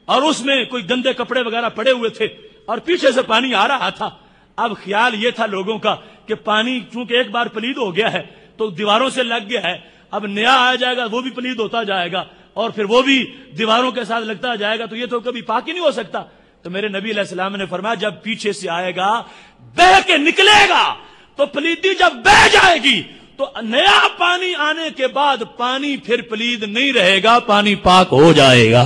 S3: اور اس میں کوئی گندے کپڑے وغیرہ پڑے ہوئے تھے اور پیچھے سے پانی آ رہا تھا۔ اب خیال یہ تھا لوگوں کا کہ پانی چونکہ ایک بار پلید ہو گیا ہے تو دیواروں سے لگ گیا ہے، اب نیا آ جائے گا وہ بھی پلید ہوتا جائے گا اور پھر وہ بھی دیواروں کے ساتھ لگتا جائے گا، تو یہ تو کبھی پاک ہی نہیں ہو سکتا۔ تو میرے نبی علیہ السلام نے فرمایا جب پیچھے سے آئے گا بہہ کے نکلے گا تو پلیدی جب بہہ جائے گی تو نیا پانی آنے کے بعد پانی پھر پلید نہیں رہے گا، پانی پاک ہو جائے گا۔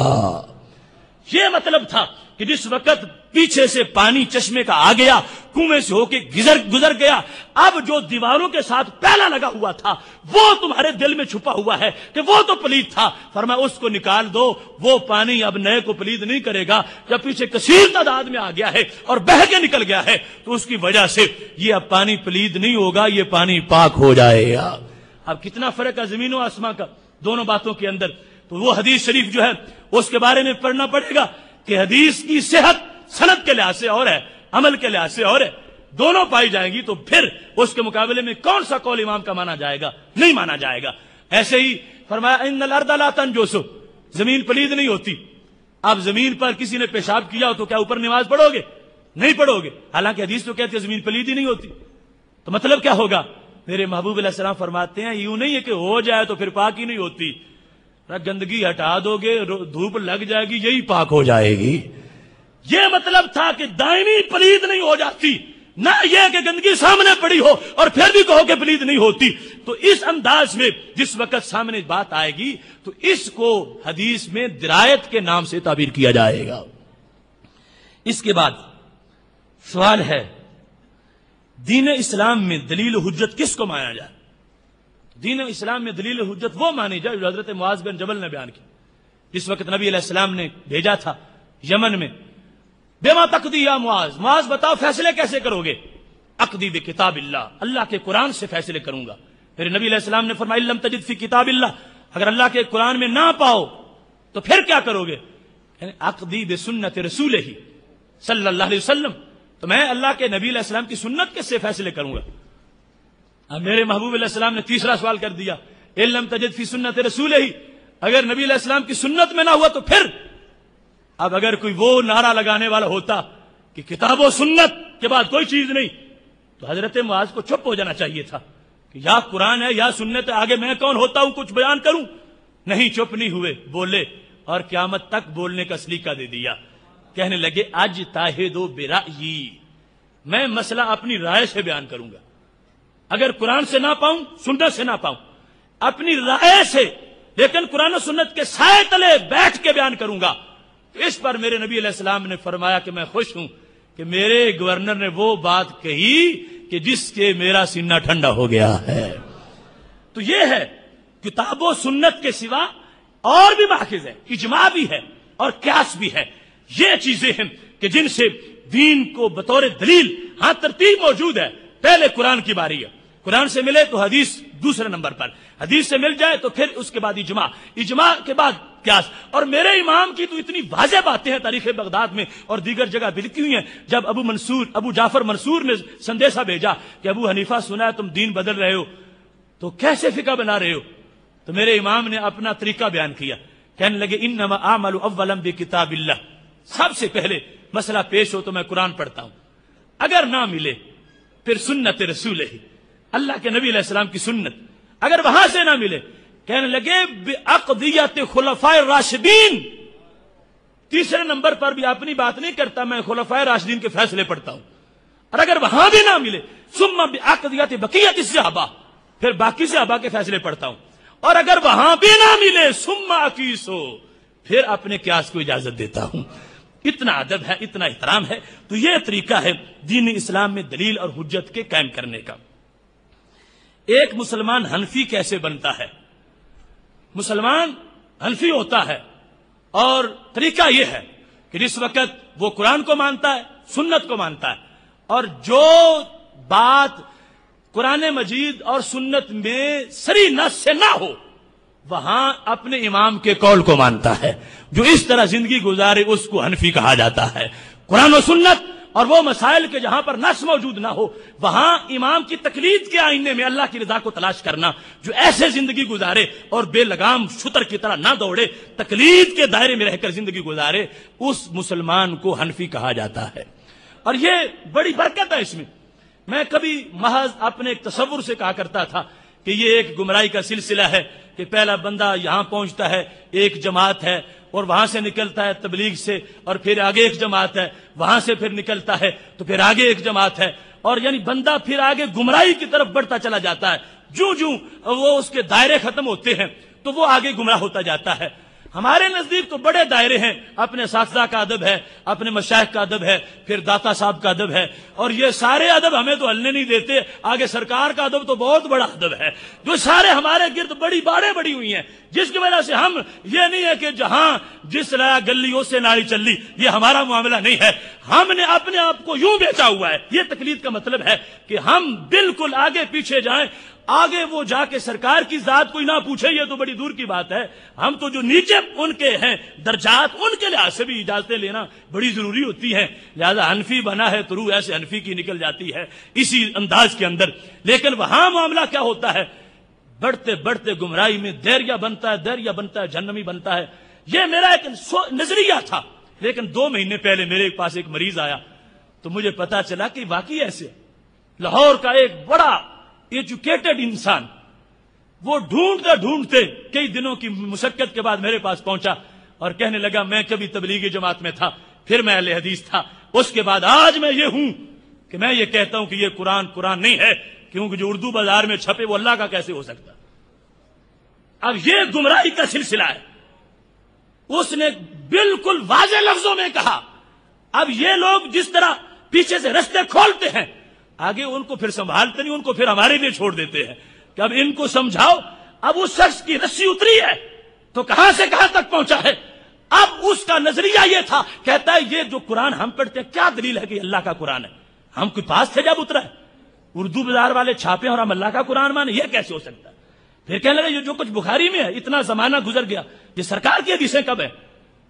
S3: یہ مطلب تھا کہ جس وقت پیچھے سے پانی چشمے کا آ گیا، کنویں سے ہو کے گزر گیا، اب جو دیواروں کے ساتھ پہلا لگا ہوا تھا وہ تمہارے دل میں چھپا ہوا ہے کہ وہ تو پلید تھا، فرمایا اس کو نکال دو، وہ پانی اب نئے کو پلید نہیں کرے گا۔ جب پیچھے کثیر تعداد میں آ گیا ہے اور بہہ کے نکل گیا ہے تو اس کی وجہ سے یہ اب پانی پلید نہیں ہوگا، یہ پانی پاک ہو جائے گا۔ اب کتنا فرق ہے زمین و آسمان کا دونوں باتوں کے اندر۔ تو وہ حدیث شریف جو ہے اس کے بارے میں پڑھنا پڑے گا کہ حدیث کی صحت سند کے لحاظ سے اور ہے، عمل کے لحاظ سے اور ہے، دونوں پائی جائیں گی تو پھر اس کے مقابلے میں کون سا قول امام کا مانا جائے گا؟ نہیں مانا جائے گا۔ ایسے ہی فرمایا ان الارض لا تنجس، زمین پلید نہیں ہوتی۔ اب زمین پر کسی نے پیشاب کیا ہو تو کیا اوپر نماز پڑھو گے؟ نہیں پڑھو گے، حالانکہ حدیث تو کہتی ہے زمین پلید ہی نہیں ہوتی۔ تو مطلب کیا ہوگا؟ میرے محبوب علیہ السلام فرماتے ہیں یوں نہیں ہے کہ ہو جائے تو پھر پاک ہی نہیں ہوتی، گندگی ہٹا دو گے، دھوپ لگ جائے گی، یہی پاک ہو جائے گی۔ یہ مطلب تھا کہ دائمی پلید نہیں ہو جاتی، نہ یہ کہ گندگی سامنے پڑی ہو اور پھر بھی کہو کہ پلید نہیں ہوتی۔ تو اس انداز میں جس وقت سامنے بات آئے گی تو اس کو حدیث میں درایت کے نام سے تعبیر کیا جائے گا۔ اس کے بعد سوال ہے دین اسلام میں دلیل حجت کس کو مانا جائے؟ دین اسلام میں دلیل حجت وہ مانی جائے جو حضرت معاذ بن جبل نے بیان کی جس وقت نبی علیہ السلام نے بھیجا تھا یمن میں۔ بما تقضی یا معاذ، معاذ بتاؤ فیصلے کیسے کرو گے؟ اقضی بکتاب اللہ، اللہ کے قرآن سے فیصلے کروں گا۔ پھر نبی علیہ السلام نے فرمایا لم تجد فی کتاب اللہ، اگر اللہ کے قرآن میں نہ پاؤ تو پھر کیا کرو گے؟ یعنی اقضی بسنت رسولہ صلی اللہ علیہ وسلم، تو میں اللہ کے نبی علیہ السلام کی سنت کس سے فیصلے کروں گا؟ اب میرے محبوب علیہ السلام نے تیسرا سوال کر دیا لم تجد فی سنت رسولہ، اگر نبی علیہ السلام کی سنت میں نہ ہوا تو پھر؟ اب اگر کوئی وہ نعرہ لگانے والا ہوتا کہ کتاب و سنت کے بعد کوئی چیز نہیں تو حضرت معاذ کو چپ ہو جانا چاہیے تھا کہ یا قرآن ہے یا سنت ہے، آگے میں کون ہوتا ہوں کچھ بیان کروں؟ نہیں، چپ نہیں ہوئے، بولے اور قیامت تک بولنے کا سلیقہ دے دیا۔ کہنے لگے اج تاہدو برأیی، میں مسئلہ اپنی رائے سے بیان کروں گا، اگر قرآن سے نہ پاؤں سنت سے نہ پاؤں اپنی رائے سے، لیکن قرآن و سنت کے سائے تلے بیٹھ کے بیان کروں گا۔ اس پر میرے نبی علیہ السلام نے فرمایا کہ میں خوش ہوں کہ میرے گورنر نے وہ بات کہی کہ جس کے میرا سینہ ٹھنڈا ہو گیا ہے۔ تو یہ ہے کتاب و سنت کے سوا اور بھی ماخذ ہے، اجماع بھی ہے اور قیاس بھی ہے۔ یہ چیزیں ہیں کہ جن سے دین کو بطور دلیل، ہاں ترتیب موجود ہے، پہلے قرآن کی باری ہے، قرآن سے ملے تو حدیث دوسرے نمبر پر، حدیث سے مل جائے تو پھر اس کے بعد اجماع، اجماع کے بعد قیاس۔ اور میرے امام کی تو اتنی واضح باتیں ہیں تاریخ بغداد میں اور دیگر جگہ بھی لکھی ہوئی ہیں۔ جب ابو جعفر منصور نے سندیشہ بھیجا کہ ابو حنیفہ سنا ہے تم دین بدل رہے ہو تو کیسے فقہ بنا رہے ہو، تو میرے امام نے اپنا طریقہ بیان کیا، کہنے لگے انما اعمل اولا بکتاب اللہ، سب سے پہلے مسئلہ پیش ہو تو میں قرآن پڑھتا ہوں، اگر نہ ملے پھر سنت رسول ہی، اللہ کے نبی علیہ السلام کی سنت، اگر وہاں سے نہ ملے کہنے لگے بعقدیت خلفائے راشدین، تیسرے نمبر پر بھی اپنی بات نہیں کرتا، میں خلفائے راشدین کے فیصلے پڑھتا ہوں، اور اگر وہاں بھی نہ ملے ثم بعقدیت بقیت الصحابہ، پھر باقی صحابہ کے فیصلے پڑھتا ہوں، اور اگر وہاں بھی نہ ملے ثم اقیسو، پھر اپنے قیاس کو اجازت دیتا ہوں۔ اتنا ادب ہے، اتنا احترام ہے. تو یہ طریقہ ہے دین اسلام میں دلیل اور حجت کے قائم کرنے کا. ایک مسلمان حنفی کیسے بنتا ہے؟ مسلمان حنفی ہوتا ہے اور طریقہ یہ ہے کہ جس وقت وہ قرآن کو مانتا ہے، سنت کو مانتا ہے، اور جو بات قرآن مجید اور سنت میں صریح نص سے نہ ہو وہاں اپنے امام کے قول کو مانتا ہے. جو اس طرح زندگی گزارے اس کو حنفی کہا جاتا ہے. قرآن و سنت اور وہ مسائل کے جہاں پر نص موجود نہ ہو وہاں امام کی تقلید کے آئینے میں اللہ کی رضا کو تلاش کرنا. جو ایسے زندگی گزارے اور بے لگام شتر کی طرح نہ دوڑے، تقلید کے دائرے میں رہ کر زندگی گزارے، اس مسلمان کو حنفی کہا جاتا ہے. اور یہ بڑی برکت ہے اس میں. میں کبھی محض اپنے ایک تصور سے کہا کرتا تھا کہ یہ ایک گمراہی کا سلسلہ ہے کہ پہلا بندہ یہاں پہنچتا ہے، ایک جماعت ہے، اور وہاں سے نکلتا ہے تبلیغ سے، اور پھر آگے ایک جماعت ہے، وہاں سے پھر نکلتا ہے تو پھر آگے ایک جماعت ہے، اور یعنی بندہ پھر آگے گمراہی کی طرف بڑھتا چلا جاتا ہے. جو وہ اس کے دائرے ختم ہوتے ہیں تو وہ آگے گمراہ ہوتا جاتا ہے. ہمارے نزدیک تو بڑے دائرے ہیں. اپنے اساتذہ کا ادب ہے، اپنے مشائخ کا ادب ہے، پھر داتا صاحب کا ادب ہے، اور یہ سارے ادب ہمیں تو ہلنے نہیں دیتے. آگے سرکار کا ادب تو بہت بڑا ادب ہے، جو سارے ہمارے گرد بڑی باڑیں بڑی ہوئی ہیں، جس کی وجہ سے ہم یہ نہیں ہے کہ جہاں جس طرح گلیوں سے ناڑی چلی، یہ ہمارا معاملہ نہیں ہے. ہم نے اپنے آپ کو یوں بیچا ہوا ہے. یہ تقلید کا مطلب ہے کہ ہم بالکل آگے پیچھے جائیں. آگے وہ جا کے سرکار کی ذات کوئی نہ پوچھے یہ تو بڑی دور کی بات ہے. ہم تو جو نیچے ان کے ہیں درجات، ان کے لحاظ سے بھی اجازتیں لینا بڑی ضروری ہوتی ہیں. لہذا حنفی بنا ہے تو روح ایسے حنفی کی نکل جاتی ہے اسی انداز کے اندر. لیکن وہاں معاملہ کیا ہوتا ہے؟ بڑھتے بڑھتے گمراہی میں دریا بنتا ہے، جہنمی بنتا ہے. یہ میرا ایک نظریہ تھا، لیکن 2 مہینے پہلے میرے پاس ایک مریض آیا تو مجھے پتا چلا کہ واقعی ایسے لاہور کا ایک بڑا ایجوکیٹڈ انسان، وہ ڈھونڈتے کئی دنوں کی مشقت کے بعد میرے پاس پہنچا اور کہنے لگا میں کبھی تبلیغی جماعت میں تھا، پھر میں اہل حدیث تھا، اس کے بعد آج میں یہ ہوں کہ میں یہ کہتا ہوں کہ یہ قرآن نہیں ہے، کیونکہ جو اردو بازار میں چھپے وہ اللہ کا کیسے ہو سکتا. اب یہ گمراہی کا سلسلہ ہے. اس نے بالکل واضح لفظوں میں کہا. اب یہ لوگ جس طرح پیچھے سے رستے کھولتے ہیں، آگے ان کو پھر سنبھالتے نہیں، ان کو پھر ہمارے لیے چھوڑ دیتے ہیں کہ اب ان کو سمجھاؤ. اب اس شخص کی رسی اتری ہے تو کہاں سے کہاں تک پہنچا ہے. اب اس کا نظریہ یہ تھا، کہتا ہے یہ جو قرآن ہم پڑھتے ہیں کیا دلیل ہے کہ اللہ کا قرآن ہے؟ ہم کوئی پاس سے جب اترا ہے، اردو بازار والے چھاپے اور ہم اللہ کا قرآن مانے، یہ کیسے ہو سکتا ہے؟ پھر کہنے لگا یہ جو کچھ بخاری میں ہے اتنا زمانہ گزر گیا، یہ سرکار کی حدیثیں کب ہے؟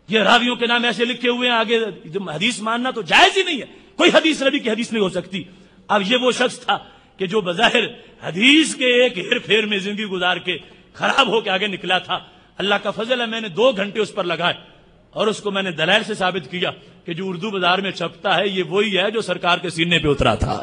S3: یہ راویوں کے نام ایسے لکھے ہوئے ہیں، آگے حدیث ماننا تو جائز ہی نہیں ہے. کوئی حدیث نبی کی حدیث نہیں ہو سکتی. اب یہ وہ شخص تھا کہ جو بظاہر حدیث کے ایک ہیر پھیر میں زندگی گزار کے خراب ہو کے آگے نکلا تھا. اللہ کا فضل ہے میں نے 2 گھنٹے اس پر لگائے اور اس کو میں نے دلائل سے ثابت کیا کہ جو اردو بازار میں چھپتا ہے یہ وہی ہے جو سرکار کے سینے پہ اترا تھا.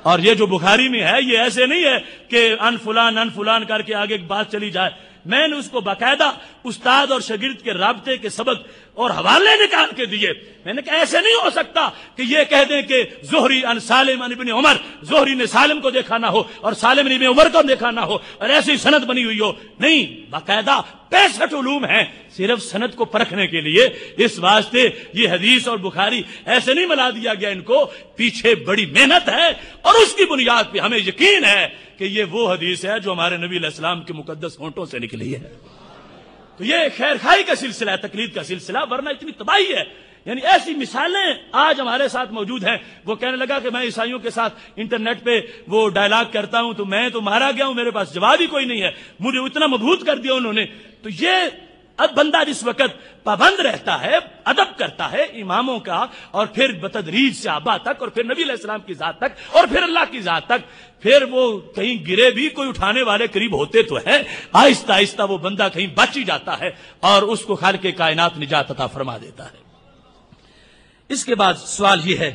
S3: اور یہ جو بخاری میں ہے یہ ایسے نہیں ہے کہ ان فلان کر کے آگے ایک بات چلی جائے. میں نے اس کو باقاعدہ استاد اور شاگرد کے رابطے کے سبق اور حوالے نکال کے دیے. میں نے کہا ایسے نہیں ہو سکتا کہ یہ کہہ دیں کہ زہری ان سالم ان ابن عمر، زہری نے سالم کو دیکھا نہ ہو اور سالم نے ابن عمر کو دیکھا نہ ہو اور ایسی سند بنی ہوئی ہو. نہیں، باقاعدہ 65 علوم ہیں صرف سند کو پرکھنے کے لیے. اس واسطے یہ حدیث اور بخاری ایسے نہیں ملا دیا گیا، ان کو پیچھے بڑی محنت ہے اور اس کی بنیاد پہ ہمیں یقین ہے کہ یہ وہ حدیث ہے جو ہمارے نبی علیہ السلام کے مقدس ہونٹوں سے نکلی ہے. تو یہ خیر خائی کا سلسلہ ہے، تقلید کا سلسلہ، ورنہ اتنی تباہی ہے. یعنی ایسی مثالیں آج ہمارے ساتھ موجود ہیں. وہ کہنے لگا کہ میں عیسائیوں کے ساتھ انٹرنیٹ پہ وہ ڈائلاگ کرتا ہوں تو میں تو مارا گیا ہوں، میرے پاس جواب ہی کوئی نہیں ہے، مجھے اتنا مبہوت کر دیا انہوں نے. تو یہ اب بندہ جس وقت پابند رہتا ہے، ادب کرتا ہے اماموں کا، اور پھر بتدریج صحابہ تک، اور پھر نبی علیہ السلام کی ذات تک، اور پھر اللہ کی ذات تک، پھر وہ کہیں گرے بھی کوئی اٹھانے والے قریب ہوتے تو ہے، آہستہ آہستہ وہ بندہ کہیں بچ ہی جاتا ہے اور اس کو خالق کائنات نجات عطا فرما دیتا ہے. اس کے بعد سوال یہ ہے،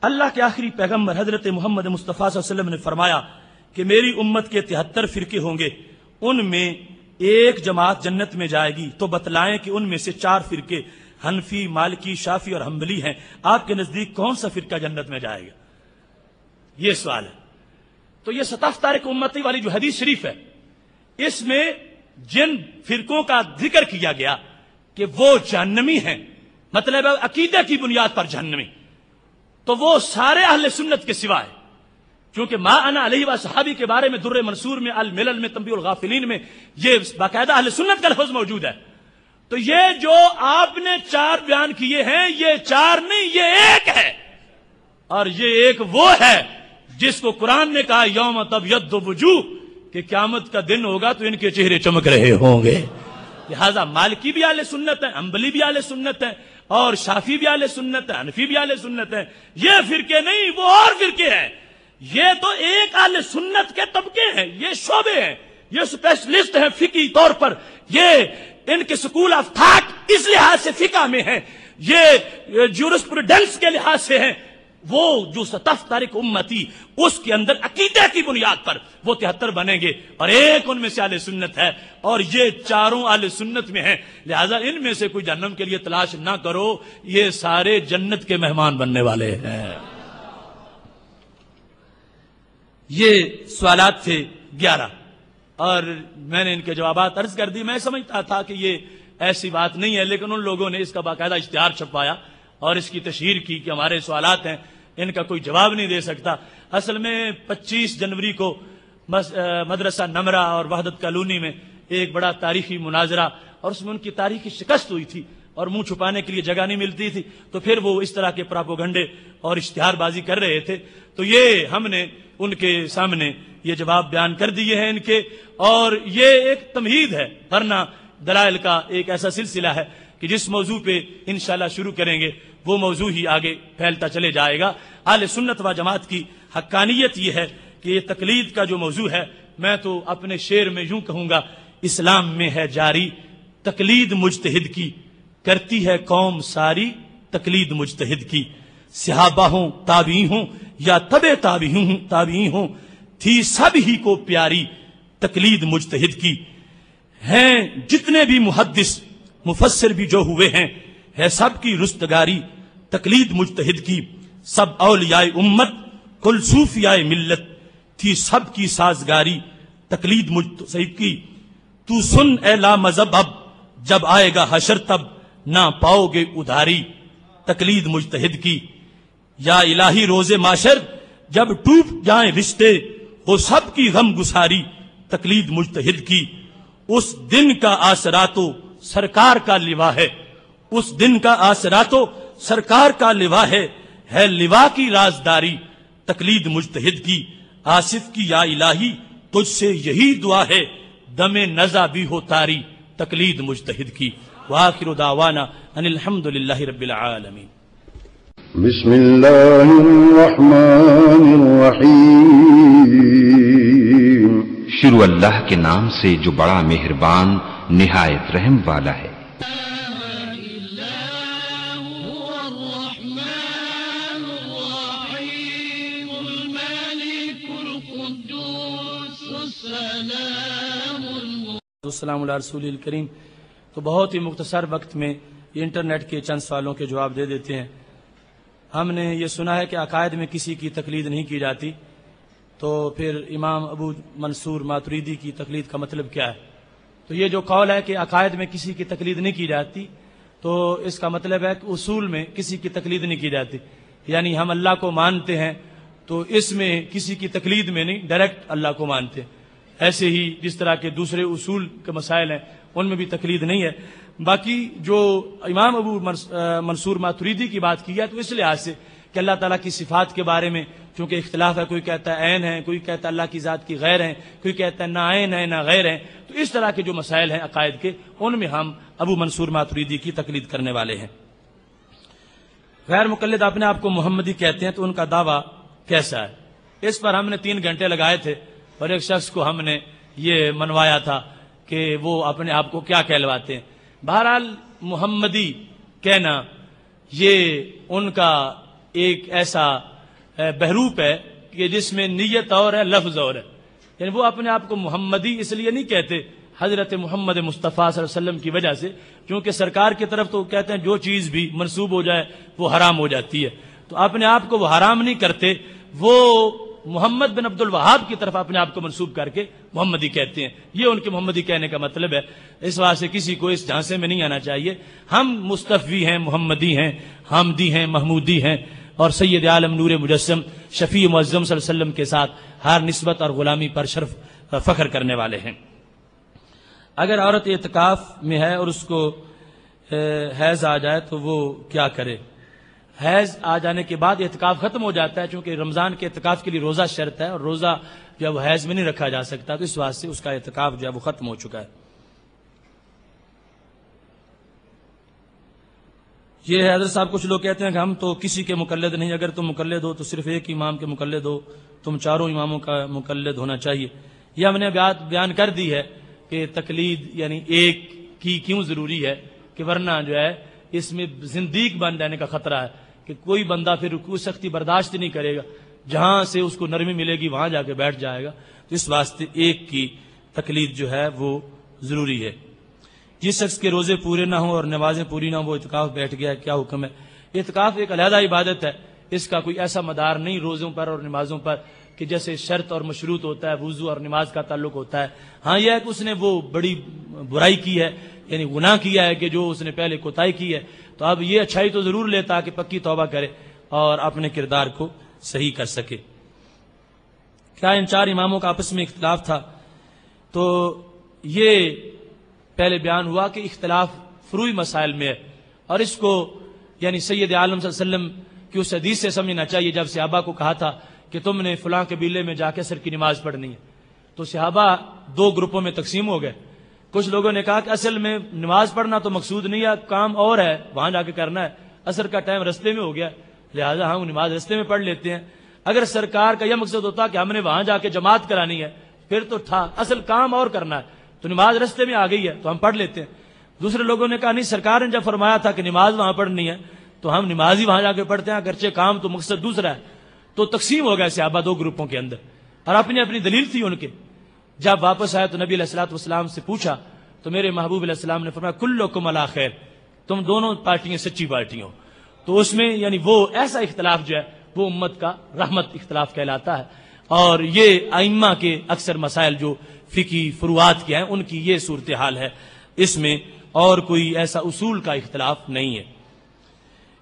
S3: اللہ کے آخری پیغمبر حضرت محمد مصطفیٰ صلی اللہ علیہ وسلم نے فرمایا کہ میری امت کے 73 فرقے ہوں گے، ان میں ایک جماعت جنت میں جائے گی، تو بتلائیں کہ ان میں سے 4 فرقے حنفی، مالکی، شافعی اور حنبلی ہیں. آپ کے نزدیک کون سا فرقہ جنت میں جائے گا؟ یہ سوال ہے. تو یہ 70 تارک امتی والی جو حدیث شریف ہے، اس میں جن فرقوں کا ذکر کیا گیا کہ وہ جہنمی ہیں، مطلب ہے عقیدے کی بنیاد پر جہنمی، تو وہ سارے اہل سنت کے سوائے، کیونکہ ما انا علیہ و صحابی کے بارے میں در منصور میں، الملل میں، تنبیہ الغافلین میں یہ باقاعدہ اہل سنت کا لفظ موجود ہے. تو یہ جو آپ نے 4 بیان کیے ہیں، یہ 4 نہیں، یہ ایک ہے، اور یہ ایک وہ ہے جس کو قرآن نے کہا یوم تبیض وجوہ، کہ قیامت کا دن ہوگا تو ان کے چہرے چمک رہے ہوں گے. لہذا مالکی بھی اہل سنت ہے، حنبلی بھی اہل سنت ہے، اور شافی بھی اہل سنت ہے، حنفی بھی اہل سنت ہے. یہ فرقے نہیں، وہ اور فرقے ہیں. یہ تو ایک اہل سنت کے طبقے ہیں، یہ شعبے ہیں، یہ اسپیشلسٹ ہیں فقہی طور پر. یہ ان کے سکول آف تھاٹ اس لحاظ سے فقہ میں ہیں، یہ جورسپروڈنس کے لحاظ سے ہیں. وہ جو ستف تاریخ امتی، اس کے اندر عقیدے کی بنیاد پر وہ 73 بنیں گے، اور ایک ان میں سے اہل سنت ہے، اور یہ 4 اہل سنت میں ہیں. لہذا ان میں سے کوئی جہنم کے لیے تلاش نہ کرو، یہ سارے جنت کے مہمان بننے والے ہیں. یہ سوالات تھے 11، اور میں نے ان کے جوابات عرض کر دی. میں سمجھتا تھا کہ یہ ایسی بات نہیں ہے، لیکن ان لوگوں نے اس کا باقاعدہ اشتہار چھپوایا اور اس کی تشہیر کی کہ ہمارے سوالات ہیں، ان کا کوئی جواب نہیں دے سکتا. اصل میں 25 جنوری کو مدرسہ نمرہ اور وحدت کالونی میں ایک بڑا تاریخی مناظرہ، اور اس میں ان کی تاریخی شکست ہوئی تھی، اور منہ چھپانے کے لیے جگہ نہیں ملتی تھی، تو پھر وہ اس طرح کے پراپوگنڈے اور اشتہار بازی کر رہے تھے. تو یہ ہم نے ان کے سامنے یہ جواب بیان کر دیے ہیں ان کے، اور یہ ایک تمہید ہے، ورنہ دلائل کا ایک ایسا سلسلہ ہے کہ جس موضوع پہ انشاءاللہ شروع کریں گے وہ موضوع ہی آگے پھیلتا چلے جائے گا. اہل سنت و جماعت کی حقانیت یہ ہے کہ یہ تقلید کا جو موضوع ہے، میں تو اپنے شعر میں یوں کہوں گا، اسلام میں ہے جاری تقلید مجتہد کی، کرتی ہے قوم ساری تقلید مجتہد کی. صحابہ ہوں، تابعی ہوں یا تبع تابعی ہوں، تھی سب ہی کو پیاری تقلید مجتہد کی. ہیں جتنے بھی محدث مفسر بھی جو ہوئے ہیں، ہے سب کی رستگاری تقلید مجتہد کی. سب اولیاء امت کل صوفیاء ملت، تھی سب کی سازگاری تقلید مجتہد کی. تو سن اے لا مذہب اب، جب آئے گا حشر تب نہ پاؤ گے ادھاری تقلید مجتہد کی. یا الہی روز معاشر جب ٹوٹ جائیں رشتے، ہو سب کی غم گساری تقلید مجتہد کی. اس دن کا آسرا تو سرکار کا لوا ہے، اس دن کا آسرا تو سرکار کا لوا ہے لوا کی رازداری تقلید مجتہد کی. آصف کی یا الہی تجھ سے یہی دعا ہے، دم نزا بھی ہو تاری تقلید مجتہد کی. وآخر دعوانا ان الحمد للہ رب العالمین.
S1: بسم اللہ الرحمن الرحیم.
S4: شروع اللہ کے نام سے جو بڑا مہربان نہایت رحم والا ہے.
S3: السلام علی رسول الکریم. تو بہت ہی مختصر وقت میں انٹرنیٹ کے چند سوالوں کے جواب دے دیتے ہیں. ہم نے یہ سنا ہے کہ عقائد میں کسی کی تقلید نہیں کی جاتی، تو پھر امام ابو منصور ماتریدی کی تقلید کا مطلب کیا ہے؟ تو یہ جو قول ہے کہ عقائد میں کسی کی تقلید نہیں کی جاتی، تو اس کا مطلب ہے کہ اصول میں کسی کی تقلید نہیں کی جاتی. یعنی ہم اللہ کو مانتے ہیں تو اس میں کسی کی تقلید میں نہیں، ڈائریکٹ اللہ کو مانتے ہیں. ایسے ہی جس طرح کے دوسرے اصول کے مسائل ہیں ان میں بھی تقلید نہیں ہے. باقی جو امام ابو منصور ماتریدی کی بات کی ہے تو اس لحاظ سے کہ اللہ تعالیٰ کی صفات کے بارے میں چونکہ اختلاف ہے، کوئی کہتا ہے عین ہے، کوئی کہتا ہے اللہ کی ذات کی غیر ہیں، کوئی کہتا ہے نہ عین ہے نہ غیر ہیں. تو اس طرح کے جو مسائل ہیں عقائد کے، ان میں ہم ابو منصور ماتریدی کی تقلید کرنے والے ہیں. غیر مقلد اپنے آپ کو محمدی کہتے ہیں، تو ان کا دعویٰ کیسا ہے؟ اس پر ہم نے 3 گھنٹے لگائے تھے، اور ایک شخص کو ہم نے یہ منوایا تھا کہ وہ اپنے آپ کو کیا کہلواتے ہیں. بہرحال محمدی کہنا یہ ان کا ایک ایسا بحروپ ہے کہ جس میں نیت اور ہے، لفظ اور ہے. یعنی وہ اپنے آپ کو محمدی اس لیے نہیں کہتے حضرت محمد مصطفیٰ صلی اللہ علیہ وسلم کی وجہ سے، کیونکہ سرکار کی طرف تو کہتے ہیں جو چیز بھی منسوب ہو جائے وہ حرام ہو جاتی ہے. تو اپنے آپ کو وہ حرام نہیں کرتے، وہ محمد بن عبد الوہاب کی طرف اپنے آپ کو منسوب کر کے محمدی کہتے ہیں. یہ ان کے محمدی کہنے کا مطلب ہے. اس واسطے کسی کو اس جھانسے میں نہیں آنا چاہیے. ہم مصطفی ہیں، محمدی ہیں، حامدی ہیں، محمودی ہیں، اور سید عالم نور مجسم شفیع معظم صلی اللہ علیہ وسلم کے ساتھ ہر نسبت اور غلامی پر شرف فخر کرنے والے ہیں. اگر عورت اعتکاف میں ہے اور اس کو حیض آ جائے تو وہ کیا کرے؟ حیض آ جانے کے بعد اعتکاف ختم ہو جاتا ہے، چونکہ رمضان کے اعتکاف کے لیے روزہ شرط ہے اور روزہ جو ہے وہ حیض میں نہیں رکھا جا سکتا، تو اس واسطے اس کا اعتکاف جو ہے وہ ختم ہو چکا ہے. یہ ہے حضرت صاحب، کچھ لوگ کہتے ہیں کہ ہم تو کسی کے مقلد نہیں، اگر تم مقلد ہو تو صرف ایک امام کے مقلد ہو، تم چاروں اماموں کا مقلد ہونا چاہیے. یہ ہم نے بیان کر دی ہے کہ تقلید یعنی ایک کی کیوں ضروری ہے، کہ ورنہ جو ہے اس میں زندیق بن جانے کا خطرہ ہے کہ کوئی بندہ پھر رکوع سختی برداشت نہیں کرے گا، جہاں سے اس کو نرمی ملے گی وہاں جا کے بیٹھ جائے گا. تو اس واسطے ایک کی تقلید جو ہے وہ ضروری ہے. جس شخص کے روزے پورے نہ ہوں اور نمازیں پوری نہ ہوں وہ اعتکاف بیٹھ گیا ہے، کیا حکم ہے؟ اعتکاف ایک علیحدہ عبادت ہے، اس کا کوئی ایسا مدار نہیں روزوں پر اور نمازوں پر کہ جیسے شرط اور مشروط ہوتا ہے وضو اور نماز کا تعلق ہوتا ہے. ہاں یہ ہے کہ اس نے وہ بڑی برائی کی ہے، یعنی گناہ کیا ہے کہ جو اس نے پہلے کوتاہی کی ہے، تو اب یہ اچھائی تو ضرور لیتا کہ پکی توبہ کرے اور اپنے کردار کو صحیح کر سکے. کیا ان چار اماموں کا آپس میں اختلاف تھا؟ تو یہ پہلے بیان ہوا کہ اختلاف فروعی مسائل میں ہے، اور اس کو یعنی سید عالم صلی اللہ علیہ وسلم کی اس حدیث سے سمجھنا چاہیے جب صحابہ کو کہا تھا کہ تم نے فلاں قبیلے میں جا کے عصر کی نماز پڑھنی ہے. تو صحابہ دو گروپوں میں تقسیم ہو گئے. کچھ لوگوں نے کہا کہ اصل میں نماز پڑھنا تو مقصود نہیں ہے، کام اور ہے وہاں جا کے کرنا ہے، عصر کا ٹائم رستے میں ہو گیا لہذا ہم نماز رستے میں پڑھ لیتے ہیں. اگر سرکار کا یہ مقصد ہوتا کہ ہم نے وہاں جا کے جماعت کرانی ہے پھر تو تھا، اصل کام اور کرنا ہے تو نماز رستے میں آ گئی ہے تو ہم پڑھ لیتے ہیں. دوسرے لوگوں نے کہا نہیں، سرکار نے جب فرمایا تھا کہ نماز وہاں پڑھنی ہے تو ہم نماز ہی وہاں جا کے پڑھتے ہیں، اگرچہ کام تو مقصد دوسرا ہے. تو تقسیم ہو گئے صحابہ دو گروپوں کے اندر، اور اپنی اپنی دلیل تھی ان کے. جب واپس آئے تو نبی علیہ الصلوۃ والسلام سے پوچھا تو میرے محبوب علیہ السلام نے فرمایا کلکم علی خیر، تم دونوں پارٹیاں سچی پارٹی ہو. تو اس میں یعنی وہ ایسا اختلاف جو ہے وہ امت کا رحمت اختلاف کہلاتا ہے. اور یہ ائمہ کے اکثر مسائل جو فقہی فروعات کے ہیں ان کی یہ صورتحال ہے، اس میں اور کوئی ایسا اصول کا اختلاف نہیں ہے.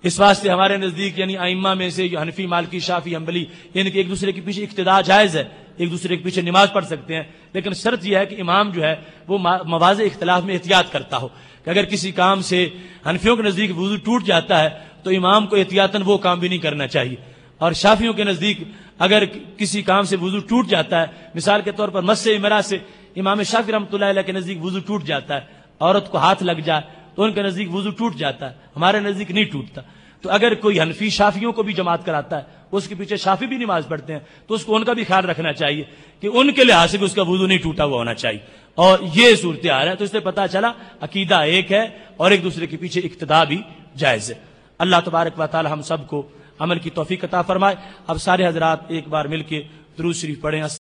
S3: اس واسطے ہمارے نزدیک یعنی ائمہ میں سے حنفی، مالکی، شافعی، حنبلی ان کے ایک دوسرے کے پیچھے اقتداء جائز ہے، ایک دوسرے کے پیچھے نماز پڑھ سکتے ہیں، لیکن شرط یہ ہے کہ امام جو ہے وہ مواضع اختلاف میں احتیاط کرتا ہو کہ اگر کسی کام سے حنفیوں کے نزدیک وضو ٹوٹ جاتا ہے تو امام کو احتیاطاً وہ کام بھی نہیں کرنا چاہیے، اور شافعیوں کے نزدیک اگر کسی کام سے وضو ٹوٹ جاتا ہے، مثال کے طور پر مس امرا سے امام شافعی رحمۃ اللہ علیہ کے نزدیک وضو ٹوٹ جاتا ہے، عورت کو ہاتھ لگ جائے تو ان کے نزدیک وضو ٹوٹ جاتا ہے، ہمارے نزدیک نہیں ٹوٹتا. تو اگر کوئی حنفی شافعیوں کو بھی جماعت کراتا ہے، اس کے پیچھے شافعی بھی نماز پڑھتے ہیں، تو اس کو ان کا بھی خیال رکھنا چاہیے کہ ان کے لحاظ سے بھی اس کا وضو نہیں ٹوٹا ہوا ہونا چاہیے. اور یہ صورتحال ہے. تو اس سے پتہ چلا عقیدہ ایک ہے اور ایک دوسرے کے پیچھے اقتداء بھی جائز ہے. اللہ تبارک و تعالی ہم سب کو عمل کی توفیق عطا فرمائے. اب سارے حضرات ایک بار مل کے درود شریف پڑھیں.